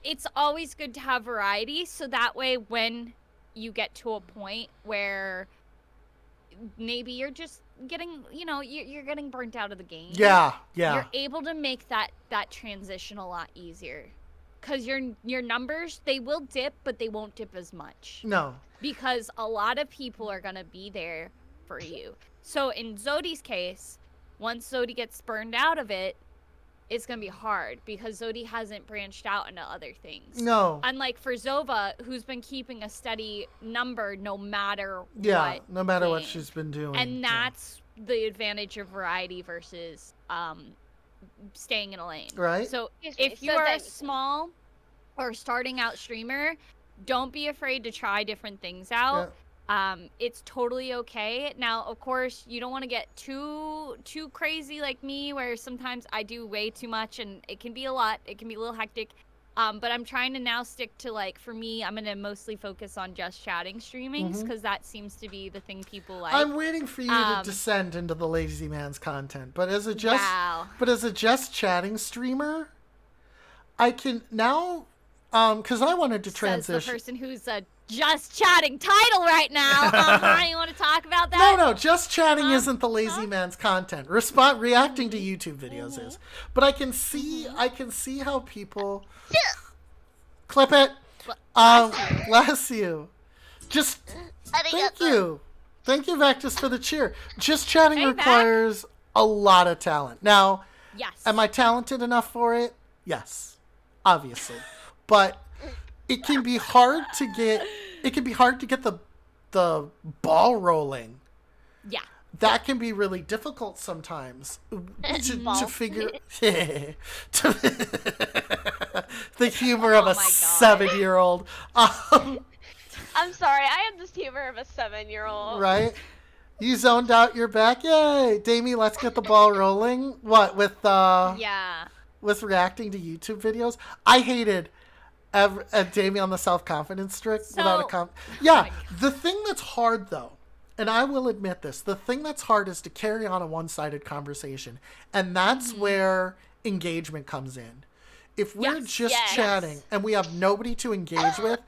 it's always good to have variety, so that way when you get to a point where maybe you're just getting, you're getting burnt out of the game. Yeah. You're able to make that transition a lot easier. Because your numbers, they will dip, but they won't dip as much. No. Because a lot of people are going to be there for you. So in Zodi's case, once Zodi gets burned out of it, it's going to be hard because Zodi hasn't branched out into other things. No. Unlike for Zova, who's been keeping a steady number no matter Yeah. what. No matter what game. she's been doing. And Yeah. that's the advantage of variety versus staying in a lane. Right. So Excuse me, if you so are a then- small or starting out streamer, don't be afraid to try different things out. It's totally okay. Now, of course, you don't want to get too crazy like me, where sometimes I do way too much and it can be a lot. It can be a little hectic. But I'm trying to now stick to, like, for me, I'm gonna mostly focus on just chatting streamings because that seems to be the thing people like. I'm waiting for you to descend into the lazy man's content, but as a just chatting streamer, I can now, because I wanted to transition. Says the person who's a just chatting title right now. You want to talk about that? No, just chatting isn't the lazy man's content. Reacting to YouTube videos is, but I can see how people clip it. Bless you. Just thank you, Vectus, for the cheer. Just chatting requires a lot of talent. Now, yes, am I talented enough for it? Yes, obviously, but it can be hard to get. It can be hard to get the ball rolling. Yeah. That can be really difficult sometimes to figure the humor of a 7-year-old. I'm sorry, I have this humor of a 7-year-old. Right? You zoned out, you're back. Yay! Damie, let's get the ball rolling. What, with with reacting to YouTube videos? I hated Damie on the self-confidence trick without a the thing that's hard, though, and I will admit this, the thing that's hard is to carry on a one-sided conversation. And that's where engagement comes in. If we're just chatting and we have nobody to engage with,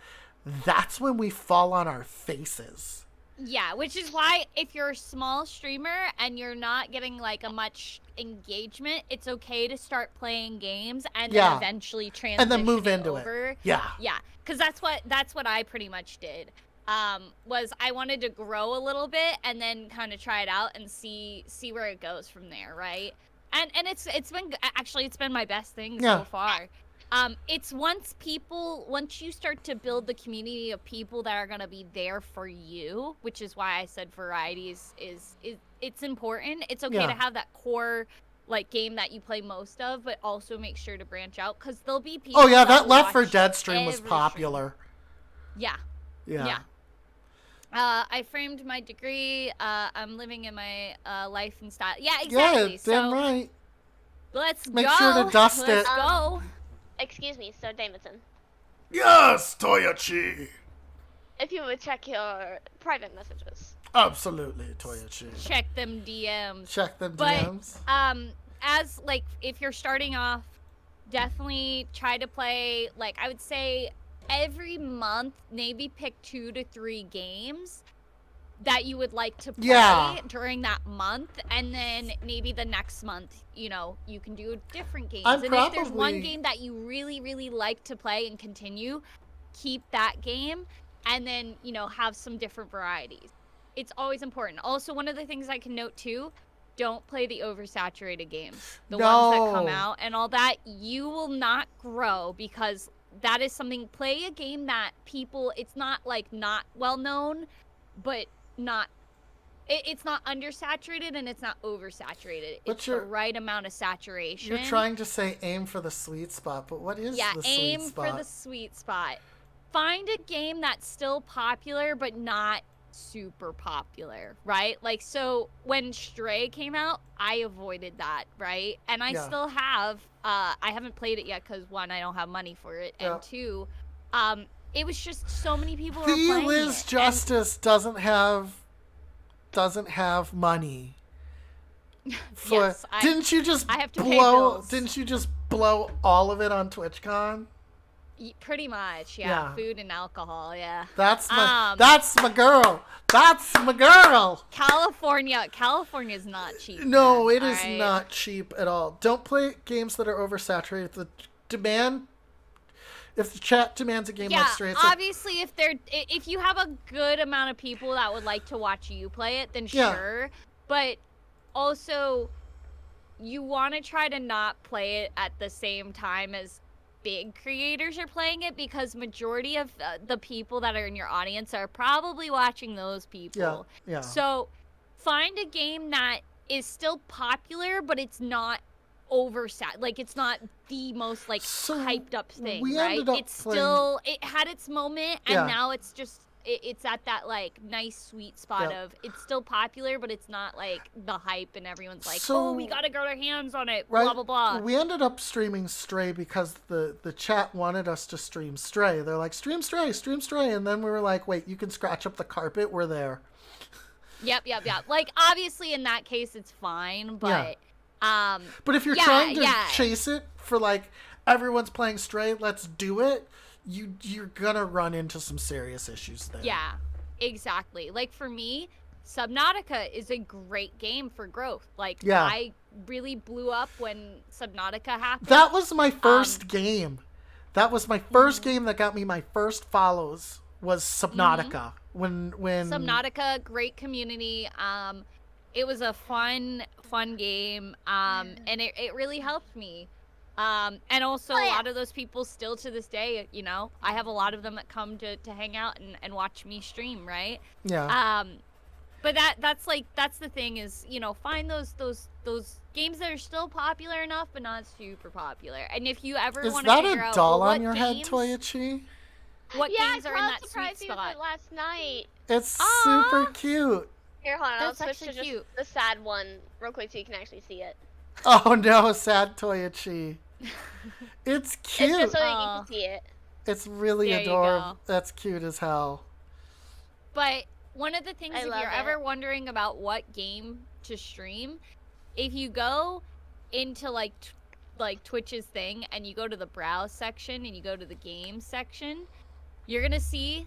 that's when we fall on our faces. Yeah, which is why if you're a small streamer and you're not getting like a much engagement, it's okay to start playing games and then eventually transition and then move into over. it. Yeah. Yeah, because that's what I pretty much did. Was I wanted to grow a little bit and then kind of try it out and see where it goes from there, right? And it's been my best thing so far. It's once you start to build the community of people that are gonna be there for you, which is why I said variety is it's important. It's okay to have that core like game that you play most of, but also make sure to branch out because there'll be people. Oh yeah, that Left 4 Dead stream was popular. Yeah. I framed my degree. I'm living in my life and style. Yeah, exactly. Yeah, damn right. Let's Make sure to dust it. Let's go. Excuse me, Sir Davidson. Yes, Toyachi. If you would check your private messages. Absolutely, Toyachi. Check them DMs. DMs. As like if you're starting off, definitely try to play like I would say every month, maybe pick 2 to 3 games that you would like to play during that month, and then maybe the next month, you can do different games. If there's one game that you really, really like to play and continue, keep that game, and then, have some different varieties. It's always important. Also, one of the things I can note too, don't play the oversaturated games. The ones that come out and all that, you will not grow because that is something, play a game that people, it's not like not well known, but it's not undersaturated and it's not oversaturated. It's the right amount of saturation. You're trying to say aim for the sweet spot, but what is the sweet spot? Yeah, aim for the sweet spot. Find a game that's still popular but not super popular, right? Like, so when Stray came out, I avoided that, right? And I still have, I haven't played it yet because 1, I don't have money for it, and 2, it was just so many people were playing Liz it. Justice doesn't have money. Didn't you just blow all of it on TwitchCon? Pretty much, yeah. Food and alcohol, yeah. That's my girl. That's my girl. California's not cheap. No, it is not cheap at all. Don't play games that are oversaturated. If the chat demands a game like Stray, obviously if you have a good amount of people that would like to watch you play it, then sure. But also, you want to try to not play it at the same time as big creators are playing it, because majority of the people that are in your audience are probably watching those people. Yeah. So find a game that is still popular, but it's not like it's not the most hyped up thing, right? It's still, it had its moment, and now it's just it's at that like nice sweet spot Yeah. of it's still popular, but it's not like the hype and everyone's like, So- oh, we gotta get our hands on it, Right? blah blah blah. We ended up streaming Stray because the chat wanted us to stream Stray. They're like, stream Stray, and then we were like, wait, you can scratch up the carpet. We're there. Yep. Like obviously in that case it's fine, but But if you're Yeah, trying to yeah. chase it for like everyone's playing Stray, let's do it. You're gonna run into some serious issues there. yeah, exactly. Like for me, Subnautica is a great game for growth. Like Yeah. I really blew up when Subnautica happened. That was my first game. That was my first game that got me my first follows. Was Subnautica. When Subnautica, great community. It was a fun game. And it really helped me. And also a lot of those people still to this day, you know, I have a lot of them that come to hang out and watch me stream, right? Yeah. But that's the thing is, you know, find those games that are still popular enough but not super popular. And if you ever Is want to that figure a out doll what on your head, games- Toyachi? what Yeah, games are in that sweet surprised me with spot. it last night. It's Aw. super cute. Here, hold on. That's I'll switch to actually just cute. the sad one real quick so you can actually see it. Oh no, sad Toyachi. It's cute. It's just so that Aw. you can see it. It's really There you adorable. go. That's cute as hell. But one of the things, I if love you're it. ever wondering about what game to stream, if you go into like Twitch's thing and you go to the browse section and you go to the games section, you're gonna see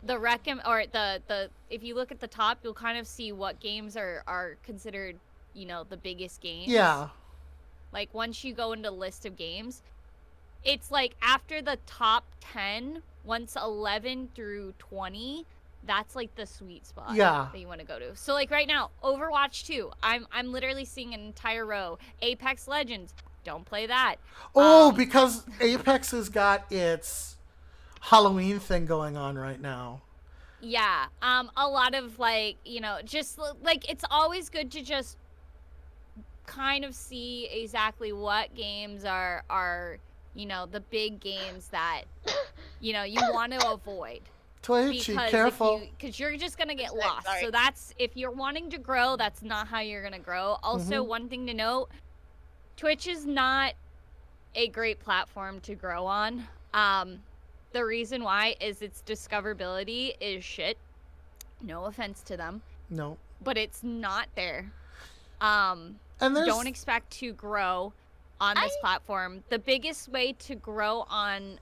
the if you look at the top, you'll kind of see what games are considered, you know, the biggest games. Yeah. Like once you go into list of games, it's like after the top 10, once 11 through 20, that's like the sweet spot Yeah. that you want to go to. So like right now, Overwatch 2, I'm literally seeing an entire row. Apex Legends, don't play that. Oh, because Apex has got its Halloween thing going on right now. Yeah, a lot of like, you know, just like it's always good to just kind of see exactly what games are, you know, the big games that, you know, you want to avoid. Toyachi, careful. Because you're just gonna get Sorry, lost. sorry. So that's, if you're wanting to grow, that's not how you're gonna grow. Also, one thing to note, Twitch is not a great platform to grow on. The reason why is its discoverability is shit. No offense to them, No. but it's not there. And there's Don't expect to grow on this platform. The biggest way to grow on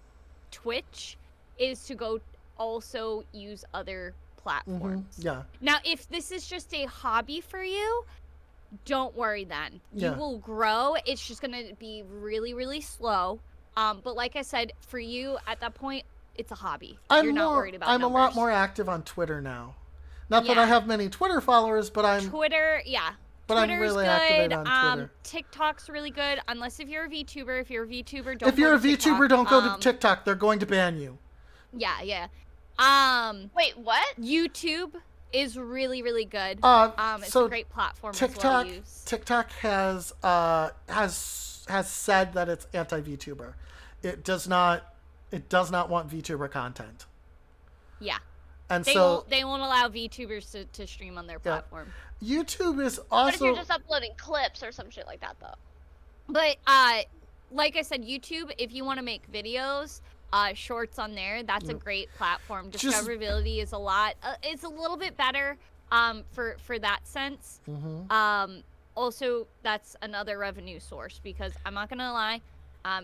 Twitch is to go also use other platforms. yeah. Now, if this is just a hobby for you, don't worry then. Yeah. You will grow. It's just going to be really, really slow. But like I said, for you at that point, it's a hobby. You're not worried about I'm numbers. a lot more active on Twitter now. Not that Yeah. I have many Twitter followers, but I'm Twitter, yeah. But I'm Twitter's really good. activated on Twitter. TikTok's really good, unless if you're a VTuber. If you're a VTuber, don't if you're go a to TikTok. VTuber, don't go to TikTok. They're going to ban you. Yeah. Wait, what? YouTube is really, really good. It's so a great platform TikTok as well to use. TikTok has said that it's anti VTuber. It does not want VTuber content. Yeah. And They so won't allow VTubers to stream on their platform. YouTube is What if you're also just uploading clips or some shit like that, though? But like I said, YouTube, if you want to make videos, shorts on there, that's a great platform. Just- Discoverability is a lot. It's a little bit better for that sense. Also, that's another revenue source because I'm not gonna lie,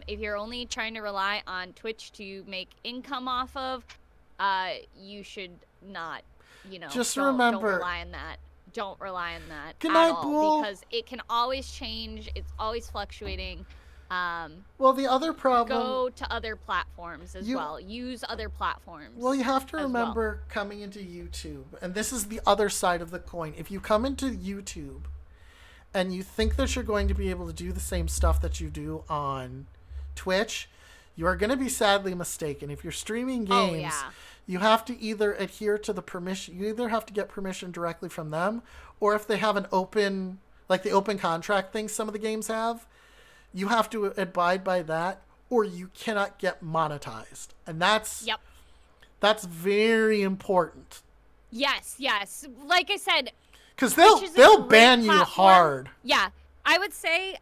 if you're only trying to rely on Twitch to make income off of, you should not, you know, Just don't remember- rely on that. Don't rely on that Good at night, all Bull. because it can always change. It's always fluctuating. well, the other problem. Go to other platforms as well. Use other platforms. Well, you have to as remember coming into YouTube, and this is the other side of the coin. If you come into YouTube and you think that you're going to be able to do the same stuff that you do on Twitch, you are going to be sadly mistaken. If you're streaming games, Oh, yeah. you have to either adhere to the permission, you either have to get permission directly from them, or if they have an open, like the open contract thing some of the games have, you have to abide by that, or you cannot get monetized. And that's Yep. That's very important. Yes, yes. Like I said, Because Twitch is a they'll great ban you platform. hard. Yeah, I would say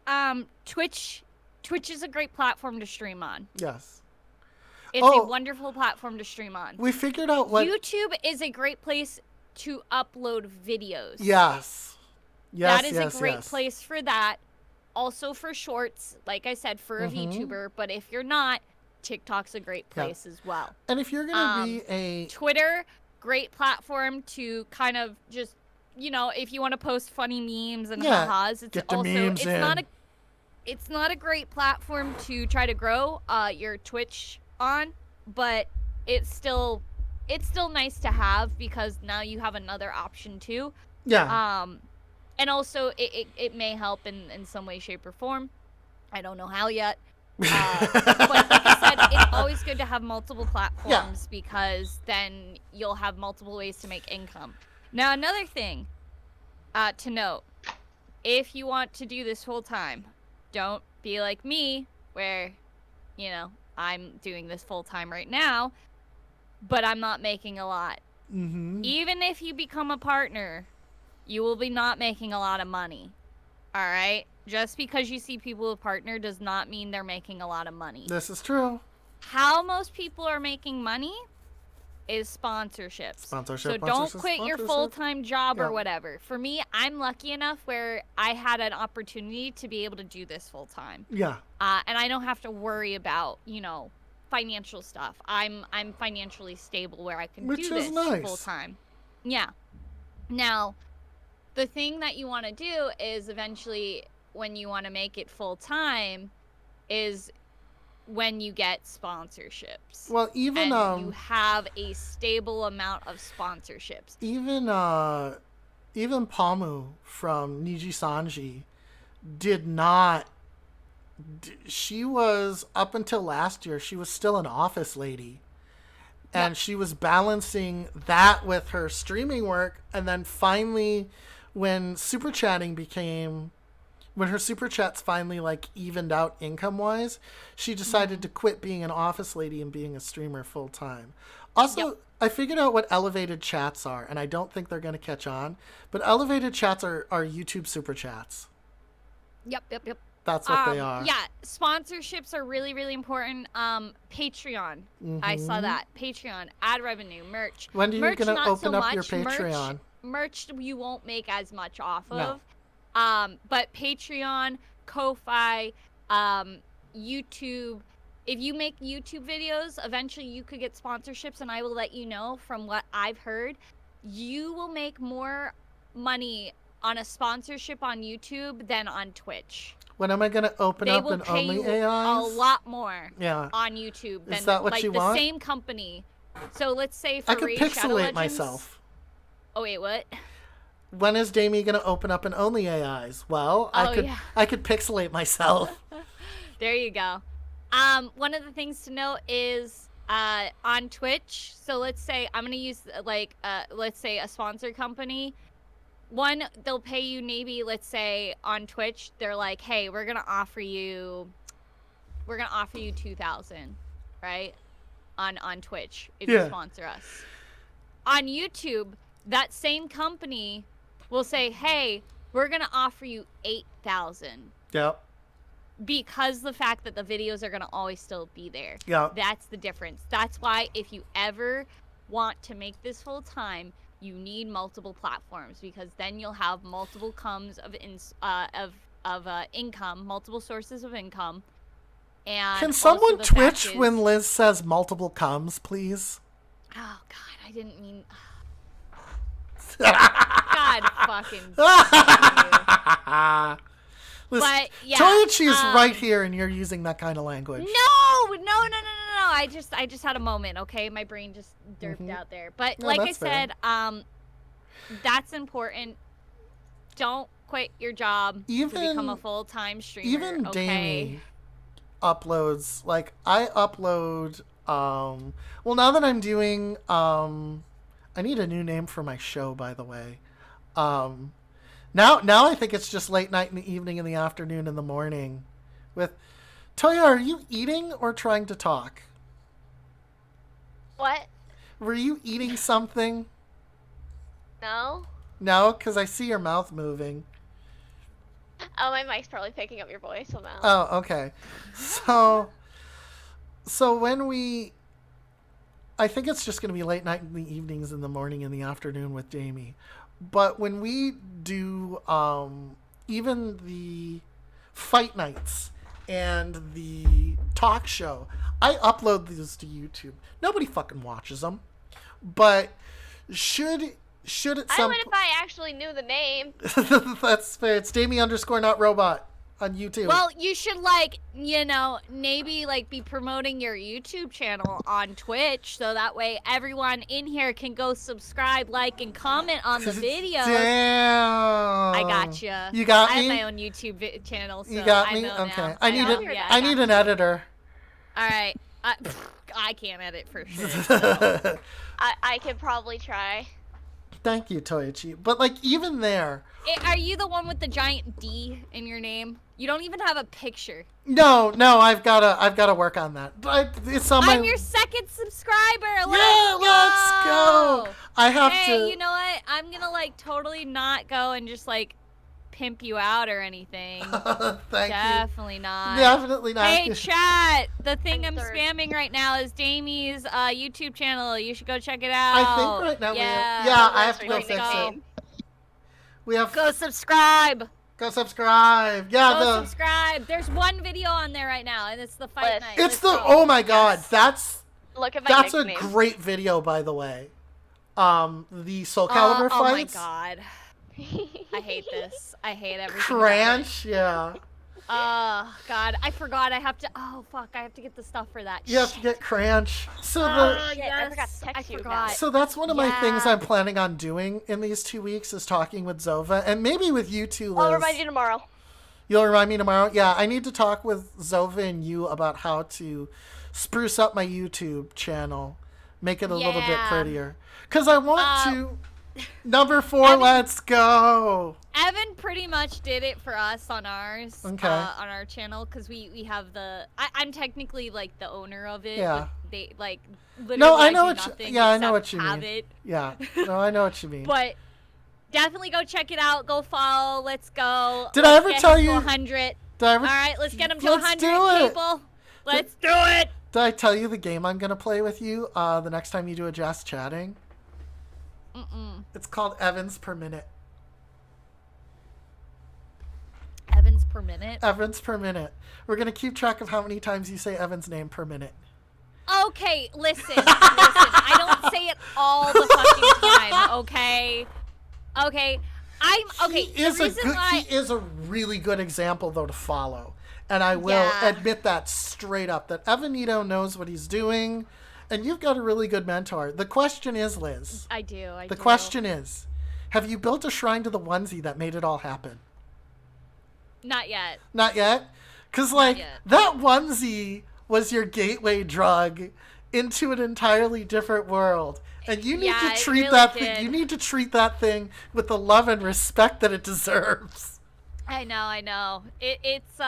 Twitch is a great platform to stream on. Yes. It's a wonderful platform to stream on. We figured out what... YouTube is a great place to upload videos. Yes. Yes, that is a great place for that. Also for shorts, like I said, for a VTuber. But if you're not, TikTok's a great place as well. And if you're going to be a... Twitter, great platform to kind of just, if you want to post funny memes and ha-has, it's get the also... memes in. It's not a great platform to try to grow your Twitch on, but it's still nice to have because now you have another option too. Yeah. And also it may help in some way, shape, or form. I don't know how yet. But like I said, it's always good to have multiple platforms because then you'll have multiple ways to make income. Now, another thing to note, if you want to do this full time, don't be like me where, I'm doing this full time right now, but I'm not making a lot. Mm-hmm. Even if you become a partner, you will be not making a lot of money. All right? Just because you see people with partner does not mean they're making a lot of money. This is true. How most people are making money is sponsorships. So don't quit your full-time job or whatever. For me, I'm lucky enough where I had an opportunity to be able to do this full-time. Yeah. And I don't have to worry about, financial stuff. I'm financially stable where I can do this full-time. Yeah. Now, the thing that you want to do is eventually, when you want to make it full-time, is when you get sponsorships. Well, even you have a stable amount of sponsorships. Even Pamu from Niji Sanji did not. She was, up until last year, she was still an office lady. And she was balancing that with her streaming work. And then finally, when super chatting became... When her super chats finally evened out income-wise, she decided to quit being an office lady and being a streamer full-time. Also, I figured out what elevated chats are, and I don't think they're going to catch on. But elevated chats are YouTube super chats. Yep. That's what they are. Yeah, sponsorships are really, really important. Patreon. I saw that. Patreon, ad revenue, merch. When are you going to open up your Patreon? Merch you won't make as much off of. But Patreon, Ko-Fi, YouTube, if you make YouTube videos, eventually you could get sponsorships, and I will let you know from what I've heard, you will make more money on a sponsorship on YouTube than on Twitch. When am I going to open up an only AIs? A lot more on YouTube than the same company. So let's say for I could pixelate myself. Oh wait, what? When is Damie going to open up an only AIs? Well, I could pixelate myself. There you go. One of the things to note is on Twitch. So let's say I'm going to use let's say a sponsor company. One, they'll pay you maybe, let's say on Twitch, they're like, "Hey, we're going to offer you 2,000, right? On Twitch if you sponsor us." On YouTube, that same company will say, "Hey, we're going to offer you 8,000. Yep. Because the fact that the videos are going to always still be there. Yeah. That's the difference. That's why if you ever want to make this full time, you need multiple platforms, because then you'll have multiple income, multiple sources of income. And can someone Twitch when Liz says multiple comes, please? Oh God, I didn't mean. God fucking. Listen, but yeah, Toyochi is right here, and you're using that kind of language. No. I just had a moment. Okay, my brain just derped out there. But like I said, that's important. Don't quit your job to become a full-time streamer. Even Damie uploads. I upload. Well, now that I'm doing. I need a new name for my show, by the way. Now I think it's just late night in the evening, in the afternoon, in the morning. With Toya, are you eating or trying to talk? What? Were you eating something? No? No, because I see your mouth moving. Oh, my mic's probably picking up your voice somehow. Oh, okay. So when we, I think it's just going to be late night in the evenings, in the morning, in the afternoon with Jamie. But when we do even the fight nights and the talk show, I upload these to YouTube. Nobody fucking watches them. But should at I some would if I actually knew the name. That's fair. It's Damie_not_robot on YouTube. Well, you should, like, you know, maybe, like, be promoting your YouTube channel on Twitch, so that way everyone in here can go subscribe, like, and comment on the videos. Damn. I gotcha. You got I me? have my own YouTube channel, so You got I me? know Okay. now. I need know. it. Yeah, I need an editor. All right. I can't edit for sure. So. I could probably try. Thank you, Toichi. But like even there. Are you the one with the giant D in your name? You don't even have a picture. No, I've gotta work on that. But it's on my. I'm your second subscriber. Let's go. I have to. Hey, you know what? I'm gonna like totally not go and just like pimp you out or anything. Thank Definitely not. Definitely not. Hey, chat! The thing I'm I'm third. spamming right now is Damie's YouTube channel. You should go check it out. I think right now yeah, we have, I have to go Let's fix go. it. We have Go subscribe. go subscribe. Yeah, Go subscribe. There's one video on there right now, and it's the fight Let's- night. it's Let's the go. oh my god, that's Look at my that's a nickname. great video by the way. The Soul Calibur Oh my fights. god. I hate this. I hate everything. Crunch, yeah. Oh god, I forgot. I have to. Oh fuck, I have to get the stuff for that. You have to Shit. get Crunch. So Oh, shit, I yes, forgot to text I you forgot. so that's one of my things Yeah. I'm planning on doing in these 2 weeks is talking with Zova and maybe with you too, Liz. I'll remind you tomorrow. You'll remind me tomorrow? Yeah, I need to talk with Zova and you about how to spruce up my YouTube channel. Make it a little bit Yeah. prettier. Because I want to... Number 4, let's go! Evan pretty much did it for us on ours. Okay. On our channel, because we have the. I'm technically like the owner of it. Yeah. But they like literally. No, I know do what you... nothing Yeah, I know except what you have mean. it. Yeah. No, I know what you mean. But definitely go check it out. Go follow. Let's go. Did I ever Let's tell get him you- to 100. Did I ever... All right, let's get him to Let's 100 do it. people. Let's do it. Did I tell you the game I'm going to play with you the next time you do a Just Chatting? Mm-mm. It's called Evans per minute. Evans per minute. Evans per minute. We're going to keep track of how many times you say Evan's name per minute. Okay, listen. I don't say it all the fucking time. Okay. Okay. Okay. He is the a reason good. why. He is a really good example though to follow, and I will Yeah. admit that straight up. That Evanito knows what he's doing, and you've got a really good mentor. The question is, Liz. I do. The question is, have you built a shrine to the onesie that made it all happen? Not yet. Not yet, because like yet. that onesie was your gateway drug into an entirely different world. And you need Yeah, to it treat really that did. thing. You need to treat that thing with the love and respect that it deserves. I know. It's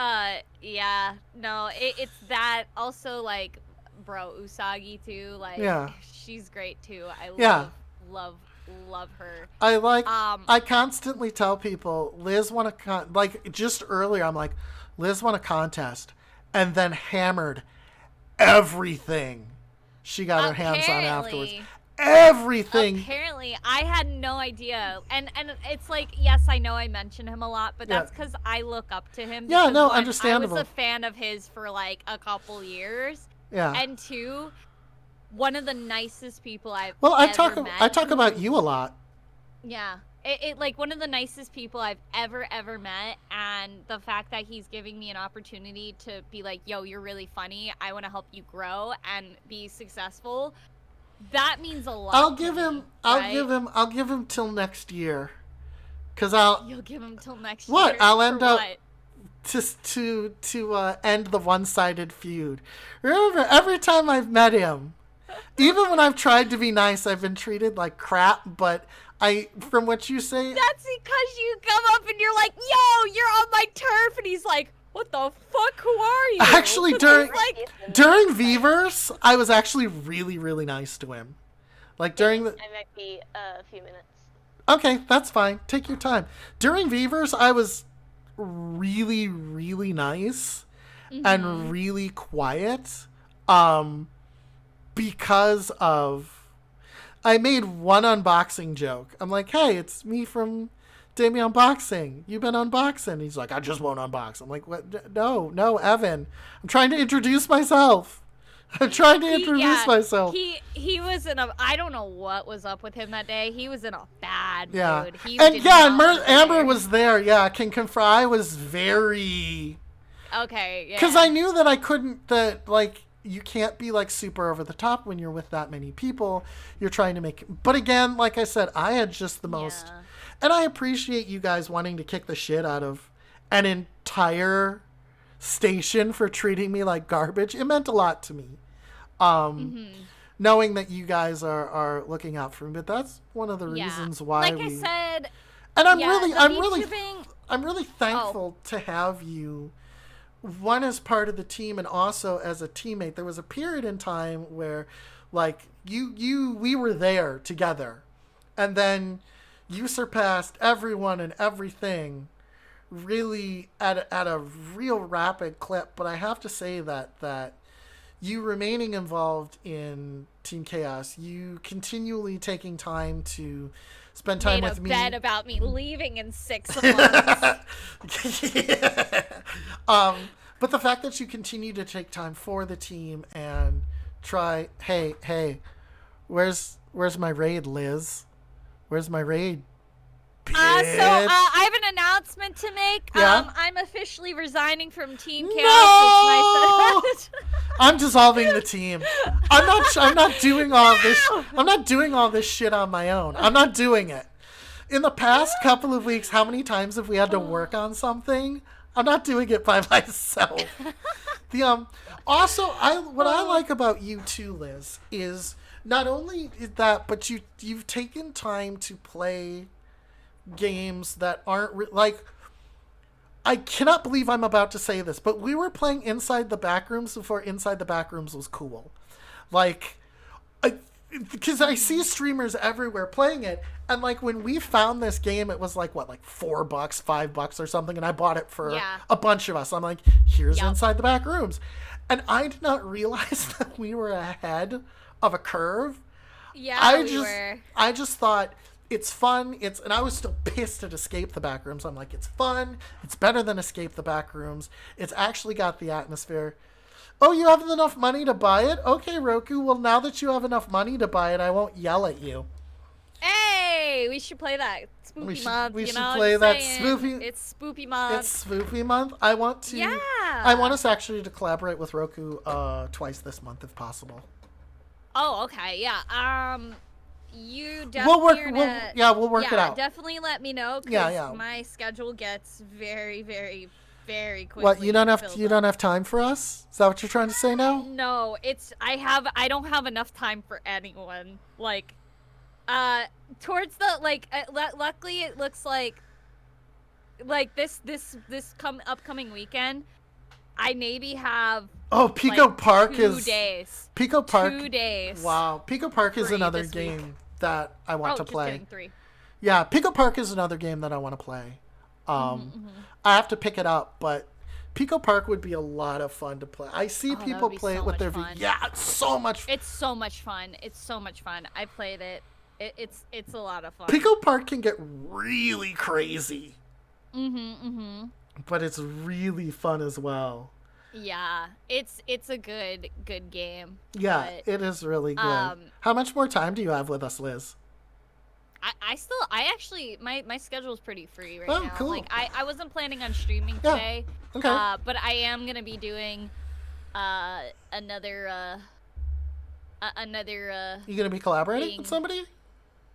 yeah. No, it's that. Also, like, bro, Usagi too. Like, Yeah. she's great too. I Yeah. love her. I like. Um, I constantly tell people, Liz won a like just earlier. I'm like, Liz won a contest, and then hammered everything she got her hands on afterwards. Apparently- Everything. Apparently, I had no idea, and it's like, yes, I know I mention him a lot, but Yeah. that's because I look up to him. Yeah, because, no, one, understandable. I was a fan of his for like a couple years, Yeah. and two, one of the nicest people I've Well, I ever talk. met. I talk about you a lot. Yeah. It like one of the nicest people I've ever met, and the fact that he's giving me an opportunity to be like, yo, you're really funny, I want to help you grow and be successful, that means a lot. I'll to give me, him. right? I'll give him till next year. Cause You'll give him till next What? year. I'll for end up- what? to end the one-sided feud. Remember, every time I've met him, even when I've tried to be nice, I've been treated like crap. But from what you say, That's because you come up and you're like, yo, you're on my turf, and he's like, what the fuck? Who are you? Actually, He's during- like, during Vverse, I was actually really, really nice to him. Like during the. I might be a few minutes. Okay, that's fine. Take your time. During Beavers, I was really, really nice and really quiet. Because of. I made one unboxing joke. I'm like, hey, it's me from Damie Unboxing. You've been unboxing. He's like, I just won't unbox. I'm like, what? No, Evan. I'm trying to introduce myself. I'm trying to introduce myself. He was in a. I don't know what was up with him that day. He was in a bad mood. He and did yeah, not and Amber was there. Yeah, can confirm. I was very. Okay. Yeah. Because I knew that I couldn't. That like you can't be like super over the top when you're with that many people. You're trying to make. But again, like I said, I had just the most. Yeah. And I appreciate you guys wanting to kick the shit out of an entire station for treating me like garbage. It meant a lot to me. Knowing that you guys are looking out for me, but that's one of the reasons why I said, and I'm really Oh. thankful to have you, one as part of the team and also as a teammate. There was a period in time where like we were there together, and then you surpassed everyone and everything really at a real rapid clip. But I have to say that you remaining involved in Team Chaos, you continually taking time to spend time with me. Made a bet about me leaving in 6 months. But the fact that you continue to take time for the team and try, hey, where's my raid, Liz? Where's my raid? So I have an announcement to make. Yeah? I'm officially resigning from Team Chaos. No! It's nice. I'm dissolving the team. I'm not doing all this. I'm not doing all this shit on my own. I'm not doing it. In the past couple of weeks, how many times have we had to work on something? I'm not doing it by myself. Also, what I like about you too, Liz, is not only that, but you've taken time to play games that aren't like. I cannot believe I'm about to say this, but we were playing Inside the Backrooms before Inside the Backrooms was cool. Like, because I see streamers everywhere playing it, and like when we found this game, it was like what, like $4, $5 or something, and I bought it for a bunch of us. I'm like, here's Inside the Backrooms, and I did not realize that we were ahead of a curve. Yeah, I just thought. It's fun. And I was still pissed at Escape the Backrooms. I'm like, it's fun. It's better than Escape the Backrooms. It's actually got the atmosphere. Oh, you have enough money to buy it? Okay, Roku. Well, now that you have enough money to buy it, I won't yell at you. Hey, we should play that. Spoopy month. We should play that spoopy. It's spoopy month. It's spoopy month. I want to. Yeah. I want us actually to collaborate with Roku twice this month if possible. Oh, okay. Yeah. You definitely we'll work it out. Definitely let me know because my schedule gets very, very, very quickly. What, you don't have time for us? Is that what you're trying to say now? No, I don't have enough time for anyone. Like towards the luckily it looks like this upcoming weekend I maybe have Pico Park 2 days. Pico Park 2 days. Wow, Pico Park is another game that I want to play. Just kidding, 3. Yeah, Pico Park is another game that I want to play. I have to pick it up, but Pico Park would be a lot of fun to play. I see people play it with their yeah, it's so much fun. It's so much fun. It's so much fun. I played it. It's a lot of fun. Pico Park can get really crazy. But it's really fun as well. Yeah, it's a good game. Yeah, it is really good. How much more time do you have with us, Liz? I actually my schedule's pretty free right now. Cool. Like I wasn't planning on streaming today. Okay. But I am gonna be doing another. You gonna be collaborating with somebody?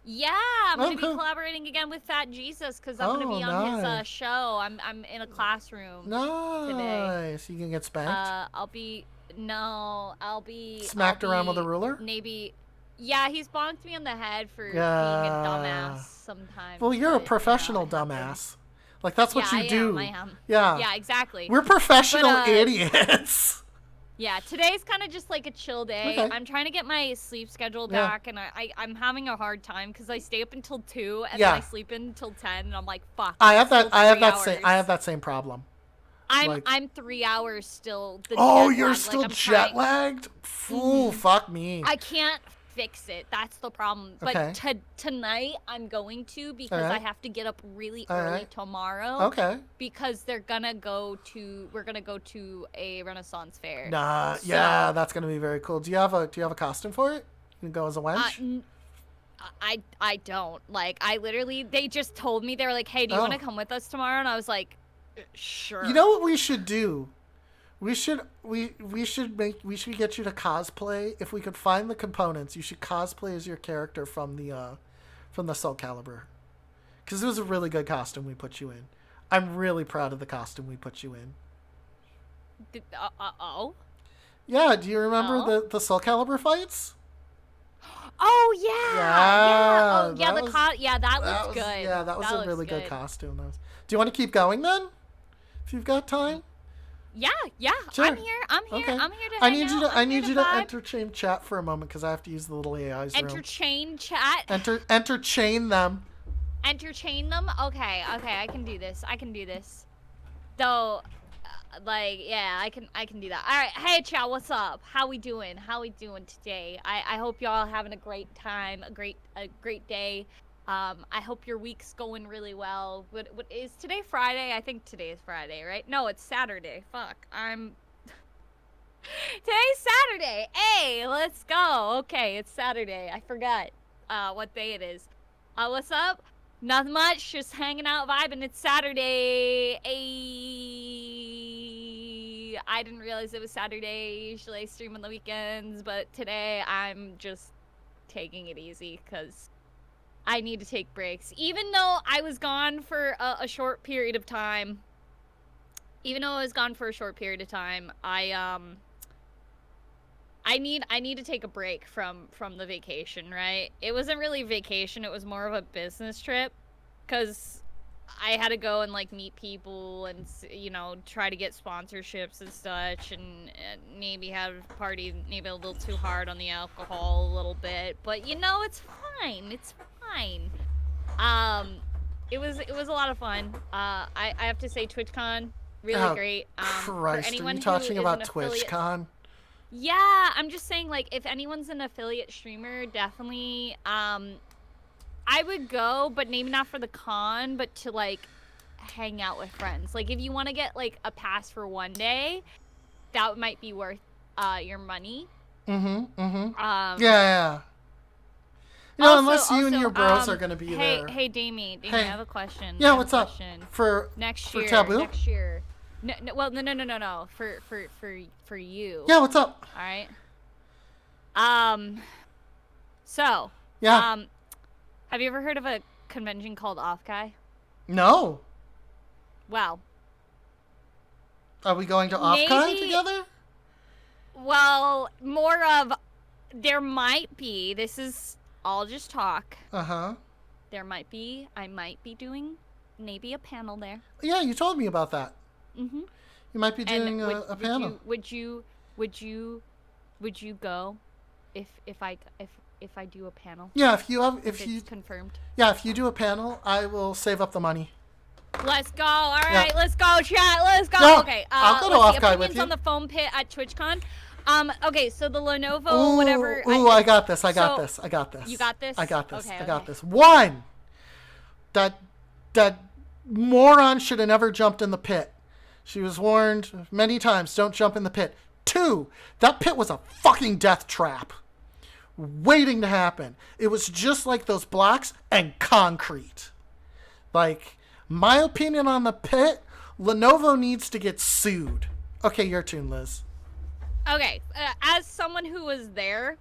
Yeah, I'm gonna be collaborating again with Fat Jesus because I'm gonna be on his show. I'm in a classroom today. You can get spanked. I'll be smacked around with a ruler. Maybe. Yeah, he's bonked me on the head for being a dumbass sometimes. Well, you're a professional dumbass. Like that's what you do. I am. Yeah. Yeah, exactly. We're professional idiots. Yeah, today's kind of just like a chill day. Okay. I'm trying to get my sleep schedule Yeah. back, and I'm having a hard time because I stay up until 2, and Yeah. then I sleep until 10, and I'm like, fuck. I have it's that. still 3 I have hours. that same problem. I'm 3 hours still. The Oh, jet you're lag. still Like, I'm jet trying- lagged? Ooh, fuck me. I can't fix it. That's the problem. But Okay. tonight I'm going to because Alright. I have to get up really Alright. early tomorrow. Okay. Because we're gonna go to a Renaissance fair. Nah, yeah, that's gonna be very cool. Do you have a costume for it? You can go as a wench? I don't. Like, I literally, they just told me, they were like, hey, do you want to come with us tomorrow? And I was like, sure. You know what we should do? We should get you to cosplay. If we could find the components, you should cosplay as your character from the Soul Calibur. Because it was a really good costume we put you in. I'm really proud of the costume we put you in. Oh? Yeah, do you remember Oh? the Soul Calibur fights? Oh, yeah. Yeah, Oh, yeah, that was- that looks good. Yeah, that was a looks really good good costume. Do you want to keep going then? If you've got time? Yeah. Sure. I'm here. Okay. I'm here to I hang need you out. to I I'm here need you to vibe. entertain chat for a moment because I have to use the little AI's room. Entertain chat. Entertain them. Entertain them? Okay, I can do this. So, yeah, I can do that. All right, hey, chat, what's up? How we doing today? I hope y'all having a great time, a great day. I hope your week's going really well. What is today Friday? I think today is Friday, right? No, it's Saturday. Fuck, Today's Saturday. Hey, let's go. Okay, it's Saturday. I forgot what day it is. What's up? Nothing much, just hanging out, vibing. It's Saturday. I didn't realize it was Saturday. Usually I stream on the weekends, but today I'm just taking it easy because I need to take breaks. Even though I was gone for a short period of time, I need to take a break from the vacation, right? It wasn't really vacation, it was more of a business trip, because I had to go and, like, meet people and, you know, try to get sponsorships and such, and maybe have party maybe a little too hard on the alcohol a little bit, but, you know, it's fine. It was a lot of fun. I have to say, TwitchCon, really great. Christ, for anyone are you talking who is about an affiliate- TwitchCon? Yeah, I'm just saying, like, if anyone's an affiliate streamer, definitely, I would go, but maybe not for the con, but to, like, hang out with friends. Like, if you want to get, like, a pass for one day, that might be worth, your money. Yeah. You know, unless you and your bros are gonna be there. Hey, Damie, I have a question. Yeah, I have what's a up? question. For Next for year. TABOO? Next year. No. For you. Yeah, what's up? All right. So. Yeah. Have you ever heard of a convention called Offkai? No. Well. Are we going to Offkai Maybe- together? Well, more of there might be. This is all just talk. Uh-huh. I might be doing maybe a panel there. Yeah, you told me about that. Mm-hmm. You might be doing a panel. Would you go if I do a panel? Yeah, if It's you confirmed. Yeah, if you do a panel, I will save up the money. Let's go. All right, Yeah. let's go, chat. Let's go. No, Okay. I'll go to let's see, Offkai with opinions you. on the foam pit at TwitchCon. Okay, so the Lenovo whatever. I got this. I got so- this. I got this. You got this? I got this. Okay, I got okay. this. One, that moron should have never jumped in the pit. She was warned many times, don't jump in the pit. 2, that pit was a fucking death trap waiting to happen. It was just like those blocks and concrete. Like, my opinion on the pit, Lenovo needs to get sued. Okay, your turn, Liz. Okay, as someone who was there,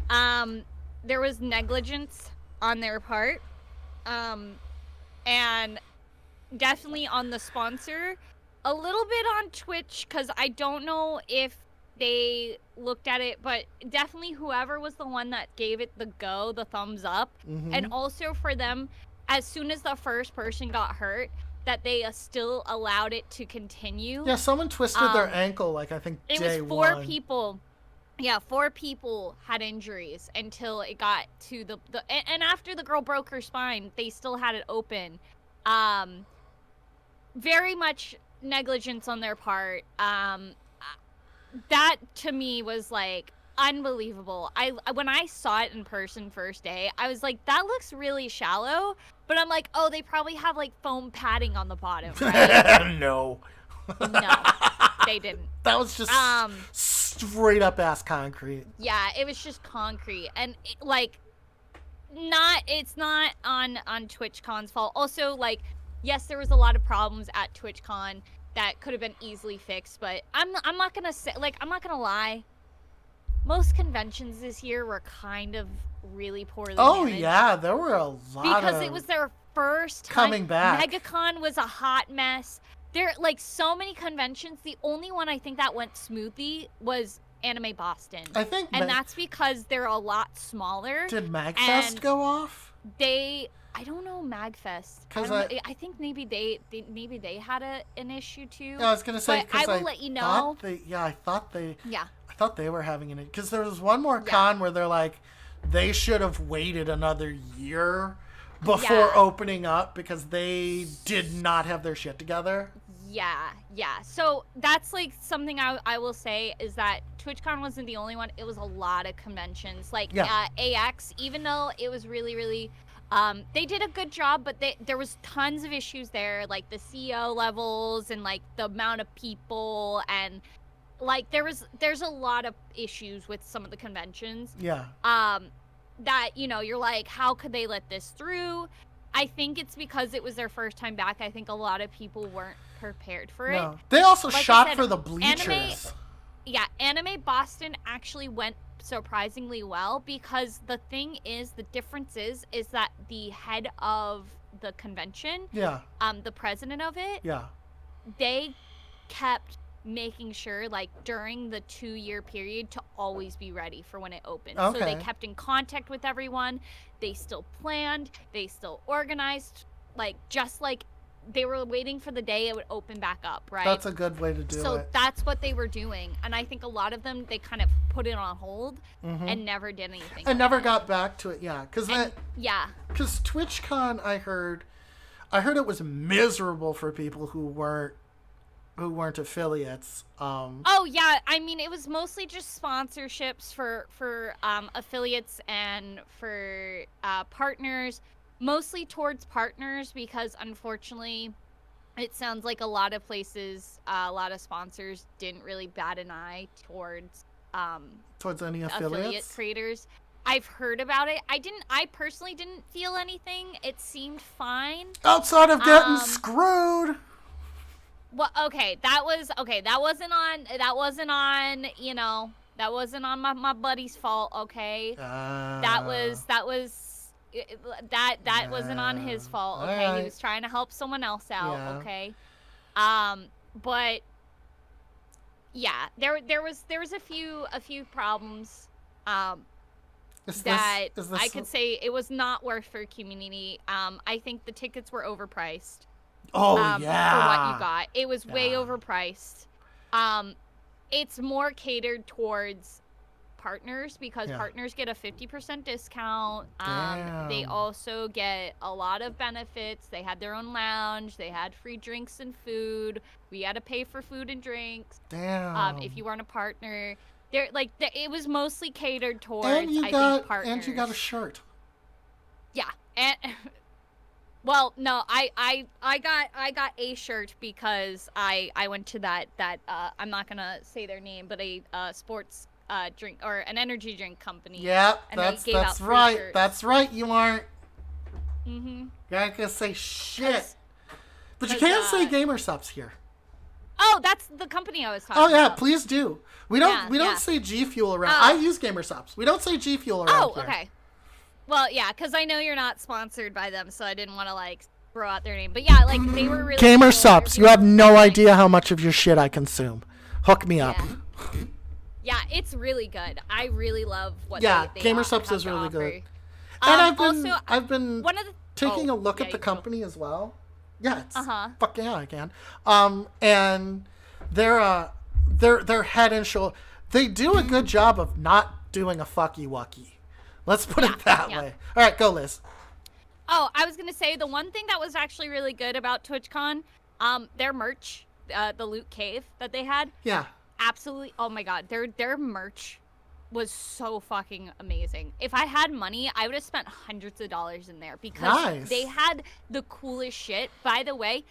there was negligence on their part, and definitely on the sponsor, a little bit on Twitch, because I don't know if they looked at it, but definitely whoever was the one that gave it the go, the thumbs up, Mm-hmm. and also for them, as soon as the first person got hurt, that they still allowed it to continue. Yeah, someone twisted their ankle, like, I think It day was 4 one. people. Yeah, 4 people had injuries until it got to the and after the girl broke her spine, they still had it open. Very much negligence on their part. That to me was like unbelievable. When I saw it in person first day, I was like, that looks really shallow. But I'm like, oh, they probably have like foam padding on the bottom, right? No. No, they didn't. That was just straight up ass concrete. Yeah, it was just concrete, and it's not on TwitchCon's fault. Also, like, yes, there was a lot of problems at TwitchCon that could have been easily fixed, but I'm not gonna say, like, I'm not gonna lie. Most conventions this year were kind of really poorly managed. Yeah, there were a lot because it was their first time coming back. MegaCon was a hot mess. There, like, so many conventions. The only one I think that went smoothly was Anime Boston. I think, and that's because they're a lot smaller. Did MagFest go off? I don't know MagFest. I think maybe they had an issue too. Yeah, I was gonna say. But I will let you know. I thought they were having it because there was one more con where they're like, they should have waited another year before opening up because they did not have their shit together. Yeah. So that's like something I will say is that TwitchCon wasn't the only one. It was a lot of conventions. Like AX, even though it was really, really, they did a good job, but there was tons of issues there, like the CEO levels and like the amount of people, and like there's a lot of issues with some of the conventions. Yeah. That, you know, you're like, how could they let this through? I think it's because it was their first time back. I think a lot of people weren't prepared for it. They also like shot for the bleachers. Anime Boston actually went surprisingly well because the thing is, the difference is that the head of the convention, the president of it, they kept making sure, like, during the 2-year period to always be ready for when it opened. So they kept in contact with everyone. They still planned. They still organized. Like, just like they were waiting for the day it would open back up, right? That's a good way to do it. So that's what they were doing. And I think a lot of them, they kind of put it on hold and never did anything. And never got back to it, Because TwitchCon, I heard it was miserable for people who weren't affiliates. I mean, it was mostly just sponsorships for affiliates and for partners, mostly towards partners, because unfortunately it sounds like a lot of places, a lot of sponsors didn't really bat an eye towards any affiliate creators. I've heard about it. I personally didn't feel anything. It seemed fine. Outside of getting screwed. Well, that wasn't on, you know, that wasn't on my buddy's fault, okay? That wasn't on his fault, okay? Right. He was trying to help someone else out, okay? But yeah, there was a few problems I could say it was not worth for community. I think the tickets were overpriced. For what you got. It was way overpriced. It's more catered towards partners because partners get a 50% discount. They also get a lot of benefits. They had their own lounge. They had free drinks and food. We had to pay for food and drinks. If you weren't a partner. It was mostly catered towards, partners. And you got a shirt. Yeah. And well, no, I got a shirt because I went to that I'm not gonna say their name, but a sports drink or an energy drink company. Yeah, that's right. Shirts. That's right. You aren't. You're not gonna say shit. But you can't say gamer subs here. Oh, that's the company I was talking about. Oh yeah, please do. We don't say G Fuel around. I use gamer subs. We don't say G Fuel around here. Okay. Well, yeah, because I know you're not sponsored by them, so I didn't want to, throw out their name. But yeah, they were really Gamer cool. subs, you have no idea how much of your shit I consume. Hook me up. Yeah, it's really good. I really love what they Gamer have subs is really offer. good. And I've been taking a look at the company as well. Yeah, it's Uh-huh. fuck yeah, I can. And they're head and shoulder. They do a good job of not doing a fucky wucky. Let's put it that way. All right, go, Liz. Oh, I was gonna say the one thing that was actually really good about TwitchCon, their merch, the Loot Cave that they had. Yeah. Absolutely. Oh my god, their merch was so fucking amazing. If I had money, I would have spent hundreds of dollars in there because they had the coolest shit. By the way,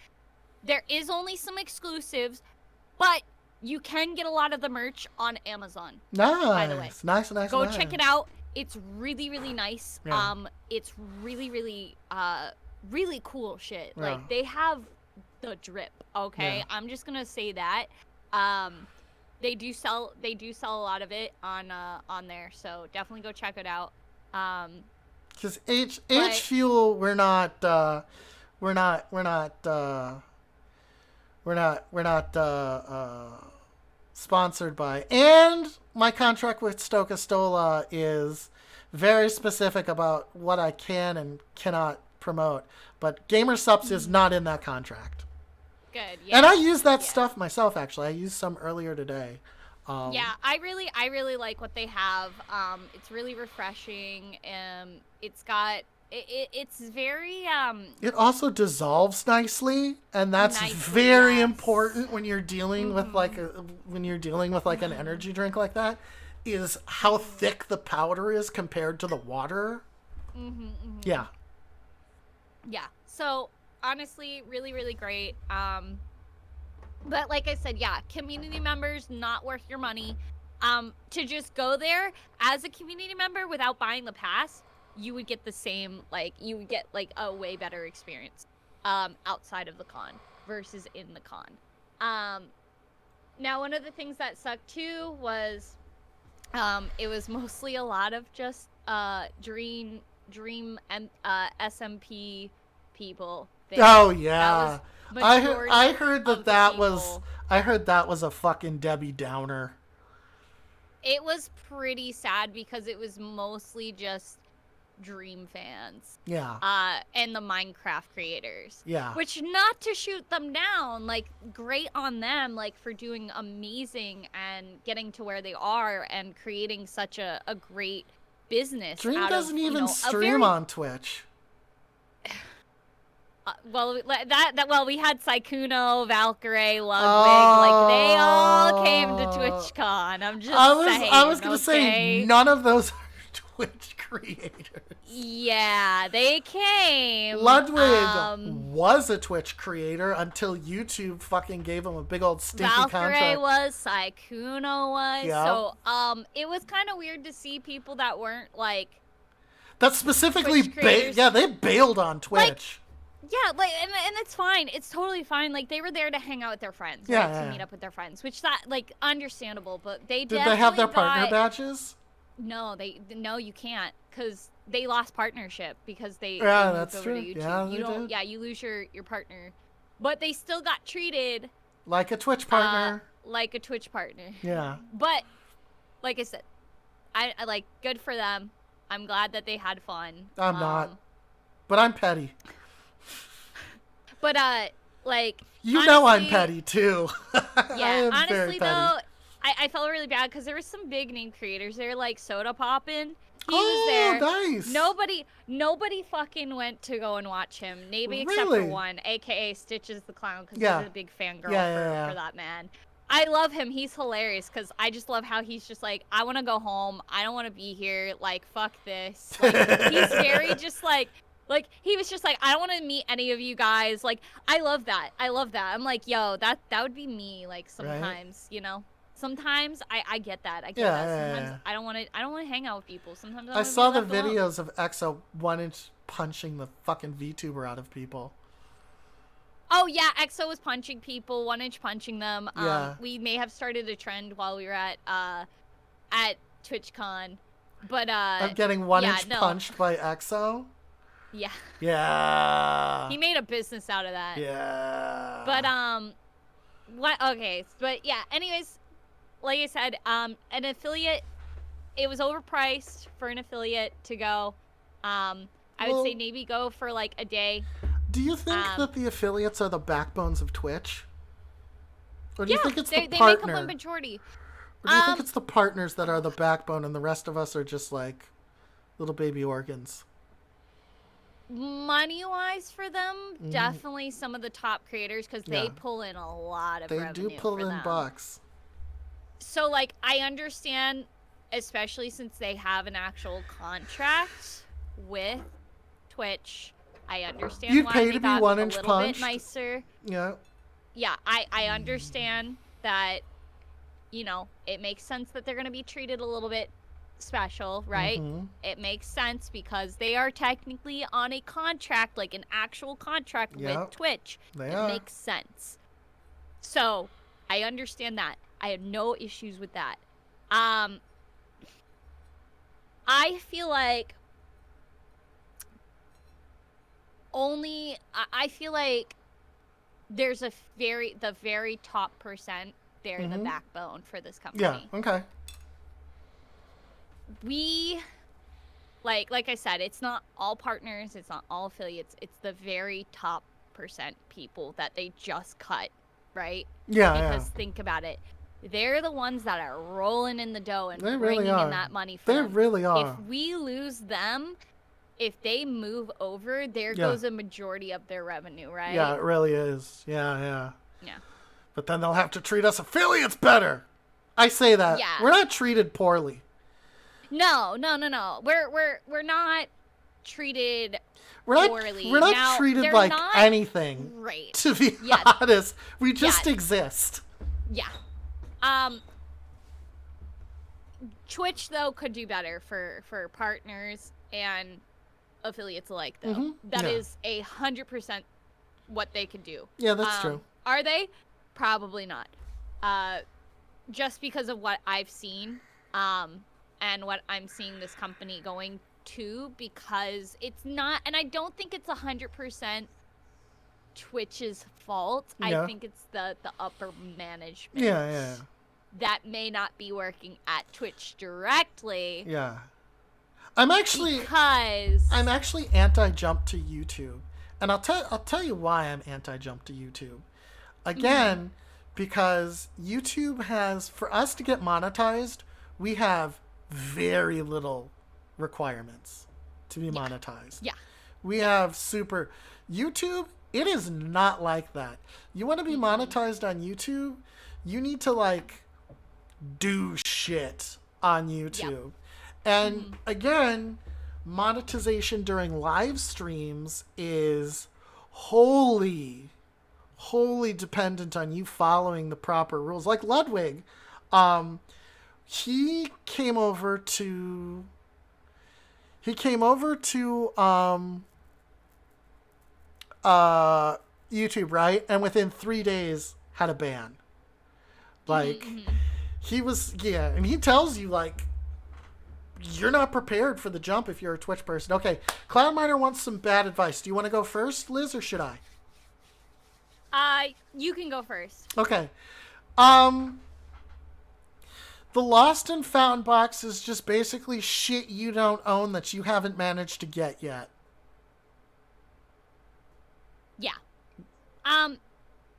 there is only some exclusives, but you can get a lot of the merch on Amazon. Nice. By the way. Nice. Go check it out. It's really, really nice. Yeah. It's really, really, really cool shit. Yeah. Like, they have the drip, okay? Yeah. I'm just gonna say that. They do sell a lot of it on there, so definitely go check it out. Because H Fuel, we're not sponsored by, and my contract with Stokastola is very specific about what I can and cannot promote. But Gamer Subs is not in that contract. Good. Yeah. And I use that stuff myself. Actually, I used some earlier today. Yeah, I really like what they have. It's really refreshing. It's very It also dissolves nicely, and that's very important when you're dealing with like an energy drink like that. Is how thick the powder is compared to the water. Yeah. Yeah. So honestly, really, really great. But like I said, yeah, community members, not worth your money. To just go there as a community member without buying the pass, you would get the same, like, you would get like a way better experience outside of the con versus in the con. Now, one of the things that sucked too was it was mostly a lot of just Dream SMP people. Oh yeah. I heard that was a fucking Debbie Downer. It was pretty sad because it was mostly just Dream fans. Yeah. And the Minecraft creators. Yeah. Which, not to shoot them down, like, great on them, like, for doing amazing and getting to where they are and creating such a great business. Dream doesn't even stream on Twitch. Well, we had Saikuno, Valkyrie, Ludwig, like they all came to TwitchCon. I'm just saying. I was gonna say none of those are Twitch creators. Yeah, they came. Ludwig was a Twitch creator until YouTube fucking gave him a big old stinky contract. Valkyrie was, Saikuno was. Yeah. So, it was kind of weird to see people that weren't like. That specifically, they bailed on Twitch. Yeah, like, and it's fine. It's totally fine. Like, they were there to hang out with their friends, to meet up with their friends, which that, like, understandable. But did they have their partner badges? No, you can't, because they lost partnership because they that's moved true. over to YouTube. Yeah, you don't. Yeah, you lose your partner, but they still got treated like a Twitch partner. Yeah. But like I said, I like, good for them. I'm glad that they had fun. I'm not, but I'm petty. But like, honestly, know I'm petty too. Yeah, honestly though, I felt really bad because there were some big name creators there, like Soda Poppin'. He was there. Nice. Nobody fucking went to go and watch him. Maybe except for one, aka Stitches the Clown, because he's a big fangirl for that man. I love him. He's hilarious because I just love how he's just like, I want to go home. I don't want to be here. Like, fuck this. Like, he's very just like he was just like, I don't want to meet any of you guys. Like, I love that. I'm like, yo, that would be me. Like, sometimes, you know. Sometimes I get that. I get that. Sometimes I don't want to hang out with people. Sometimes I saw the videos of EXO 1-inch punching the fucking VTuber out of people. Oh yeah, EXO was punching people, 1-inch punching them. Yeah. We may have started a trend while we were at TwitchCon, but I'm getting 1-inch punched by EXO. Yeah. Yeah. He made a business out of that. Yeah. But what? Okay, but yeah. Anyways, like I said, an affiliate, it was overpriced for an affiliate to go. I would say maybe go for like a day. Do you think that the affiliates are the backbones of Twitch? Or do you think it's the they partner? make up a majority. Or do you think it's the partners that are the backbone and the rest of us are just like little baby organs? Money-wise for them, definitely some of the top creators, because they pull in a lot of revenue. They do pull for in them. bucks. So, like, I understand, especially since they have an actual contract with Twitch. I understand You'd why pay they to be got 1 a inch little punched. bit nicer. Yeah. Yeah, I understand that, you know, it makes sense that they're going to be treated a little bit special, right? Mm-hmm. It makes sense because they are technically on a contract, like an actual contract with Twitch. It makes sense. So, I understand that. I have no issues with that. I feel like I feel like there's the very top percent, they're the backbone for this company. Yeah, okay. We, like I said, it's not all partners, it's not all affiliates, it's the very top percent people that they just cut, right? Yeah, because think about it. They're the ones that are rolling in the dough and They bringing really are. in that money for They them. really are. If we lose them, if they move over, there goes a majority of their revenue, right? Yeah, it really is. Yeah. Yeah. But then they'll have to treat us affiliates better. I say that. Yeah. We're not treated poorly. No. We're not treated poorly. We're not now, treated like anything. Great. To be honest, we just exist. Yeah. Twitch though could do better for partners and affiliates alike though. That is 100% what they could do. Yeah, that's true. Are they? Probably not. Just because of what I've seen, and what I'm seeing this company going to, because it's not, and I don't think it's 100% Twitch's fault. I think it's the upper management. Yeah. That may not be working at Twitch directly. Yeah. I'm actually anti-jump to YouTube. And I'll tell you why I'm anti-jump to YouTube. Again, because YouTube has, for us to get monetized, we have very little requirements to be monetized. Yeah. We have YouTube, it is not like that. You want to be monetized on YouTube, you need to like do shit on YouTube. And again, monetization during live streams is wholly dependent on you following the proper rules. Like Ludwig, he came over to YouTube, right? And within 3 days had a ban. Like he was, and he tells you like you're not prepared for the jump if you're a Twitch person. Okay, Cloud Miner wants some bad advice. Do you want to go first, Liz, or should I? You can go first. Okay. The lost and found box is just basically shit you don't own that you haven't managed to get yet. Yeah.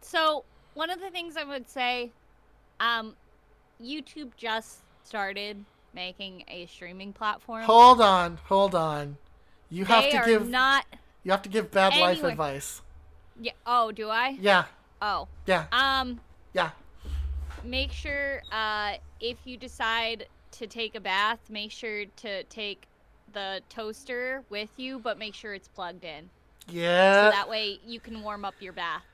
So one of the things I would say, YouTube just started making a streaming platform. Hold on. You have to give bad life advice. Yeah. Oh, do I? Yeah. Oh. Yeah. Yeah. Make sure, if you decide to take a bath, make sure to take the toaster with you, but make sure it's plugged in. Yeah. So that way you can warm up your bath.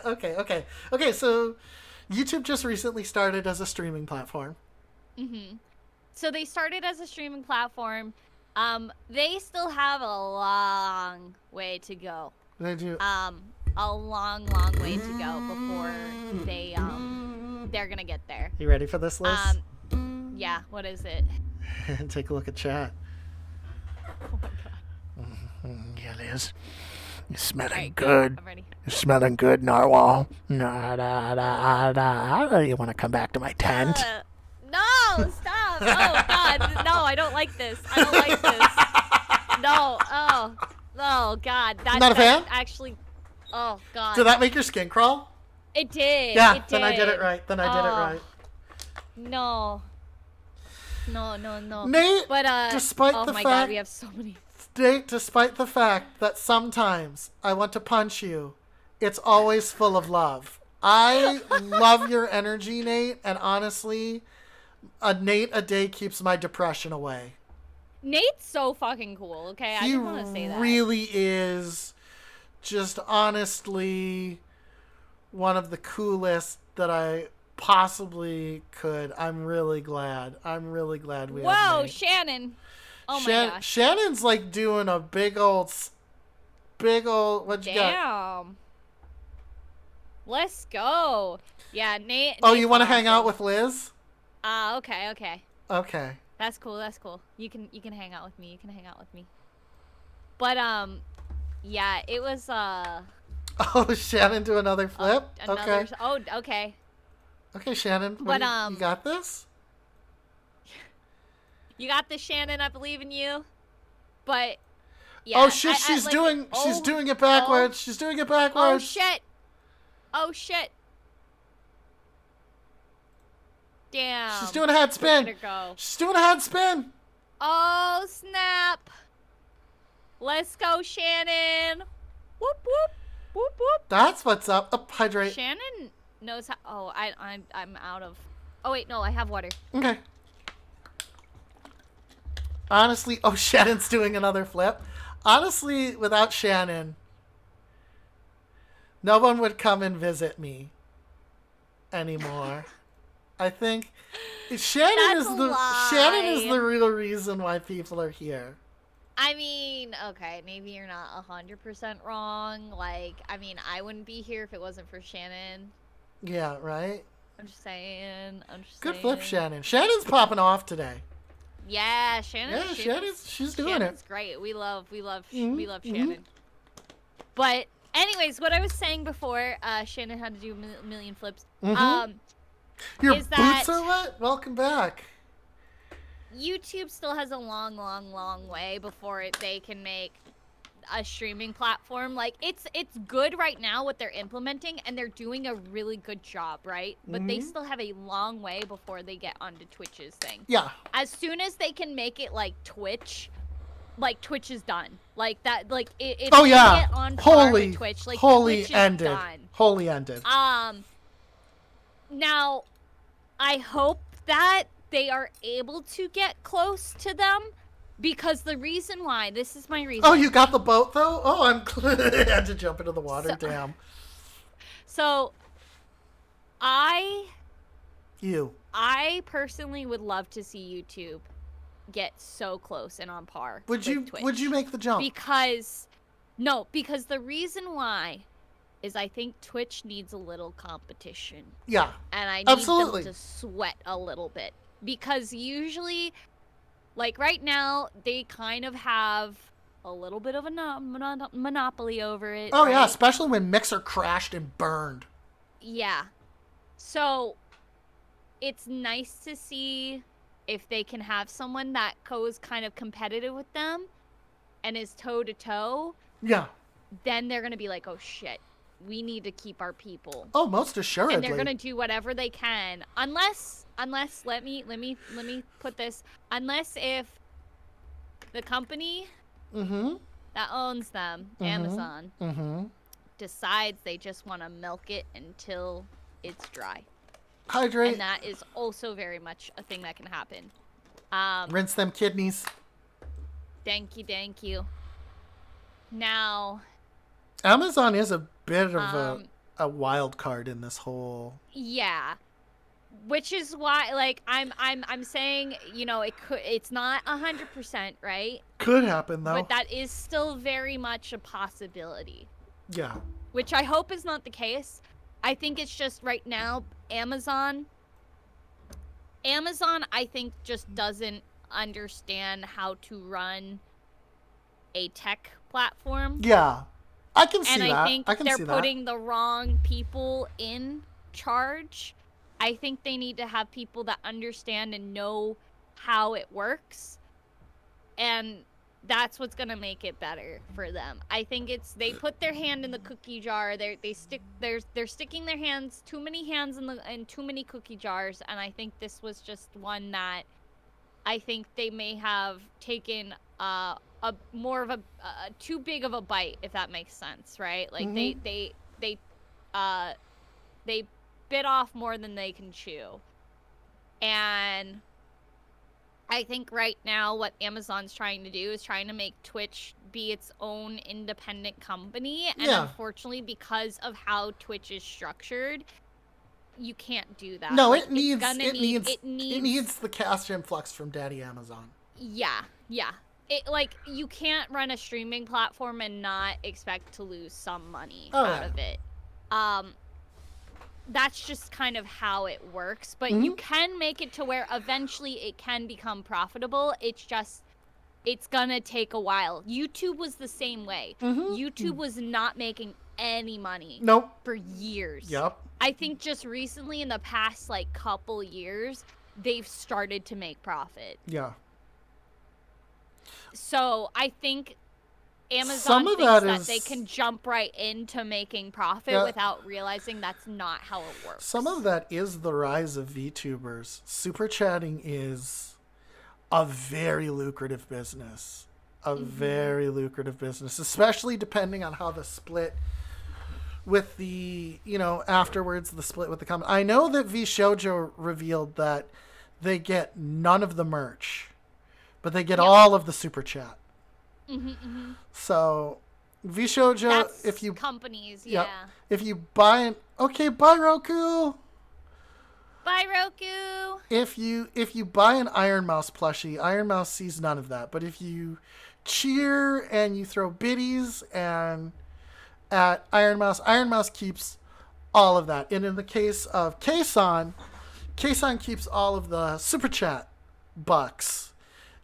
Okay, so YouTube just recently started as a streaming platform. So they started as a streaming platform. They still have a long way to go. They do. A long way to go before they're gonna get there. You ready for this, Liz? Yeah, what is it? Take a look at chat. Oh my god. Yeah, Liz. You're smelling Right, good. I'm ready. You're smelling good, Narwhal. You want to come back to my tent? No, stop. Oh god, no, I don't like this. No, oh. Oh God, that, Not a fan? actually. Oh God. Did that make your skin crawl? It did. Yeah, It did. then I did it right. Then I did it right. No. No, no, no. Nate, But despite oh the my fact, God, we have so many. Nate, despite the fact that sometimes I want to punch you, it's always full of love. I love your energy, Nate, and honestly, a Nate a day keeps my depression away. Nate's so fucking cool. Okay, I He just want to say that. really is just honestly one of the coolest that I possibly could. I'm really glad. I'm really glad we have Whoa, Nate. Shannon. Oh my gosh. Shannon's like doing a big old, what'd you got? Damn. Let's go. Yeah, Nate. Oh, Nate's you want to hang out awesome. with Liz? Okay, okay. Okay. That's cool. That's cool. You can hang out with me. You can hang out with me. But yeah, it was Oh, Shannon do another flip? Okay. Oh, okay. Okay, Shannon. But, you got this? You got this, Shannon. I believe in you. But yeah. Oh shit, she's doing it backwards. She's doing it backwards. Oh shit. Oh shit. Damn. She's doing a head spin. Look at her go. She's doing a head spin. Oh snap. Let's go, Shannon. Whoop whoop. Whoop whoop. That's what's up. Up, hydrate. Shannon knows how. Oh, I'm out of. Oh wait, no, I have water. Okay. Honestly, oh, Shannon's doing another flip. Honestly, without Shannon, no one would come and visit me anymore. I think Shannon That's is a Shannon is lie. the real reason why people are here. I mean, okay, maybe you're not 100% wrong. Like, I mean, I wouldn't be here if it wasn't for Shannon. Yeah, right? I'm just saying. Good flip, Shannon. Shannon's popping off today. Yeah, Shannon. Yeah, she's doing Shannon's it. great. We love Mhm, Shannon. But anyways, what I was saying before, Shannon had to do a million flips. Your is boots that- are wet? Welcome back. YouTube still has a long, long, long way before they can make a streaming platform. Like, it's good right now what they're implementing, and they're doing a really good job, right? But they still have a long way before they get onto Twitch's thing. Yeah. As soon as they can make it like Twitch is done. Like that, like if Oh they yeah. get on par Wholly, with Twitch, like wholly Twitch is ended. done. Wholly ended. Now, I hope that they are able to get close to them, because the reason why, this is my reason. Oh, you got the boat though? Oh, I'm I had to jump into the water. So- Damn. So, I personally would love to see YouTube get so close and on par Would with Twitch. you make the jump? Because the reason why is I think Twitch needs a little competition. Yeah. And I need Absolutely. them to sweat a little bit. Because usually, like right now, they kind of have a little bit of a monopoly over it. Oh yeah, right? especially when Mixer crashed and burned. Yeah. So, it's nice to see if they can have someone that goes kind of competitive with them and is toe-to-toe. Yeah. Then they're going to be like, oh shit, we need to keep our people. Oh, most assuredly. And they're going to do whatever they can. Unless, let me put this. Unless if the company that owns them, Amazon, decides they just want to milk it until it's dry. Hydrate. And that is also very much a thing that can happen. Rinse them kidneys. Thank you. Now, Amazon is a bit of a wild card in this whole. yeah. Which is why, like, I'm saying, you know, it's not 100%, right? Could happen though. But that is still very much a possibility. Yeah. Which I hope is not the case. I think it's just right now, Amazon, I think, just doesn't understand how to run a tech platform. Yeah. I can see And that. I think I can they're see putting the wrong people in charge. I think they need to have people that understand and know how it works. And that's what's gonna make it better for them. I think it's they put their hand in the cookie jar. They're sticking their hands, too many hands in too many cookie jars, and I think this was just one that I think they may have taken a more of a too big of a bite, if that makes sense, right? Like they bit off more than they can chew, and I think right now what Amazon's trying to do is trying to make Twitch be its own independent company. And unfortunately, because of how Twitch is structured, you can't do that. No, like, it needs the cash influx from Daddy Amazon. Yeah. It, like, you can't run a streaming platform and not expect to lose some money out of it. That's just kind of how it works, but you can make it to where eventually it can become profitable. It's gonna take a while. YouTube was the same way. YouTube was not making any money for years. Yep. I think just recently in the past like couple years, they've started to make profit. Yeah. So I think Amazon thinks that they can jump right into making profit without realizing that's not how it works. Some of that is the rise of VTubers. Super chatting is a very lucrative business. Very lucrative business, especially depending on how the split with the, afterwards, the split with the comment. I know that VShojo revealed that they get none of the merch, but they get all of the super chat. So, VShojo, if you companies, if you buy buy Roku. Bye, Roku. If you buy an Iron Mouse plushie, Iron Mouse sees none of that. But if you cheer and you throw biddies and at Iron Mouse keeps all of that. And in the case of Kason keeps all of the super chat bucks,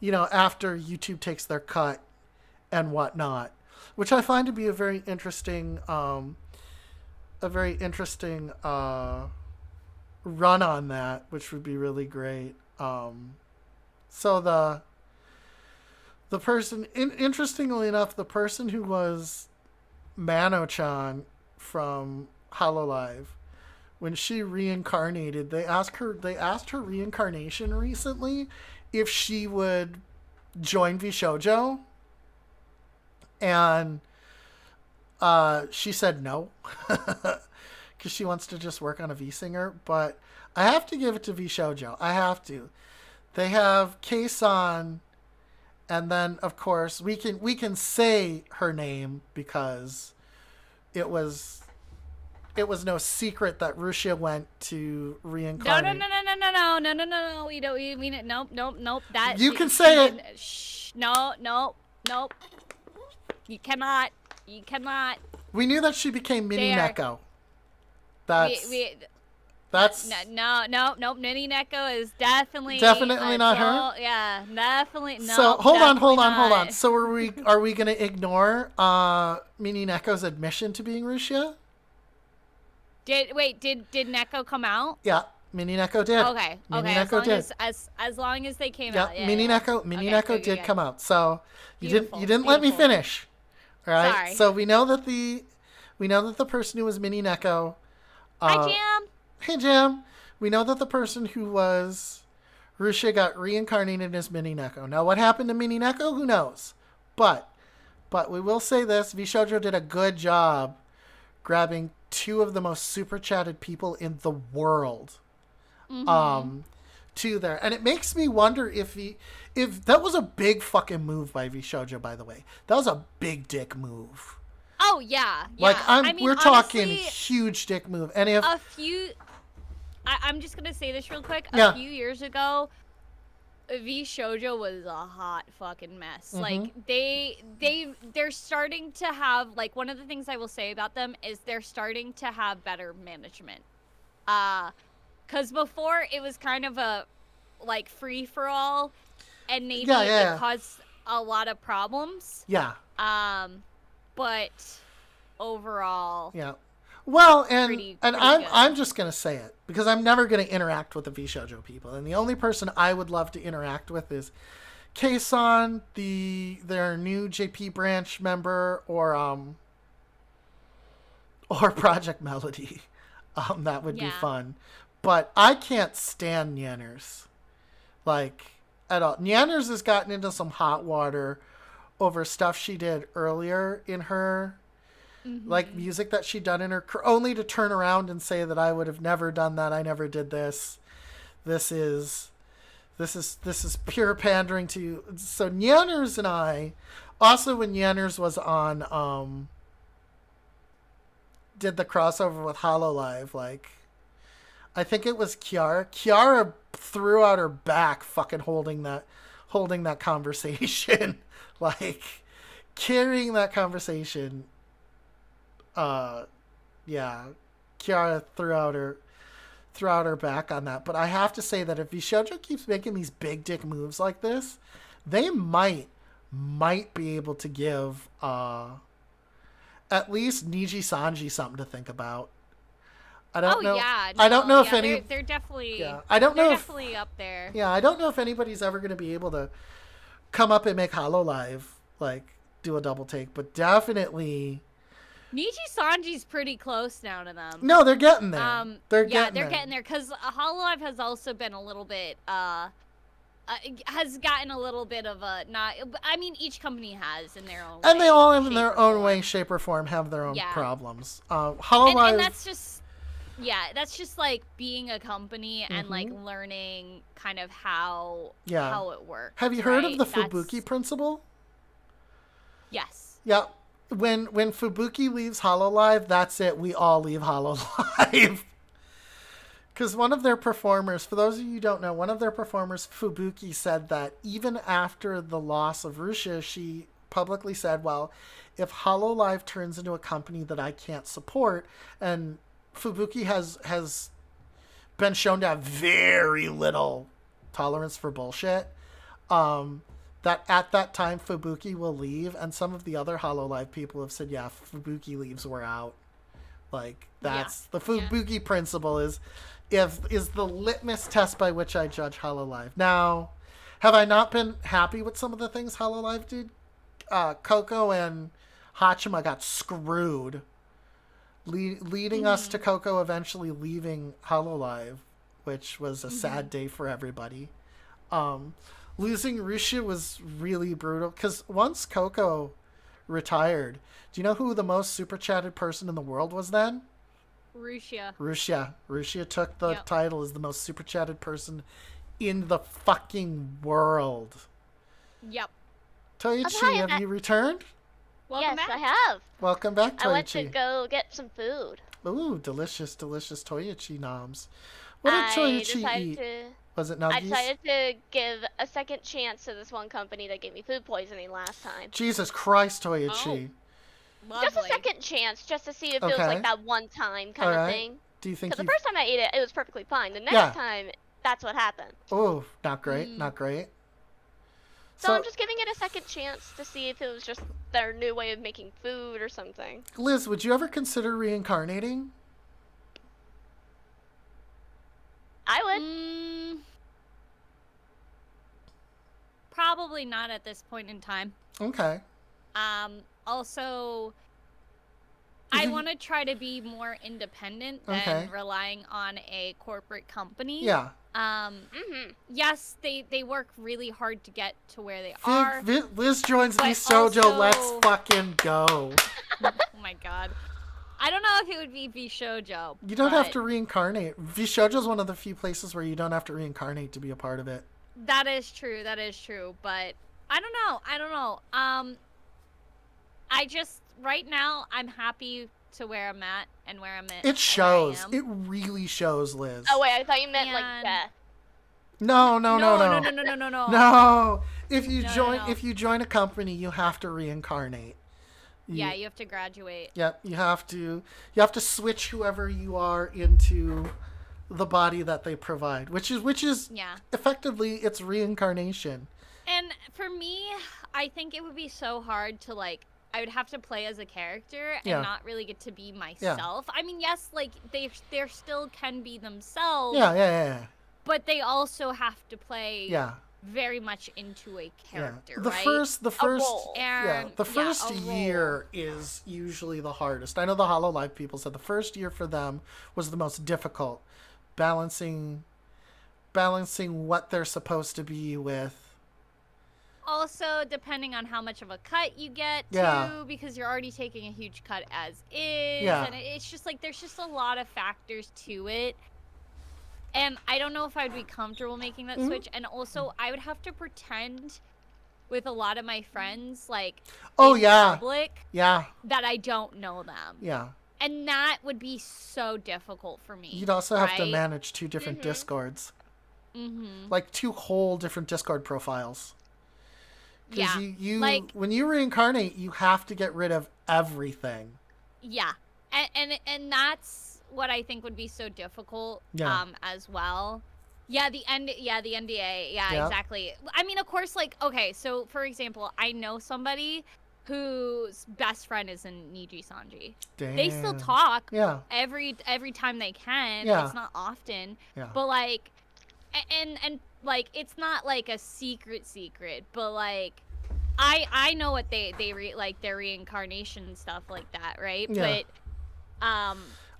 after YouTube takes their cut and whatnot, which I find to be a very interesting run on that, which would be really great. So the person, interestingly enough, the person who was Mano-chan from Hololive, when she reincarnated, they asked her reincarnation recently if she would join VShojo, and she said no. Because she wants to just work on a V-Singer. But I have to give it to VShojo. I have to. They have Kason, and then, of course, we can say her name because it was no secret that Rushia went to reincarnate. No. We don't mean it. Nope. That you can say it. Shh. No. You cannot. We knew that she became Mini Neko. That's no. Nini Neko is definitely not her. Yeah, definitely no. So hold on. So are we gonna ignore Mini Neko's admission to being Rushia? Did Neko come out? Yeah, Mini Neko did. Okay. As long as they came out. Yeah, Mini Neko did come out. So you didn't let me finish. All right. Sorry. So we know that the person who was Mini Neko. Hi, Jam. Hey, Jam. We know that the person who was Rushia got reincarnated as Mini Neko. Now, what happened to Mini Neko? Who knows? But we will say this. VShojo did a good job grabbing two of the most super chatted people in the world to there. And it makes me wonder if that was a big fucking move by VShojo, by the way. That was a big dick move. Oh, yeah. Like, we're talking honestly, huge dick move. And if I'm just gonna say this real quick. A few years ago, VShojo was a hot fucking mess. Like, they're starting to have, like, one of the things I will say about them is they're starting to have better management. Because before it was kind of a, like, free-for-all, and maybe it caused a lot of problems. Yeah. But overall, well, pretty I'm just gonna say it because I'm never gonna interact with the VShojo people, and the only person I would love to interact with is Kason, their new JP branch member, or Project Melody. That would be Yeah. fun. But I can't stand Nyanners. Like, at all. Nyanners has gotten into some hot water over stuff she did earlier in her, like, music that she'd done in her, only to turn around and say that I would have never done that. I never did this. This is pure pandering to you. So Nyanners and I, also when Nyanners was on, did the crossover with Hololive, like, I think it was Kiara. Kiara threw out her back fucking holding that conversation. Like, carrying that conversation. Yeah. Kiara threw out her back on that. But I have to say that if Vishojo keeps making these big dick moves like this, they might be able to give at least Niji Sanji something to think about. I don't know. Yeah, I don't know if any. They're definitely. Yeah, I don't know. They're If, definitely up there. yeah, I don't know if anybody's ever going to be able to come up and make Hololive, like, do a double take, but definitely. Niji Sanji's pretty close now to them. No, they're getting there. They're getting there because Hololive has also been a little bit has gotten a little bit of a not. I mean, each company has in their own. And way, they all, in their shape, or own form. way, shape, or form, have their own Yeah. problems. Hololive. And that's just. Yeah, that's just like being a company and like learning kind of how it works. Have you heard of right? the Fubuki principle? Yes. Yeah. When Fubuki leaves Hololive, that's it. We all leave Hololive. Because one of their performers, for those of you who don't know, one of their performers, Fubuki, said that even after the loss of Rusha, she publicly said, well, if Hololive turns into a company that I can't support, and Fubuki has been shown to have very little tolerance for bullshit, that at that time Fubuki will leave, and some of the other Hololive people have said, yeah, Fubuki leaves, we're out. Like, that's the Fubuki principle is the litmus test by which I judge Hololive. Now, have I not been happy with some of the things Hololive did? Coco and Hachima got screwed, leading us to Coco eventually leaving Hololive, which was a sad day for everybody. Losing Rusha was really brutal, because once Coco retired, do you know who the most super chatted person in the world was then? Rusha. Rusha took the title as the most super chatted person in the fucking world. Yep. Toichi, have you returned? Welcome yes, back. I have. Welcome back, Toichi. I went to go get some food. Ooh, delicious Toichi noms. What did Toichi eat? Was it nuggies? I decided to give a second chance to this one company that gave me food poisoning last time. Jesus Christ, Toichi. Lovely. Just a second chance, just to see if it was like that one time kind of thing. Do you think Because the first time I ate it, it was perfectly fine. The next time, that's what happened. Oh, not great, not great. So I'm just giving it a second chance to see if it was just their new way of making food or something. Liz, would you ever consider reincarnating? I would. Probably not at this point in time. Okay. Also, I want to try to be more independent than relying on a corporate company. Yeah. Yes, they work really hard to get to where they are. Liz joins me, also... Sojo. Let's fucking go. Oh my god. I don't know if it would be Vishojo. You don't have to reincarnate. Vishojo is one of the few places where you don't have to reincarnate to be a part of it. That is true. But I don't know. I just, right now, I'm happy to where I'm at and where I'm at. It shows. It really shows, Liz. Oh wait, I thought you meant like death. No. No. If you join a company, you have to reincarnate. You have to graduate. Yep, you have to switch whoever you are into the body that they provide, which is effectively it's reincarnation. And for me, I think it would be so hard to I would have to play as a character and not really get to be myself. I mean, yes, they still can be themselves. Yeah. But they also have to play very much into a character, The right? first role. And the first a role. year is usually the hardest. I know the Hololive people said the first year for them was the most difficult, balancing what they're supposed to be with. Also, depending on how much of a cut you get, Yeah. too, because you're already taking a huge cut as is. Yeah. And it's just like, there's just a lot of factors to it. And I don't know if I would be comfortable making that switch. And also, I would have to pretend with a lot of my friends, like, Oh, in yeah. public, Yeah. that I don't know them. Yeah. And that would be so difficult for me. You'd also have to right? manage 2 different Discords. Mm-hmm. Like 2 whole different Discord profiles. Yeah. You like, when you reincarnate, you have to get rid of everything. yeah. And that's what I think would be so difficult as well. The NDA. Yeah, exactly. I mean, of course, like, okay, so for example, I know somebody whose best friend is in Niji Sanji. Damn. They still talk Yeah. every time they can. Yeah. It's not often. Yeah. But like and like it's not like a secret, but like I know what they like their reincarnation and stuff like that, right? Yeah. But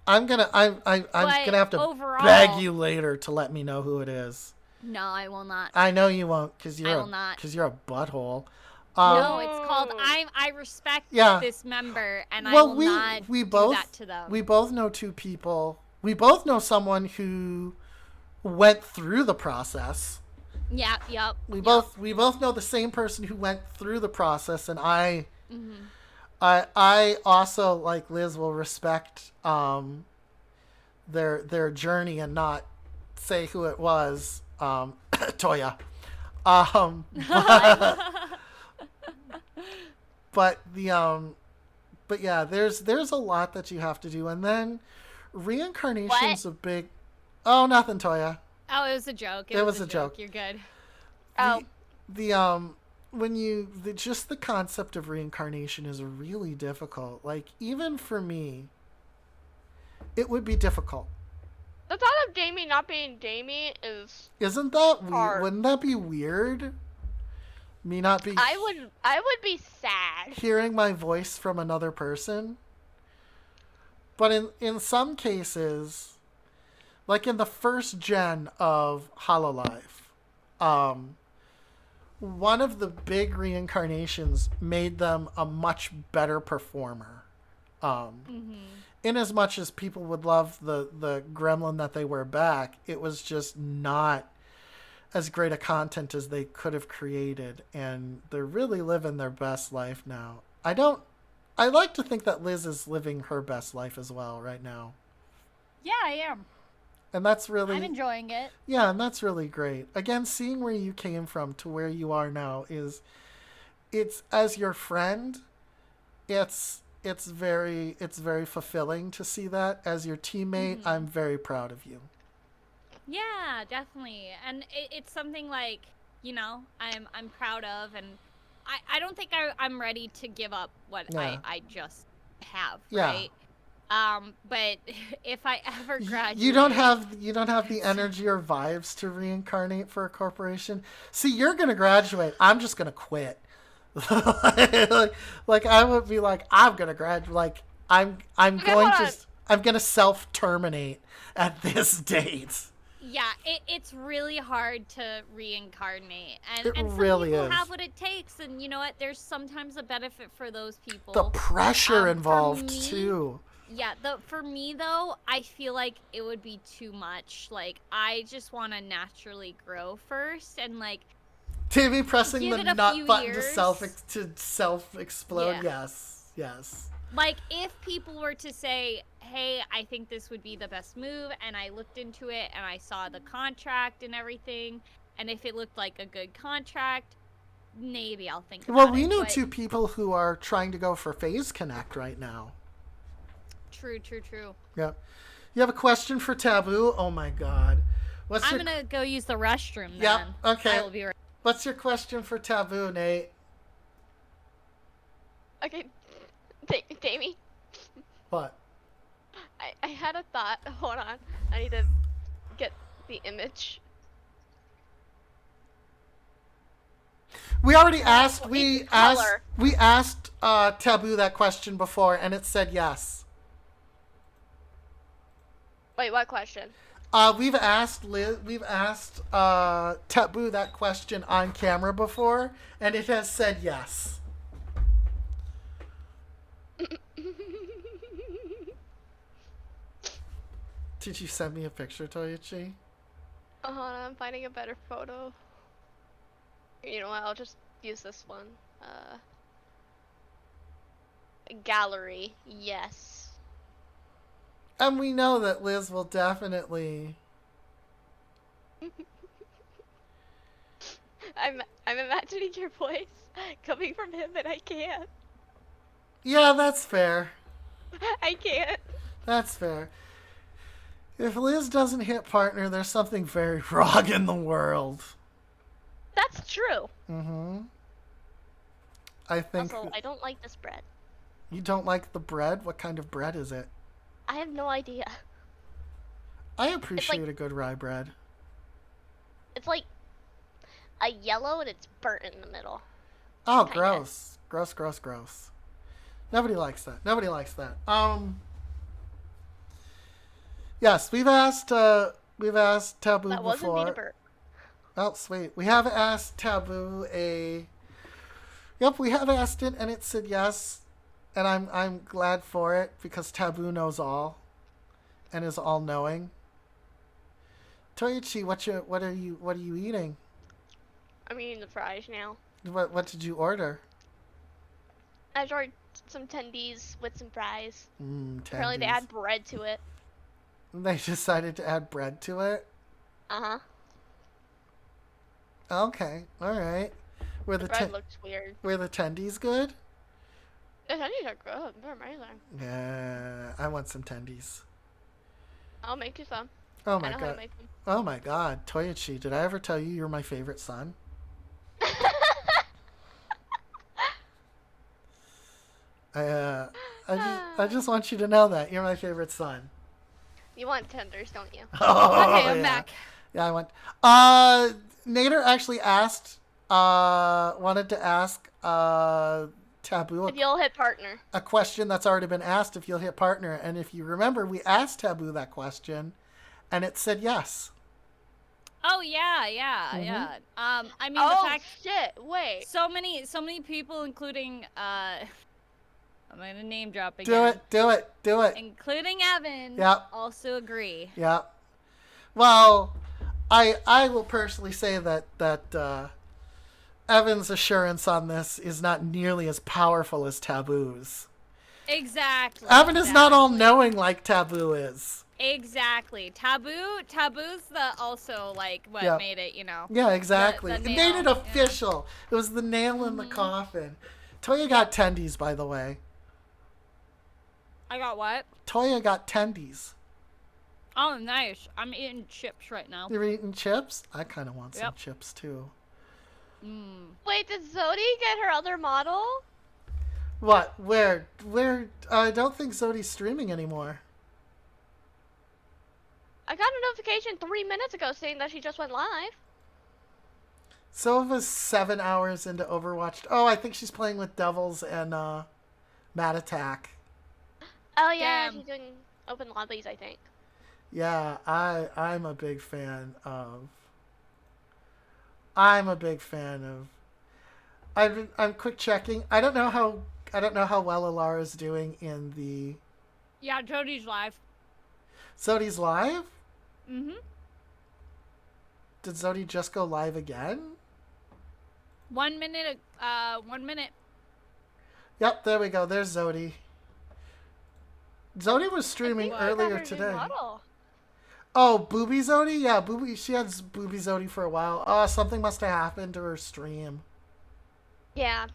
I'm gonna have to overall, beg you later to let me know who it is. No, I will not. I know you won't, because you're a butthole. No, it's called I respect this member, and I will not do that to them. We both know 2 people. We both know someone who went through the process. Yeah, yep. We both know the same person who went through the process, and I also, like Liz, will respect their journey and not say who it was. Toya. But yeah, there's a lot that you have to do, and then reincarnation's a big. Oh, nothing, Toya. Oh, it was a joke. It was a joke. You're good. Just the concept of reincarnation is really difficult. Like, even for me, it would be difficult. The thought of Jamie not being Jamie is. Isn't that hard. weird? Wouldn't that be weird? Me not be. I would be sad. Hearing my voice from another person. But in some cases, like in the first gen of Hololive, one of the big reincarnations made them a much better performer. In as much as people would love the gremlin that they were back, it was just not as great a content as they could have created, and they're really living their best life now. I like to think that Liz is living her best life as well right now. Yeah, I am. And that's really... I'm enjoying it. Yeah, and that's really great. Again, seeing where you came from to where you are now it's as your friend, it's very fulfilling to see that. As your teammate, I'm very proud of you. Yeah, definitely. And it's something like, I'm proud of, and I don't think I'm ready to give up what I just have, right? But if I ever graduate, you don't have the energy or vibes to reincarnate for a corporation. See, you're gonna graduate. I'm just gonna quit. like I would be like, I'm gonna graduate. Like I'm gonna self-terminate at this date. Yeah, it's really hard to reincarnate, and It some really people is. have what it takes, and you know what? There's sometimes a benefit for those people. The pressure involved for me, too. Yeah, for me though, I feel like it would be too much. Like, I just want to naturally grow first, and like. TV pressing give the it a nut few button years. to self explode. Yeah. Yes. Like, if people were to say, hey, I think this would be the best move, and I looked into it, and I saw the contract and everything, and if it looked like a good contract, maybe I'll think about it. Well, we know but... 2 people who are trying to go for Phase Connect right now. True. Yeah. You have a question for Taboo? Oh my god. I'm gonna go use the restroom then. Yep, okay. I will be right. What's your question for Taboo, Nate? Okay, Jamie. What? I had a thought. Hold on. I need to get the image. We already asked. Well, We it's asked. color. We asked Taboo that question before, and it said yes. Wait, what question? We've asked Liz. We've asked Taboo that question on camera before, and it has said yes. Did you send me a picture, Toyochi? Hold on, I'm finding a better photo. You know what? I'll just use this one. Gallery. Yes. And we know that Liz will definitely. I'm imagining your voice coming from him, and I can't. Yeah, that's fair. I can't. That's fair. If Liz doesn't hit partner, there's something very wrong in the world. That's true. Mm-hmm. I think Also, I don't like this bread. you don't like the bread. What kind of bread is it? I have no idea. I appreciate like- a good rye bread. It's like a yellow and it's burnt in the middle. Oh, Kinda. gross. Gross, gross, gross. Nobody likes that. Nobody likes that. Yes, we've asked Taboo That wasn't me to before. burp. Oh, sweet. We have asked Taboo a. Yep, we have asked it, and it said yes, and I'm glad for it because Taboo knows all, and is all knowing. Toyochi, what are you eating? I'm eating the fries now. What did you order? I just ordered some tendies with some fries. Apparently they Tendies. add bread to it. They decided to add bread to it. Uh-huh. Okay, all right. Were The the bread looks weird. were the tendies good? The tendies are good. They're amazing. Yeah, I want some tendies. I'll make you some. Oh I my know how to god. make them. Oh my god, Toyochi, did I ever tell you you're my favorite son? I just want you to know that you're my favorite son. You want tenders, don't you? Oh, Okay, I'm yeah. back. Yeah, I want. Nader actually asked. Wanted to ask Taboo If you'll hit partner. a question that's already been asked. If you'll hit partner, and if you remember, we asked Taboo that question, and it said yes. Oh yeah, yeah, Mhm. yeah. I mean Oh the fact shit! Wait. so many people, including I'm gonna name drop again. Do it. Including Evan. Yep. Also agree. Yeah. Well, I will personally say that Evan's assurance on this is not nearly as powerful as Taboo's. Exactly. Evan is not all exactly. knowing like Taboo is. Exactly. Taboo's the also like what Yeah. made it, you know. Yeah, exactly. the It made it nail, official. It was the nail in the coffin. Toya got tendies, by the way. I got what? Toya got tendies. Oh, nice. I'm eating chips right now. You're eating chips? I kind of want some Yep. chips too. Wait, did Zodi get her other model? What? Where? I don't think Zodi's streaming anymore. I got a notification 3 minutes ago saying that she just went live. So it was 7 hours into Overwatch. Oh, I think she's playing with Devils and Mad Attack. Oh yeah, Damn. she's doing open lobbies, I think. Yeah, I'm a big fan of. I'm quick checking. I don't know how well Alara's doing in the Yeah, Jody's live. Zodi's live. Mhm. Did Zodi just go live again? 1 minute. 1 minute. Yep, there we go. There's Zodi. Zodi was streaming I think I got earlier her new today. model. Oh, Booby Zodi? Yeah, Booby. She had Booby Zodi for a while. Oh, something must have happened to her stream. Yeah.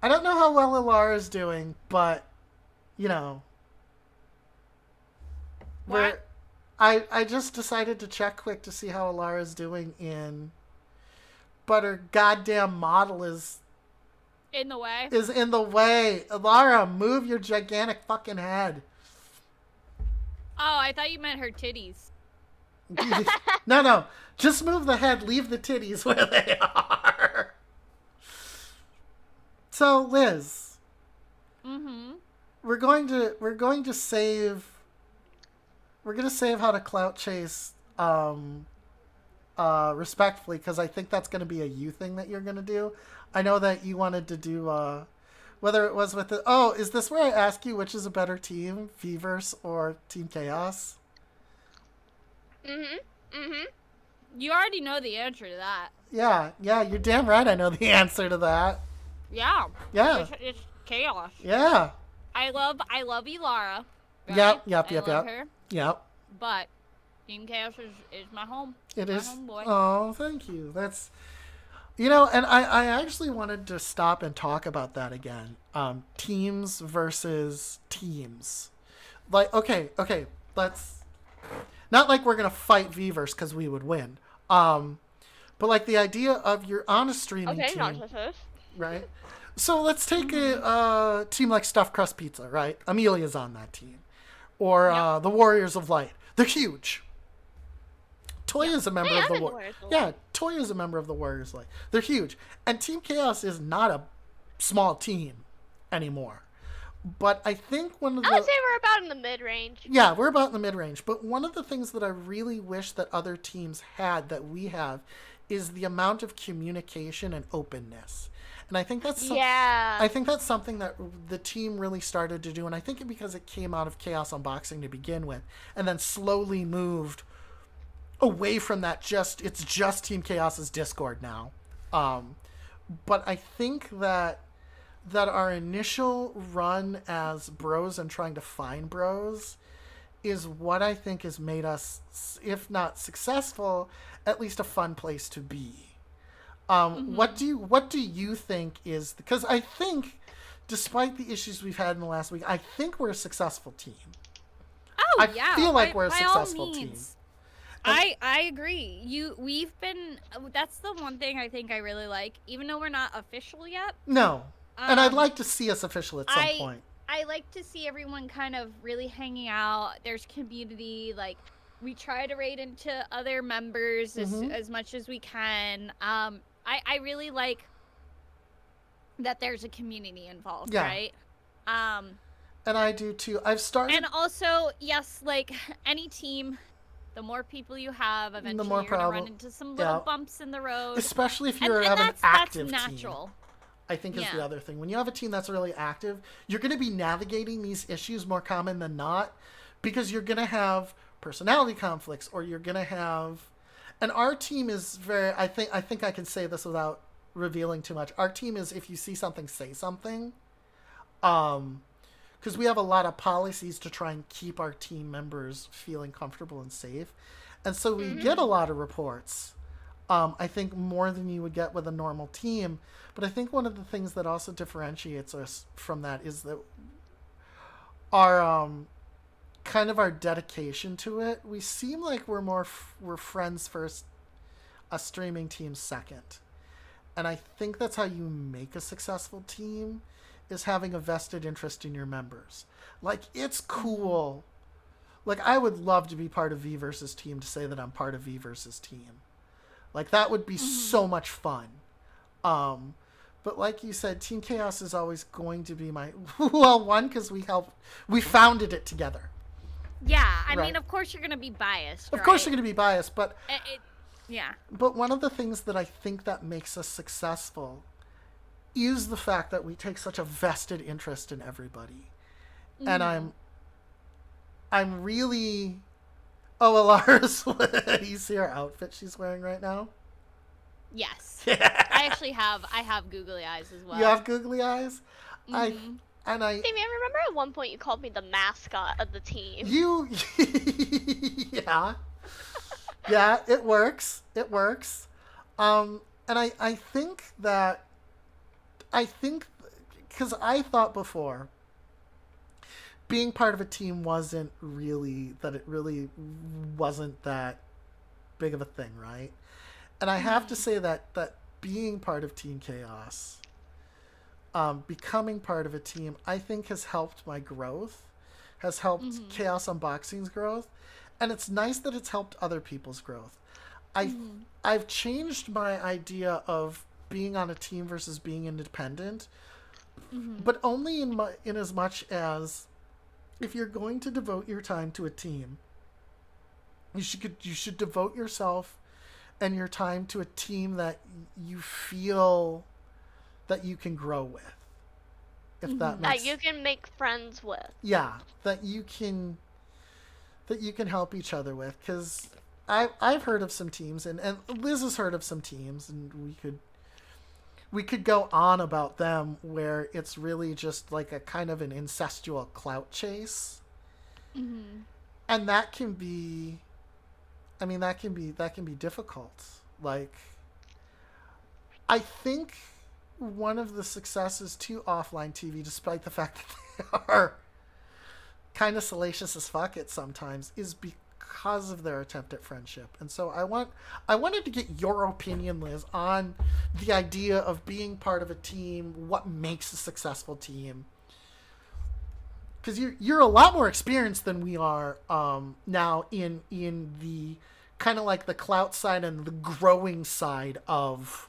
I don't know how well Alara's doing, but you know, What? I just decided to check quick to see how Alara's doing but her goddamn model is In the way. in the way. Alara, move your gigantic fucking head. Oh, I thought you meant her titties. No. Just move the head. Leave the titties where they are. So, Liz. Mm-hmm. We're going to save. We're gonna save how to clout chase respectfully, because I think that's gonna be a you thing that you're gonna do. I know that you wanted to do whether it was with the is this where I ask you which is a better team, Vverse or Team Chaos? You already know the answer to that. Yeah, you're damn right I know the answer to that. Yeah. Yeah. It's chaos. Yeah. I love Ilara. Right? Yep. I love her. Yep. But Team Chaos is my home. It my is. Homeboy. Oh, thank you. That's, and I actually wanted to stop and talk about that again. Teams versus teams. Like, okay, let's, not like we're going to fight Vverse because we would win. But like the idea of you're on a streaming team. Narcissist. Right? So let's take a team like Stuffed Crust Pizza, right? Amelia's on that team. Or the Warriors of Light. They're huge. Toy is a member of the Warriors. Yeah, Toy is a member of the Warriors of Light. They're huge. And Team Chaos is not a small team anymore. But I think one of the... I would say we're about in the mid-range. Yeah, we're about in the mid-range. But one of the things that I really wish that other teams had that we have is the amount of communication and openness. And I think that's I think that's something that the team really started to do, and I think because it came out of Chaos Unboxing to begin with, and then slowly moved away from that. It's just Team Chaos's Discord now. But I think that our initial run as bros and trying to find bros is what I think has made us, if not successful, at least a fun place to be. What do you think is, because I think despite the issues we've had in the last week, I think we're a successful team. Oh, I feel like we're a successful team. I agree. We've been, that's the one thing I think I really like, even though we're not official yet. No. And I'd like to see us official at some point. I like to see everyone kind of really hanging out. There's community, like we try to raid into other members as much as we can. I really like that there's a community involved, right? And I do too. I've started. And also, yes, like any team, the more people you have, eventually you're gonna run into some little bumps in the road. Especially if you have an active that's natural. Team. I think is the other thing. When you have a team that's really active, you're going to be navigating these issues more common than not, because you're going to have personality conflicts, or you're going to have, and our team is very, I think I can say this without revealing too much. Our team is, if you see something, say something. Because we have a lot of policies to try and keep our team members feeling comfortable and safe. And so we get a lot of reports. I think more than you would get with a normal team. But I think one of the things that also differentiates us from that is that our kind of our dedication to it. We seem like we're friends first, a streaming team second. And I think that's how you make a successful team, is having a vested interest in your members. Like, it's cool. Like, I would love to be part of Vverse's team, to say that I'm part of Vverse's team. Like, that would be so much fun. But like you said, Team Chaos is always going to be my... Well, one, because we founded it together. Yeah, I mean, of course you're going to be biased, Of course you're going to be biased, but... yeah. But one of the things that I think that makes us successful is the fact that we take such a vested interest in everybody. And I'm really... Oh, Alara's... You see her outfit she's wearing right now? Yes. I have googly eyes as well. You have googly eyes? Sammy, I remember at one point you called me the mascot of the team. Yeah. Yeah, it works. It works. And I think, because I thought before, being part of a team it really wasn't that big of a thing, right? And I have to say that being part of Team Chaos, becoming part of a team, I think has helped my growth, has helped Chaos Unboxing's growth, and it's nice that it's helped other people's growth. I've changed my idea of being on a team versus being independent, but only in as much as if you're going to devote your time to a team, you should devote yourself and your time to a team that you feel that you can grow with. If that makes That you can make friends with. yeah, that you can help each other with, because I've heard of some teams, and Liz has heard of some teams, and we could go on about them where it's really just like a kind of an incestual clout chase, and that can be, I mean, that can be difficult. Like, I think one of the successes to offline TV, despite the fact that they are kind of salacious as fuck at sometimes, is because of their attempt at friendship. And so I wanted to get your opinion, Liz, on the idea of being part of a team, what makes a successful team. Because you're a lot more experienced than we are now in the kind of like the clout side and the growing side of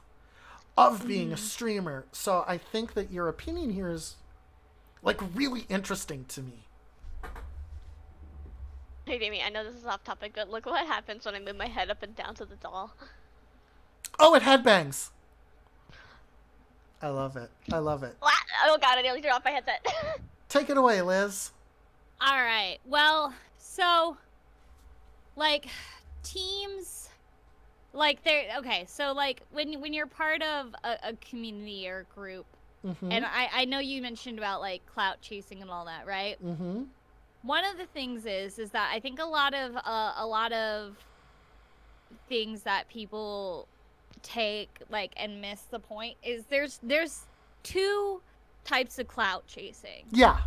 being a streamer. So I think that your opinion here is like really interesting to me. Hey, Damien, I know this is off topic, but look what happens when I move my head up and down to the doll. Oh, it headbangs. I love it. I love it. What? Oh god, I nearly threw off my headset. Take it away, Liz. All right. Well, so like teams, like they're okay. So like when you're part of a community or a group, and I know you mentioned about like clout chasing and all that, right? One of the things is that I think a lot of things that people take like and miss the point is there's two types of clout chasing. Yeah.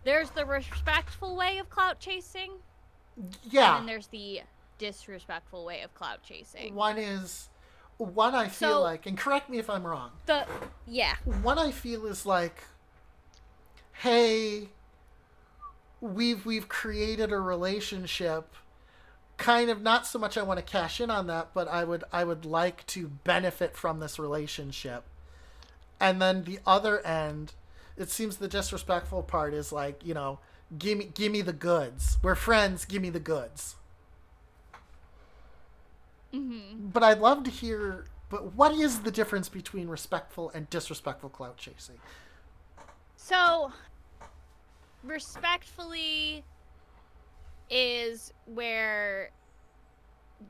There's the respectful way of clout chasing. Yeah. And then there's the disrespectful way of clout chasing. One I feel like, and correct me if I'm wrong. One I feel is like, hey, we've created a relationship. Kind of not so much I want to cash in on that, but I would like to benefit from this relationship. And then the other end, it seems the disrespectful part is like, you know, give me the goods. We're friends, give me the goods. But I'd love to hear, but what is the difference between respectful and disrespectful clout chasing? So, respectfully is where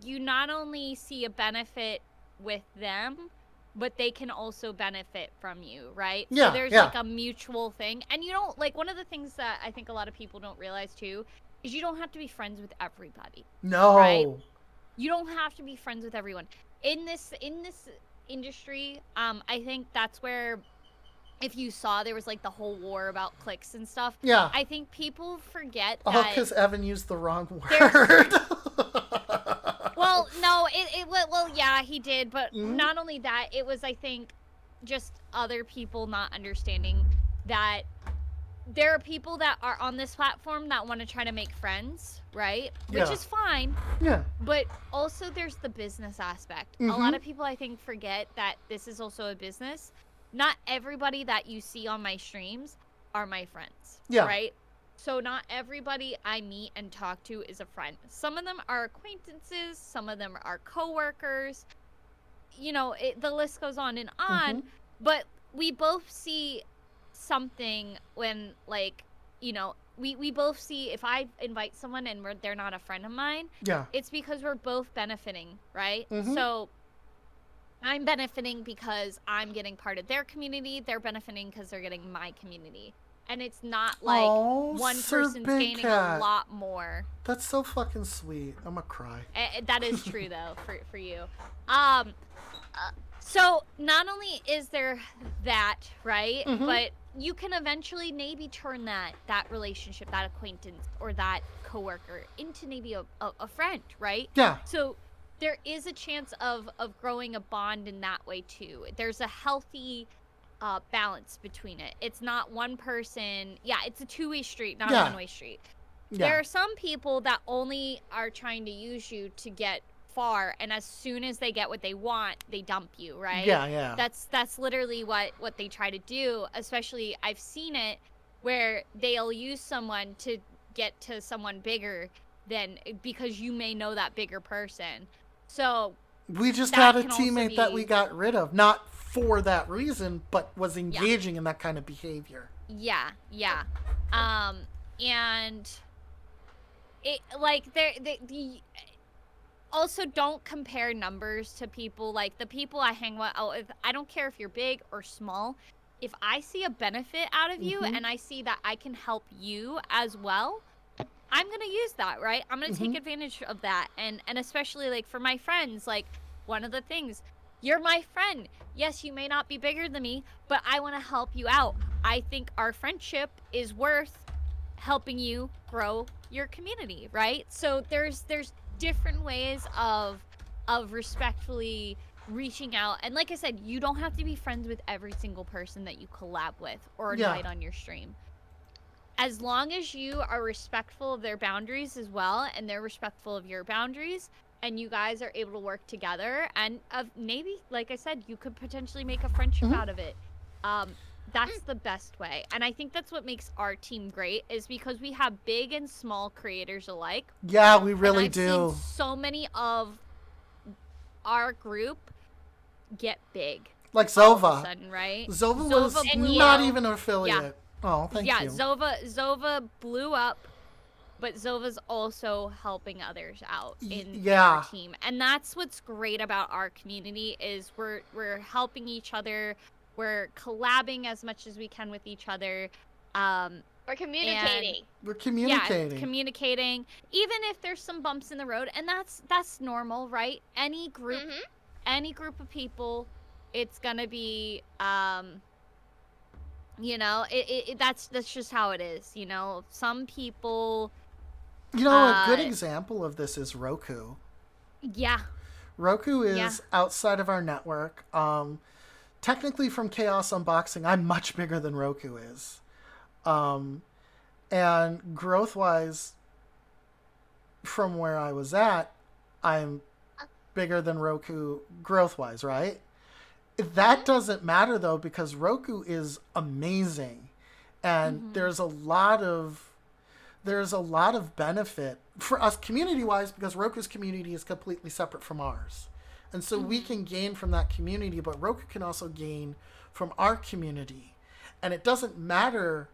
you not only see a benefit with them, but they can also benefit from you, right? Yeah, so there's like a mutual thing. And you don't, like, one of the things that I think a lot of people don't realize too is you don't have to be friends with everybody. No. Right? You don't have to be friends with everyone. In this industry, I think that's where, if you saw, there was like the whole war about clicks and stuff. Yeah. I think people forget that. Oh, because Evan used the wrong word. Well, no, well, yeah, he did, but not only that, it was, I think, just other people not understanding that there are people that are on this platform that want to try to make friends, right? Which is fine. Yeah. But also there's the business aspect. A lot of people, I think, forget that this is also a business. Not everybody that you see on my streams are my friends, right? So not everybody I meet and talk to is a friend. Some of them are acquaintances, some of them are coworkers. You know, the list goes on and on. But we both see something when, like, you know, we both see, if I invite someone and they're not a friend of mine, it's because we're both benefiting, right? So I'm benefiting because I'm getting part of their community. They're benefiting because they're getting my community. And it's not like one person's gaining a lot more. That's so fucking sweet. I'm gonna cry. That is true, though, for you. So not only is there that, right? But you can eventually maybe turn that relationship, that acquaintance, or that coworker into maybe a friend, right? Yeah. So there is a chance of growing a bond in that way too. There's a healthy balance between it. It's not one person. Yeah, it's a two-way street, not a one-way street. Yeah. There are some people that only are trying to use you to get far, and as soon as they get what they want, they dump you, right? Yeah. That's literally what they try to do. Especially, I've seen it where they'll use someone to get to someone bigger than, because you may know that bigger person. So We just that had a can also teammate that be- we got rid of, not for that reason, but was engaging in that kind of behavior. Yeah. And it, like, the also, don't compare numbers to people. Like, the people I hang with, I don't care if you're big or small. If I see a benefit out of you and I see that I can help you as well, I'm going to use that, right? I'm going to take advantage of that. And especially, like, for my friends, like, one of the things, you're my friend. Yes, you may not be bigger than me, but I want to help you out. I think our friendship is worth helping you grow your community, right? So there's different ways of respectfully reaching out. And like I said, you don't have to be friends with every single person that you collab with or invite on your stream. As long as you are respectful of their boundaries as well, and they're respectful of your boundaries, and you guys are able to work together, and maybe, like I said, you could potentially make a friendship out of it. That's the best way. And I think that's what makes our team great, is because we have big and small creators alike. Yeah, we really I've do. seen so many of our group get big. Like All of a Zova. sudden, right? Zova was blew not up. even an affiliate. Oh, thank you. Zova blew up, but Zova's also helping others out in Yeah. our team. And that's what's great about our community, is we're helping each other. We're collabing as much as we can with each other. We're communicating. We're communicating. Yeah, communicating. Even if there's some bumps in the road, and that's normal, right? Any group of people, it's gonna be, you know, that's just how it is. You know, some people. You know, a good example of this is Roku. Yeah. Roku is outside of our network. Technically, from Chaos Unboxing, I'm much bigger than Roku is. And growth-wise, from where I was at, I'm bigger than Roku growth-wise, right? That doesn't matter, though, because Roku is amazing. And there's a lot of benefit for us community-wise, because Roku's community is completely separate from ours. And so we can gain from that community, but Roku can also gain from our community. And it doesn't matter,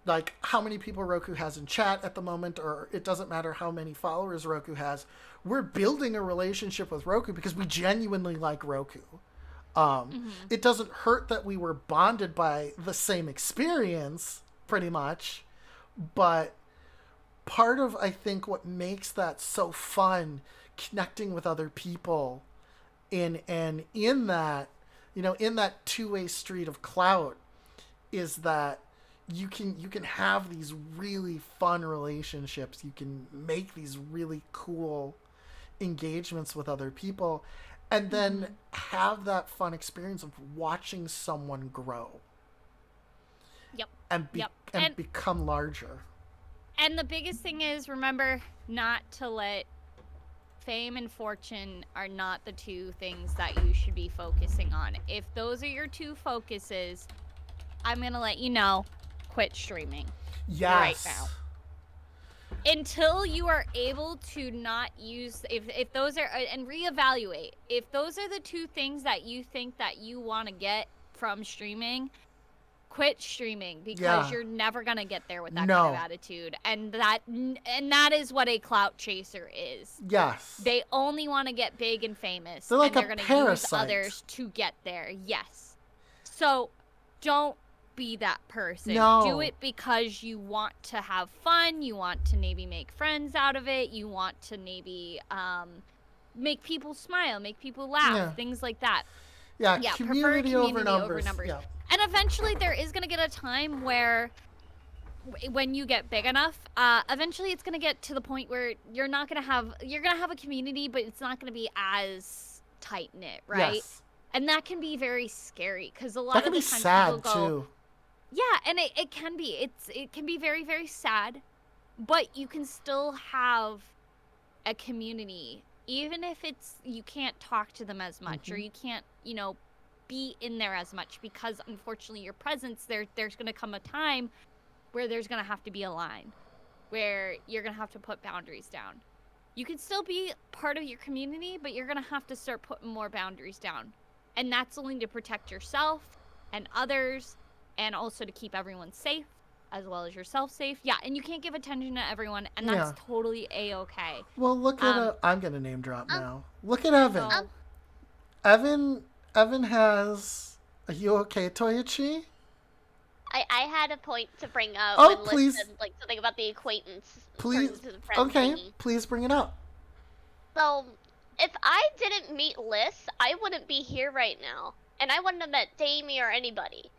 like, how many people Roku has in chat at the moment, or it doesn't matter how many followers Roku has. We're building a relationship with Roku because we genuinely like Roku. It doesn't hurt that we were bonded by the same experience, pretty much. But part of, I think, what makes that so fun, connecting with other people in that, you know, in that two-way street of clout, is that you can have these really fun relationships. You can make these really cool engagements with other people, and then have that fun experience of watching someone grow. Yep. And become larger. And the biggest thing is, remember not to let fame and fortune are not the two things that you should be focusing on. If those are your two focuses, I'm going to let you know, quit streaming. Yes. Right now. Until you are able to not use, if those are, and reevaluate, if those are the two things that you think that you want to get from streaming, quit streaming, because you're never gonna get there with that kind of attitude, and that is what a clout chaser is. Yes. They only want to get big and famous. They're like and they're a gonna parasite. use others to get there. Yes. So don't be that person. No. Do it because you want to have fun. You want to maybe make friends out of it. You want to maybe make people smile, make people laugh, things like that. Yeah, prefer community over numbers. Yeah. And eventually there is going to get a time where when you get big enough, eventually it's going to get to the point where you're going to have a community, but it's not going to be as tight knit, right? Yes. And that can be very scary, because a lot That of can the be times sad people go, too. yeah, and it can be. It can be very, very sad, but you can still have a community, even if it's you can't talk to them as much or you can't, be in there as much, because unfortunately your presence there's going to come a time where there's going to have to be a line where you're going to have to put boundaries down. You can still be part of your community, but you're going to have to start putting more boundaries down. And that's only to protect yourself and others, and also to keep everyone safe, as well as yourself safe. Yeah, and you can't give attention to everyone, and that's totally A-okay. Well, look at I'm gonna name drop now. Look at Evan. Evan has. Are you okay, Toyochi? I had a point to bring up. Oh, when please. Liz said, like, something about the acquaintance. Please. To the friend Okay, thingy. please bring it up. So, if I didn't meet Liz, I wouldn't be here right now. And I wouldn't have met Damie or anybody.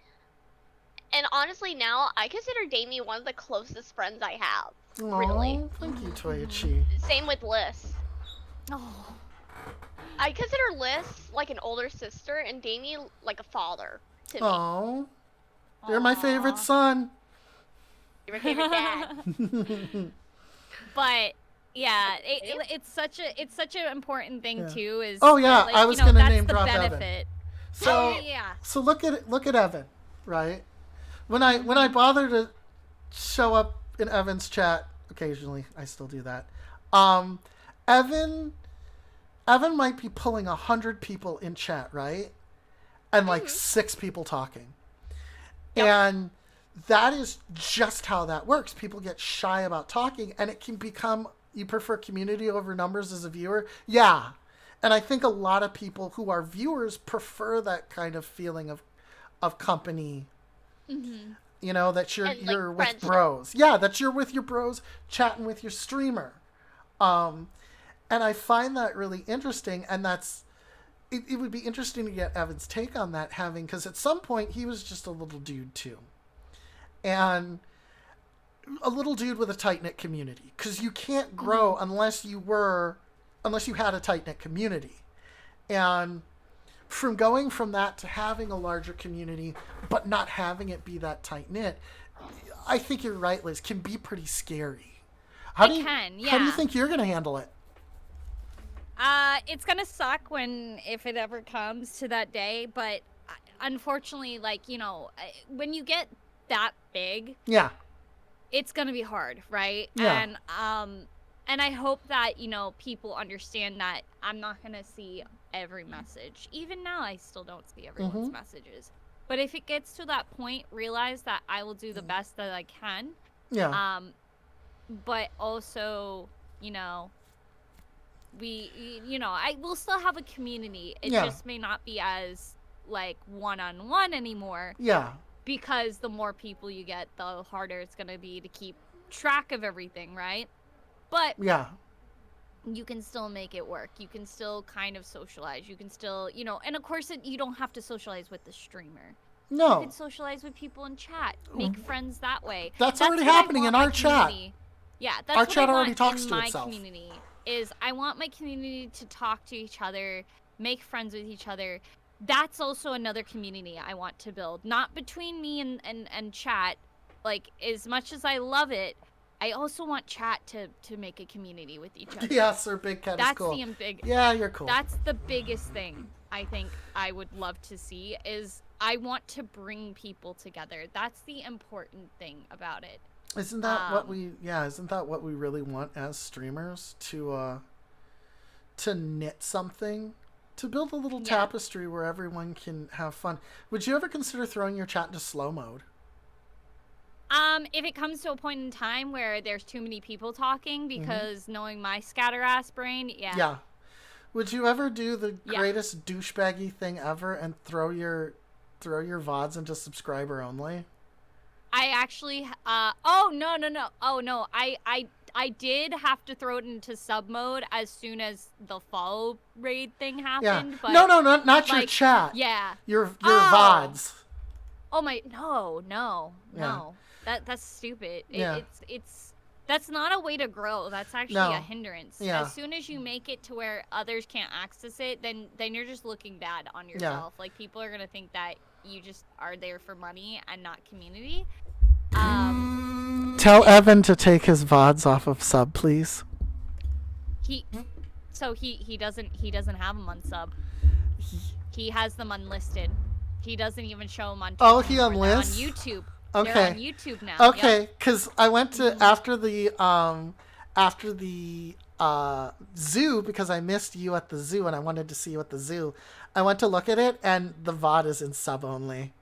And honestly, now, I consider Damie one of the closest friends I have. Aww, Really. Thank you, Toyochi. Same with Liz. Oh. I consider Liz like an older sister and Damie like a father to me. Oh, you're my favorite son. You're my favorite dad. But yeah, it's such an important thing too. Is Oh yeah, like, I was gonna name drop benefit. Evan. So yeah. So look at Evan, right? When I bother to show up in Evan's chat occasionally, I still do that. Evan might be pulling 100 people in chat, right? And like 6 people talking. Yep. And that is just how that works. People get shy about talking, and it can become, you prefer community over numbers as a viewer? Yeah. And I think a lot of people who are viewers prefer that kind of feeling of company. Mm-hmm. You know, that you're with friendship. Bros. Yeah, that you're with your bros chatting with your streamer. And I find that really interesting, and it would be interesting to get Evan's take on that, because at some point he was just a little dude too. And a little dude with a tight-knit community, because you can't grow unless you had a tight-knit community. And from going from that to having a larger community, but not having it be that tight-knit, I think you're right, Liz, can be pretty scary. How do you think you're going to handle it? It's gonna suck if it ever comes to that day, but unfortunately, when you get that big, it's gonna be hard, right? Yeah. And I hope that people understand that I'm not gonna see every message. Even now, I still don't see everyone's messages. But if it gets to that point, realize that I will do the best that I can. Yeah. But also, I will still have a community. It just may not be as one-on-one anymore. Yeah. Because the more people you get, the harder it's going to be to keep track of everything, right? But you can still make it work. You can still kind of socialize. You can still, and of course you don't have to socialize with the streamer. No. You can socialize with people in chat. Make friends that way. That's already happening in our chat. Yeah, that's our what chat I want already talks in to my itself. Community. Is I want my community to talk to each other, make friends with each other. That's also another community I want to build. Not between me and chat. As much as I love it, I also want chat to make a community with each other. Yes, Sir Big Cat is cool. Yeah, you're cool. That's the biggest thing I think I would love to see, is I want to bring people together. That's the important thing about it. Isn't that what we really want as streamers, to knit something, to build a little tapestry where everyone can have fun? Would you ever consider throwing your chat into slow mode? If it comes to a point in time where there's too many people talking, because knowing my scatter ass brain, Yeah. Would you ever do the greatest douchebaggy thing ever and throw your VODs into subscriber only? I actually, no. Oh, no. I did have to throw it into sub mode as soon as the follow raid thing happened. Yeah. But No, not your chat. Yeah. Your VODs. Oh my, no. That's stupid. That's not a way to grow. That's actually a hindrance. Yeah. As soon as you make it to where others can't access it, then you're just looking bad on yourself. People are gonna think that you just are there for money and not community. Tell Evan to take his VODs off of sub, please. He doesn't have them on sub. He has them unlisted. He doesn't even show them on Twitch Oh, he anymore. They're on unlists? YouTube. Okay. They're on YouTube now. Okay, because I went to after the zoo, because I missed you at the zoo and I wanted to see you at the zoo. I went to look at it and the VOD is in sub only.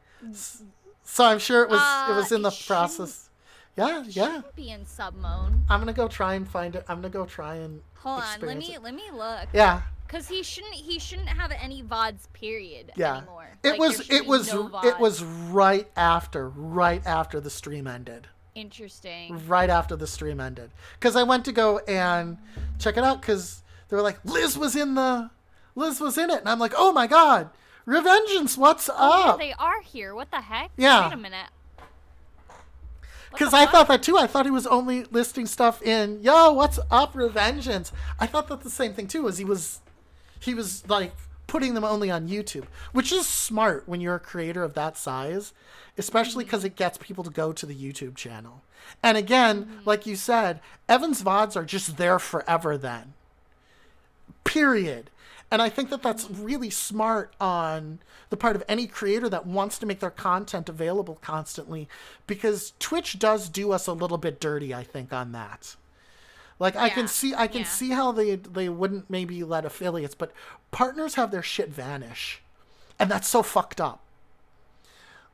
So I'm sure it was in the process. Yeah, yeah. Shouldn't be in sub mode. I'm gonna go try and find it. I'm gonna go try and Hold on, experience it. let me look. Yeah. Cause he shouldn't have any VODs period Yeah. anymore. It Like, there was should be no it VODs. was right after the stream ended. Interesting. Right after the stream ended, because I went to go and check it out because they were like, Liz was in it, and I'm like, oh my god, Revengeance, what's Oh, yeah, up? they are here. What the heck? Yeah. Wait a minute. What Because the I fuck? thought that too. I thought he was only listing stuff in, yo, what's up, Revengeance? I thought that the same thing too, as he was like putting them only on YouTube, which is smart when you're a creator of that size, especially because it gets people to go to the YouTube channel. And again, like you said, Evan's VODs are just there forever then. Period. And I think that that's really smart on the part of any creator that wants to make their content available constantly, because Twitch does do us a little bit dirty, I think, on that. Like, I can see how they wouldn't maybe let affiliates, but partners have their shit vanish. And that's so fucked up.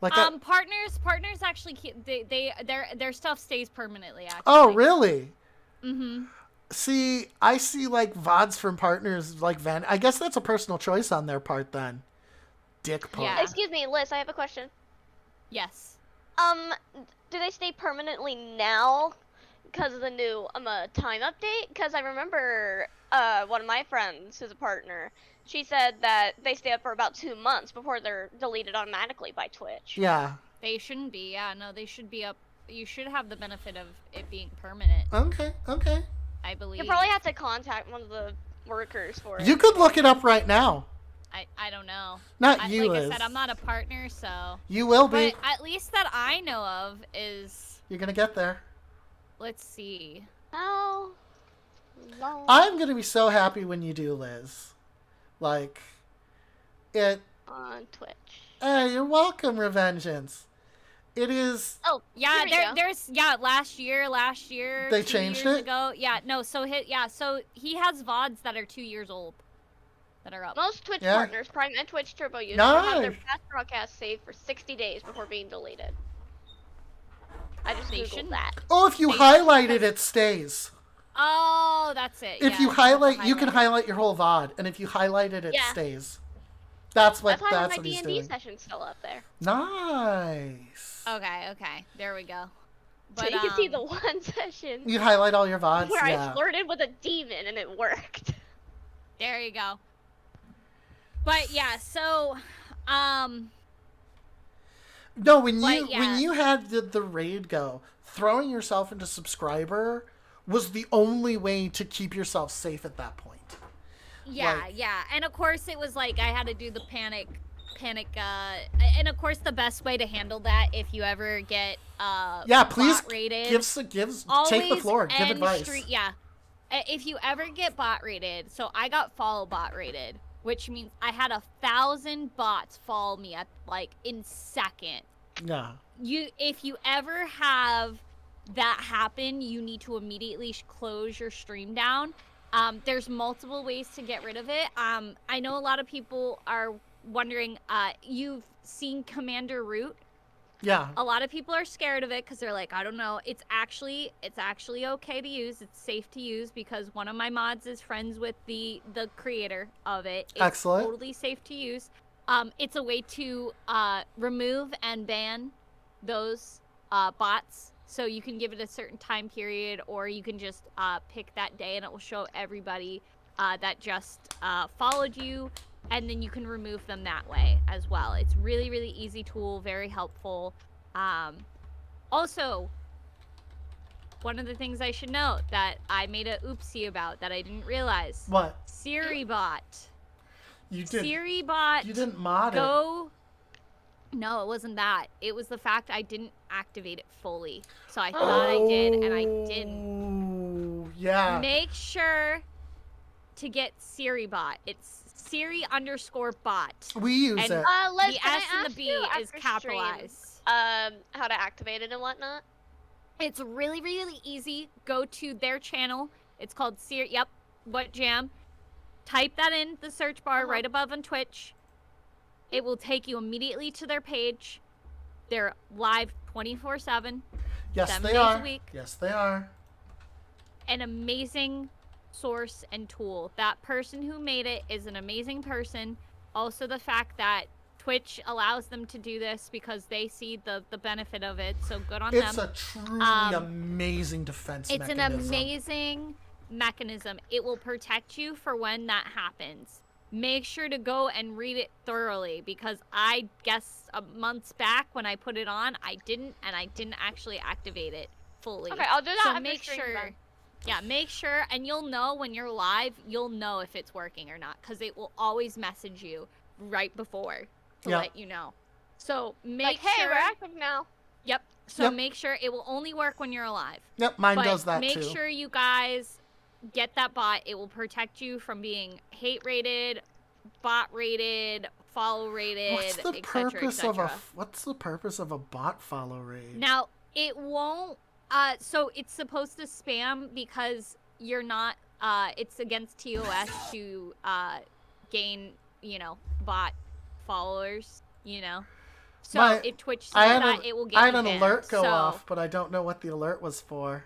Like partners actually keep, their stuff stays permanently, actually. Oh, really? Mm-hmm. See, I see like VODs from partners like I guess that's a personal choice on their part then. Dick part. Yeah. Excuse me, Liz, I have a question. Yes. Do they stay permanently now because of the new time update? Because I remember one of my friends who's a partner, she said that they stay up for about 2 months before they're deleted automatically by Twitch. Yeah. They shouldn't be. Yeah, no, they should be up. You should have the benefit of it being permanent, Okay. I believe. You probably have to contact one of the workers for it. You could look it up right now. I don't know. Not you, Like Liz. I said, I'm not a partner, so. You will be. But at least that I know of is. You're gonna get there. Let's see. Oh. No. I'm gonna be so happy when you do, Liz. Like, it. On Twitch. Hey, you're welcome, Revengeance. It is. Oh, Yeah, here we go. there's last year. They 2 changed years it? ago. Yeah, no, so he has VODs that are 2 years old that are up. Most Twitch Yeah. partners, Prime and Twitch Turbo users, have their Nice. past broadcasts saved for 60 days before being deleted. I just They googled shouldn't. that. Oh, if you highlight it, it stays. Oh, that's it. If yeah, you have to highlight, you can highlight your whole VOD, and if you highlight it, it Yeah. stays. That's what. That's why I have That's my what he's D&D doing. session still up there. Nice. Okay, there we go. So But you can see the one session You highlight all your VODs. where I Yeah. flirted with a demon and it worked. there you go. But yeah, so No, when But, yeah. you had the raid go, throwing yourself into subscriber was the only way to keep yourself safe at that point. yeah, Like- yeah. And of course it was like I had to do the panic and of course the best way to handle that if you ever get Yeah, please bot rated, give always take the floor, give end advice. yeah. If you ever get bot rated, so I got follow bot rated, which means I had 1,000 bots follow me at like in second. Yeah. If you ever have that happen, you need to immediately close your stream down. There's multiple ways to get rid of it. I know a lot of people are wondering, you've seen Commander Root. Yeah. A lot of people are scared of it because they're like, I don't know. It's actually okay to use. It's safe to use because one of my mods is friends with the creator of it. It's Excellent. totally safe to use. It's a way to remove and ban those bots. So you can give it a certain time period, or you can just pick that day, and it will show everybody that just followed you, and then you can remove them that way as well. It's really, really easy tool, very helpful. Also, one of the things I should note that I made a oopsie about that I didn't realize. What? Siri bot. You did. Siri bot. You didn't mod it. Go. No, it wasn't that. It was the fact I didn't activate it fully. So I thought I did, and I didn't. Oh, yeah. Make sure to get SiriBot. It's Siri_bot. We use And it. Liz, The can S I and the ask B you is after capitalized. Stream, how to activate it and whatnot? It's really, really easy. Go to their channel. It's called Siri. Yep. What Jam? Type that in the search bar right above on Twitch. It will take you immediately to their page. They're live 24/7. Yes, 7 they days are. a week. Yes, they are. An amazing source and tool. That person who made it is an amazing person. Also, the fact that Twitch allows them to do this because they see the benefit of it. So good on It's them. a truly amazing defense It's mechanism. an amazing mechanism. It will protect you for when that happens. Make sure to go and read it thoroughly, because I guess months back when I put it on, I didn't actually activate it fully. Okay, I'll do that So after make stream sure. then. Yeah, make sure, and you'll know when you're live, you'll know if it's working or not, because it will always message you right before to Yeah. let you know. So make Like, hey, sure. we're active now. Yep. So Yep. make sure it will only work when you're alive. Yep, mine But does that make too. sure you guys get that bot. It will protect you from being hate rated, bot rated, follow rated, What's the etc., purpose of a etc. What's the purpose of a bot follow raid? Now it won't. So it's supposed to spam because you're not. It's against TOS to gain, bot followers. So if Twitch sees that, it will get I had you an banned. alert go So- off, but I don't know what the alert was for.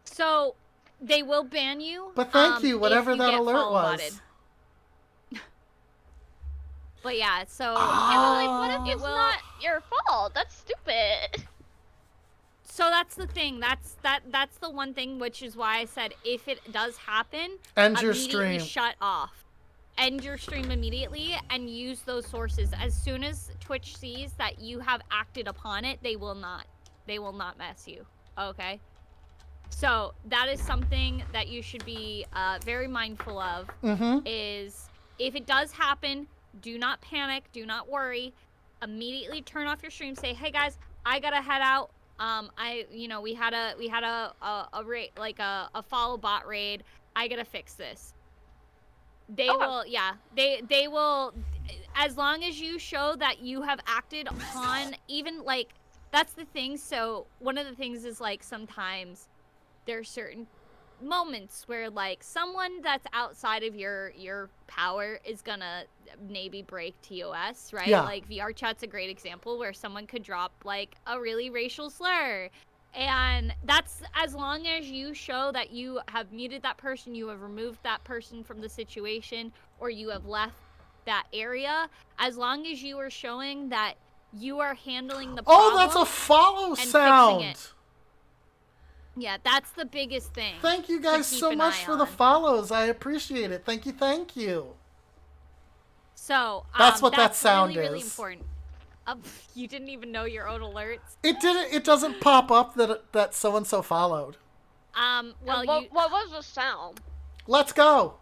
So they will ban you. But thank you, if whatever you that get alert follow was. botted. But yeah, so Yeah, but like, what if it it's will. not your fault? That's stupid. So that's the thing. That's the one thing, which is why I said if it does happen, End your immediately stream. shut off. End your stream immediately and use those sources. As soon as Twitch sees that you have acted upon it, they will not mess you. Okay? So that is something that you should be very mindful of. Mm-hmm. Is if it does happen, do not panic, do not worry. Immediately turn off your stream. Say, "Hey guys, I gotta head out. We had a raid, like a follow bot raid. I gotta fix this." They will, yeah. They will, as long as you show that you have acted upon, even like that's the thing. So one of the things is like sometimes there are certain moments where like someone that's outside of your power is gonna maybe break TOS, right? Yeah. Like VR chat's a great example where someone could drop like a really racial slur, and that's as long as you show that you have muted that person, you have removed that person from the situation, or you have left that area, as long as you are showing that you are handling the problem. Oh, that's a follow fixing sound. it. Yeah, that's the biggest thing. Thank you guys keep so an much eye for the on. follows. I appreciate it. Thank you. Thank you. So That's what that sound really, really is. important. You didn't even know your own alerts. It doesn't pop up that so and so followed. Well, And what was the sound? Let's go.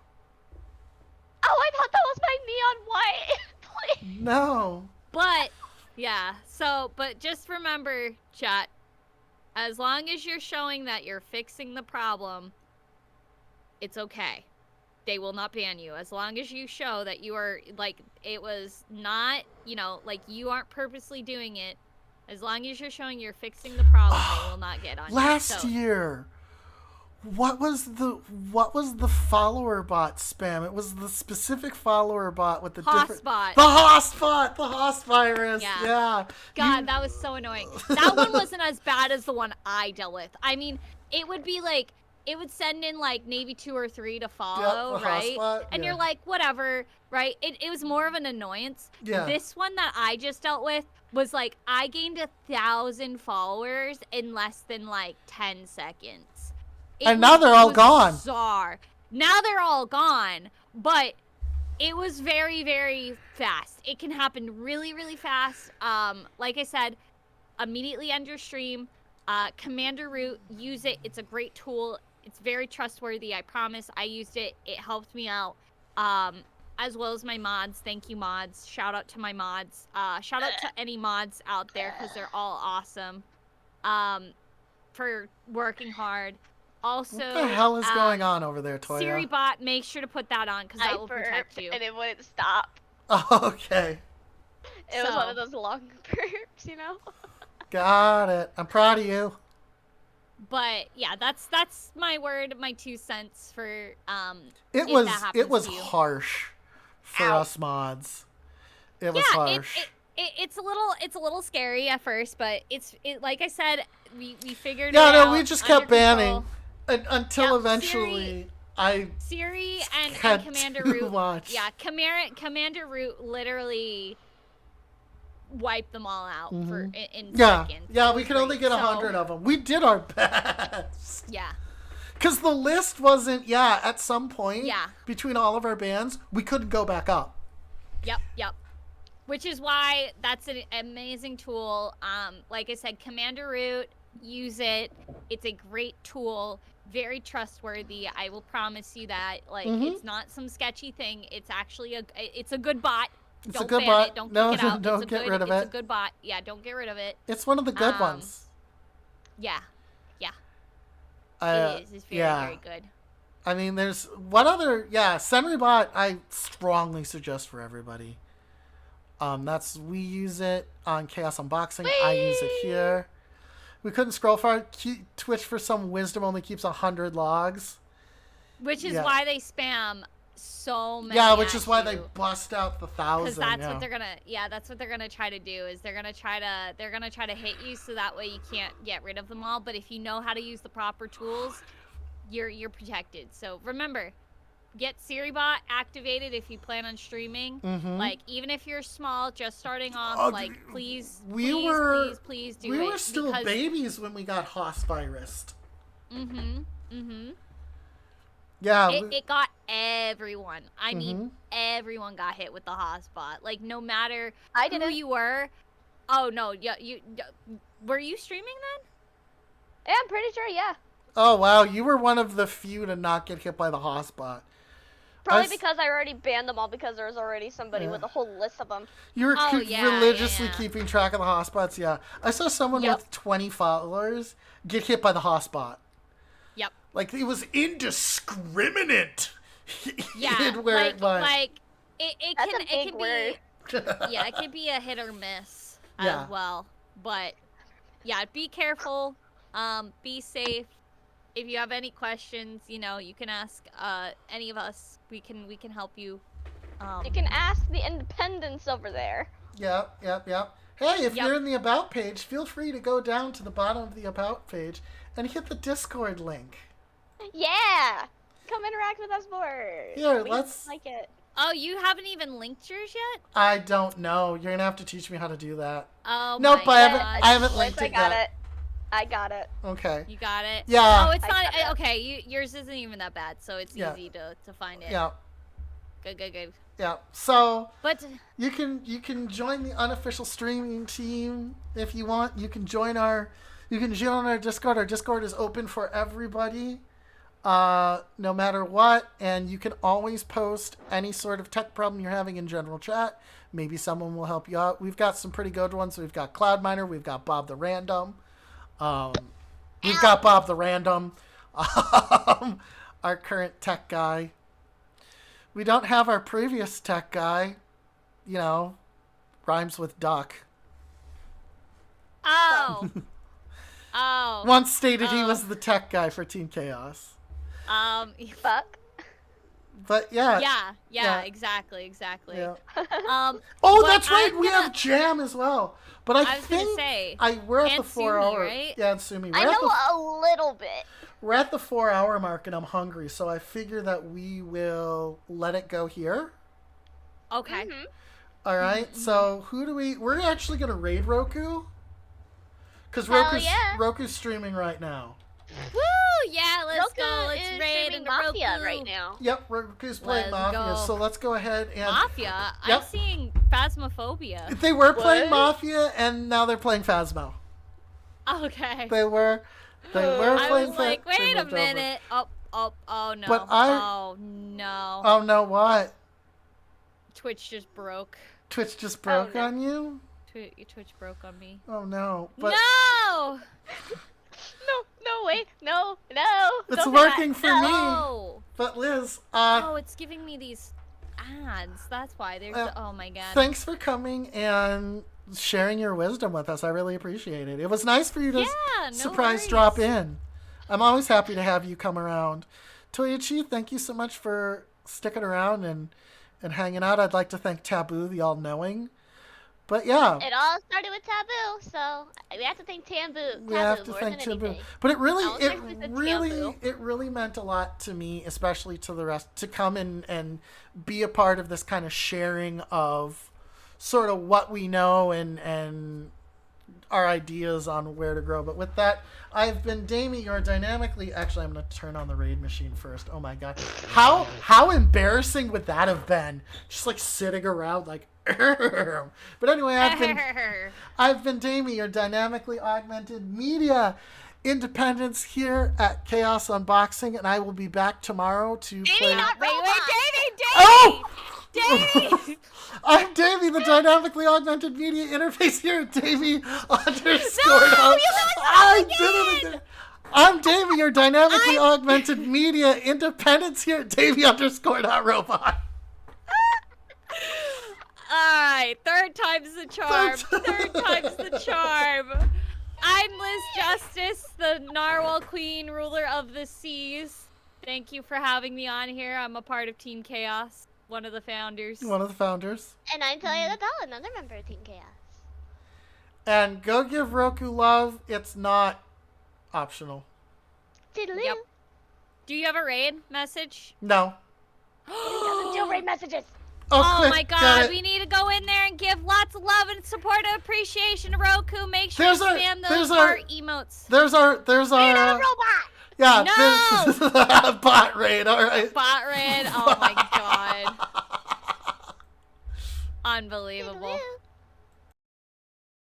Oh, I thought that was my neon white. Please. No. but yeah. So, but just remember, chat. As long as you're showing that you're fixing the problem, it's okay. They will not ban you. As long as you show that you are, like, it was not, like, you aren't purposely doing it. As long as you're showing you're fixing the problem, they will not get on you. Last So, year, what was the follower bot spam? It was the specific follower bot with the different. Hossbot. The Hossbot, the Hoss virus. Yeah. Yeah. God, You- that was so annoying. That one wasn't as bad as the one I dealt with. I mean, it would be like, it would send in like maybe 2 or 3 to follow, the right? Hossbot, And yeah. you're like, whatever, right? It was more of an annoyance. Yeah. This one that I just dealt with was like, I gained 1,000 followers in less than like 10 seconds. And now they're all gone. Bizarre. Now they're all gone, but it was very, very fast. It can happen really, really fast. Like I said, immediately end your stream. Commander Root, use it. It's a great tool. It's very trustworthy. I promise. I used it. It helped me out. as well as my mods. Thank you, mods. Shout out to my mods. Shout out to any mods out there because they're all awesome. For working hard. Also, What the hell is going on over there, Toya? Siri bot, make sure to put that on because I that will protect burped you. and it wouldn't stop. Oh, okay. It was one So- of those long burps, you know? Got it. I'm proud of you. But yeah, that's my word, my 2 cents for It if was that happens it was to you. harsh for Ow. us mods. It was Yeah, harsh. it's a little scary at first, but it's like I said, we figured Yeah, it no, out. we just under kept banning control. until Yep, eventually I Siri and had Commander too Root. much. Yeah, Commander Root literally wiped them all out for in Yeah, seconds. yeah, It we was could only great. get 100 of them. We did our best. Yeah. Because the list wasn't, yeah, at some point Yeah. between all of our bands, we couldn't go back up. Yep. Which is why that's an amazing tool. Like I said, Commander Root, use it. It's a great tool, very trustworthy. I will promise you that. Like, it's not some sketchy thing. It's actually it's a good bot. It's a Don't good ban bot. it. Don't No, kick it out. don't It's a get good, rid of It's it. a good bot. Yeah, don't get rid of it. It's one of the good ones. Yeah. Uh, It is. It's very, yeah. very good. I mean, there's one other, SentryBot I strongly suggest for everybody. We use it on Chaos Unboxing. I use it here. We couldn't scroll far. Twitch, for some wisdom, only keeps 100 logs. Which is Yeah. why they spam so many. Yeah, which is at why you. they bust out the 1,000. Because that's yeah. what they're gonna. Yeah, that's what they're gonna try to do. Is they're gonna try to hit you so that way you can't get rid of them all. But if you know how to use the proper tools, you're protected. So remember, get SiriBot activated if you plan on streaming. Like even if you're small, just starting off, Oh, like please, we please, were- please, please do We it. were still because, babies when we got host virus. Mm-hmm. Yeah. It got everyone. I mean, everyone got hit with the hotspot. Like, no matter I who didn't. you were. Oh no, yeah, were you streaming then? Yeah, I'm pretty sure, yeah. Oh, wow. You were one of the few to not get hit by the hotspot. Probably s- because I already banned them all because there was already somebody Yeah. with a whole list of them. You were Oh, yeah, religiously yeah. keeping track of the hotspots, yeah. I saw someone Yep. with 20 followers get hit by the hotspot. Yep. Like, it was indiscriminate. Yeah. in where it was. It That's can a big it can word. be yeah, it could be a hit or miss Yeah. as well. But yeah, be careful. Be safe. If you have any questions, you can ask any of us. We can help you. You can ask the independents over there. Yep. Hey, if Yep. you're in the About page, feel free to go down to the bottom of the About page and hit the Discord link. Yeah! Come interact with us more. Here, We let's- like it. Oh, you haven't even linked yours yet? I don't know. You're going to have to teach me how to do that. Oh Nope, my I haven't- gosh. I haven't Once linked I it got yet. it. I got it. Okay. You got it? Yeah. Oh, it's I not. got it. Okay, yours isn't even that bad, so it's Yeah. easy to find it. Yeah. Good. Yeah. So But you can join the unofficial streaming team if you want. You can join our Discord. Our Discord is open for everybody, no matter what, and you can always post any sort of tech problem you're having in general chat. Maybe someone will help you out. We've got some pretty good ones. We've got Cloudminer. We've got Bob the Random. We've got Bob the Random, our current tech guy. We don't have our previous tech guy, rhymes with duck. oh, Once stated he was the tech guy for Team Chaos. Fuck. But yeah. yeah, exactly. Yeah. Um, Oh, But that's right. I'm We gonna- have Jam as well. But I was gonna think say, we're at and the 4 Sumi, hour. right? Yeah, and Sumi. I know a little bit. We're at the 4 hour mark, and I'm hungry, so I figure that we will let it go here. okay. Mhm. All right. So we're actually gonna raid Roku. Because Hell yeah. Roku's streaming right now. Woo! Yeah, let's Roku go. Let's is raid streaming in Mafia Roku. right now. Yep, Roku's playing Let's Mafia. go. So let's go ahead and Mafia. Yep. I'm seeing Phasmophobia. they were playing What? Mafia, and now they're playing Phasmo. Okay. They were I playing. was like, they wait a moved over. minute. Oh no. But Oh no. Oh no! What? Twitch just broke. Twitch just broke no. on you? Twitch broke on me. Oh no. But No! No, wait, no. it's don't do that. working for No. me. Oh! But Liz, Oh, it's giving me these ads. That's why. There's oh my god. thanks for coming and sharing your wisdom with us. I really appreciate it. It was nice for you to Yeah, no surprise worries. drop in. I'm always happy to have you come around. Toyoichi, thank you so much for sticking around and hanging out. I'd like to thank Taboo, the all-knowing. But yeah, It all started with Taboo, so we have to thank Taboo. we have to more thank than Taboo. anything. But it really, I was actually the Taboo. it really meant a lot to me, especially to the rest, to come in and be a part of this kind of sharing of sort of what we know and our ideas on where to grow. But with that, I've been Damie, your dynamically... Actually, I'm going to turn on the raid machine first. Oh my god. How embarrassing would that have been? Just like sitting around like... But anyway, I've been Damie, your dynamically augmented media independence here at Chaos Unboxing, and I will be back tomorrow to play... Davey! Oh! Davey! I'm Davey, the dynamically augmented media interface here at Davey _ No, I did it again. I'm Davey, your dynamically augmented media independence here at Davey _ robot. Alright, third time's the charm. Third time's the charm. I'm Liz Justice, the Narwhal Queen, ruler of the seas. Thank you for having me on here. I'm a part of Team Chaos, one of the founders. One of the founders. And I'm Talia the Bell, another member of Team Chaos. And go give Roku love. It's not optional. Toodaloo. Yep. Do you have a raid message? No. Doesn't do raid messages. Oh, Oh quick, my get god, it. we need to go in there and give lots of love and support and appreciation to Roku. Make sure There's to our- spam there's those our- heart emotes. There's our Robot. yeah, No! this bot raid, alright. Bot raid. Oh my god. Unbelievable. Toodaloo.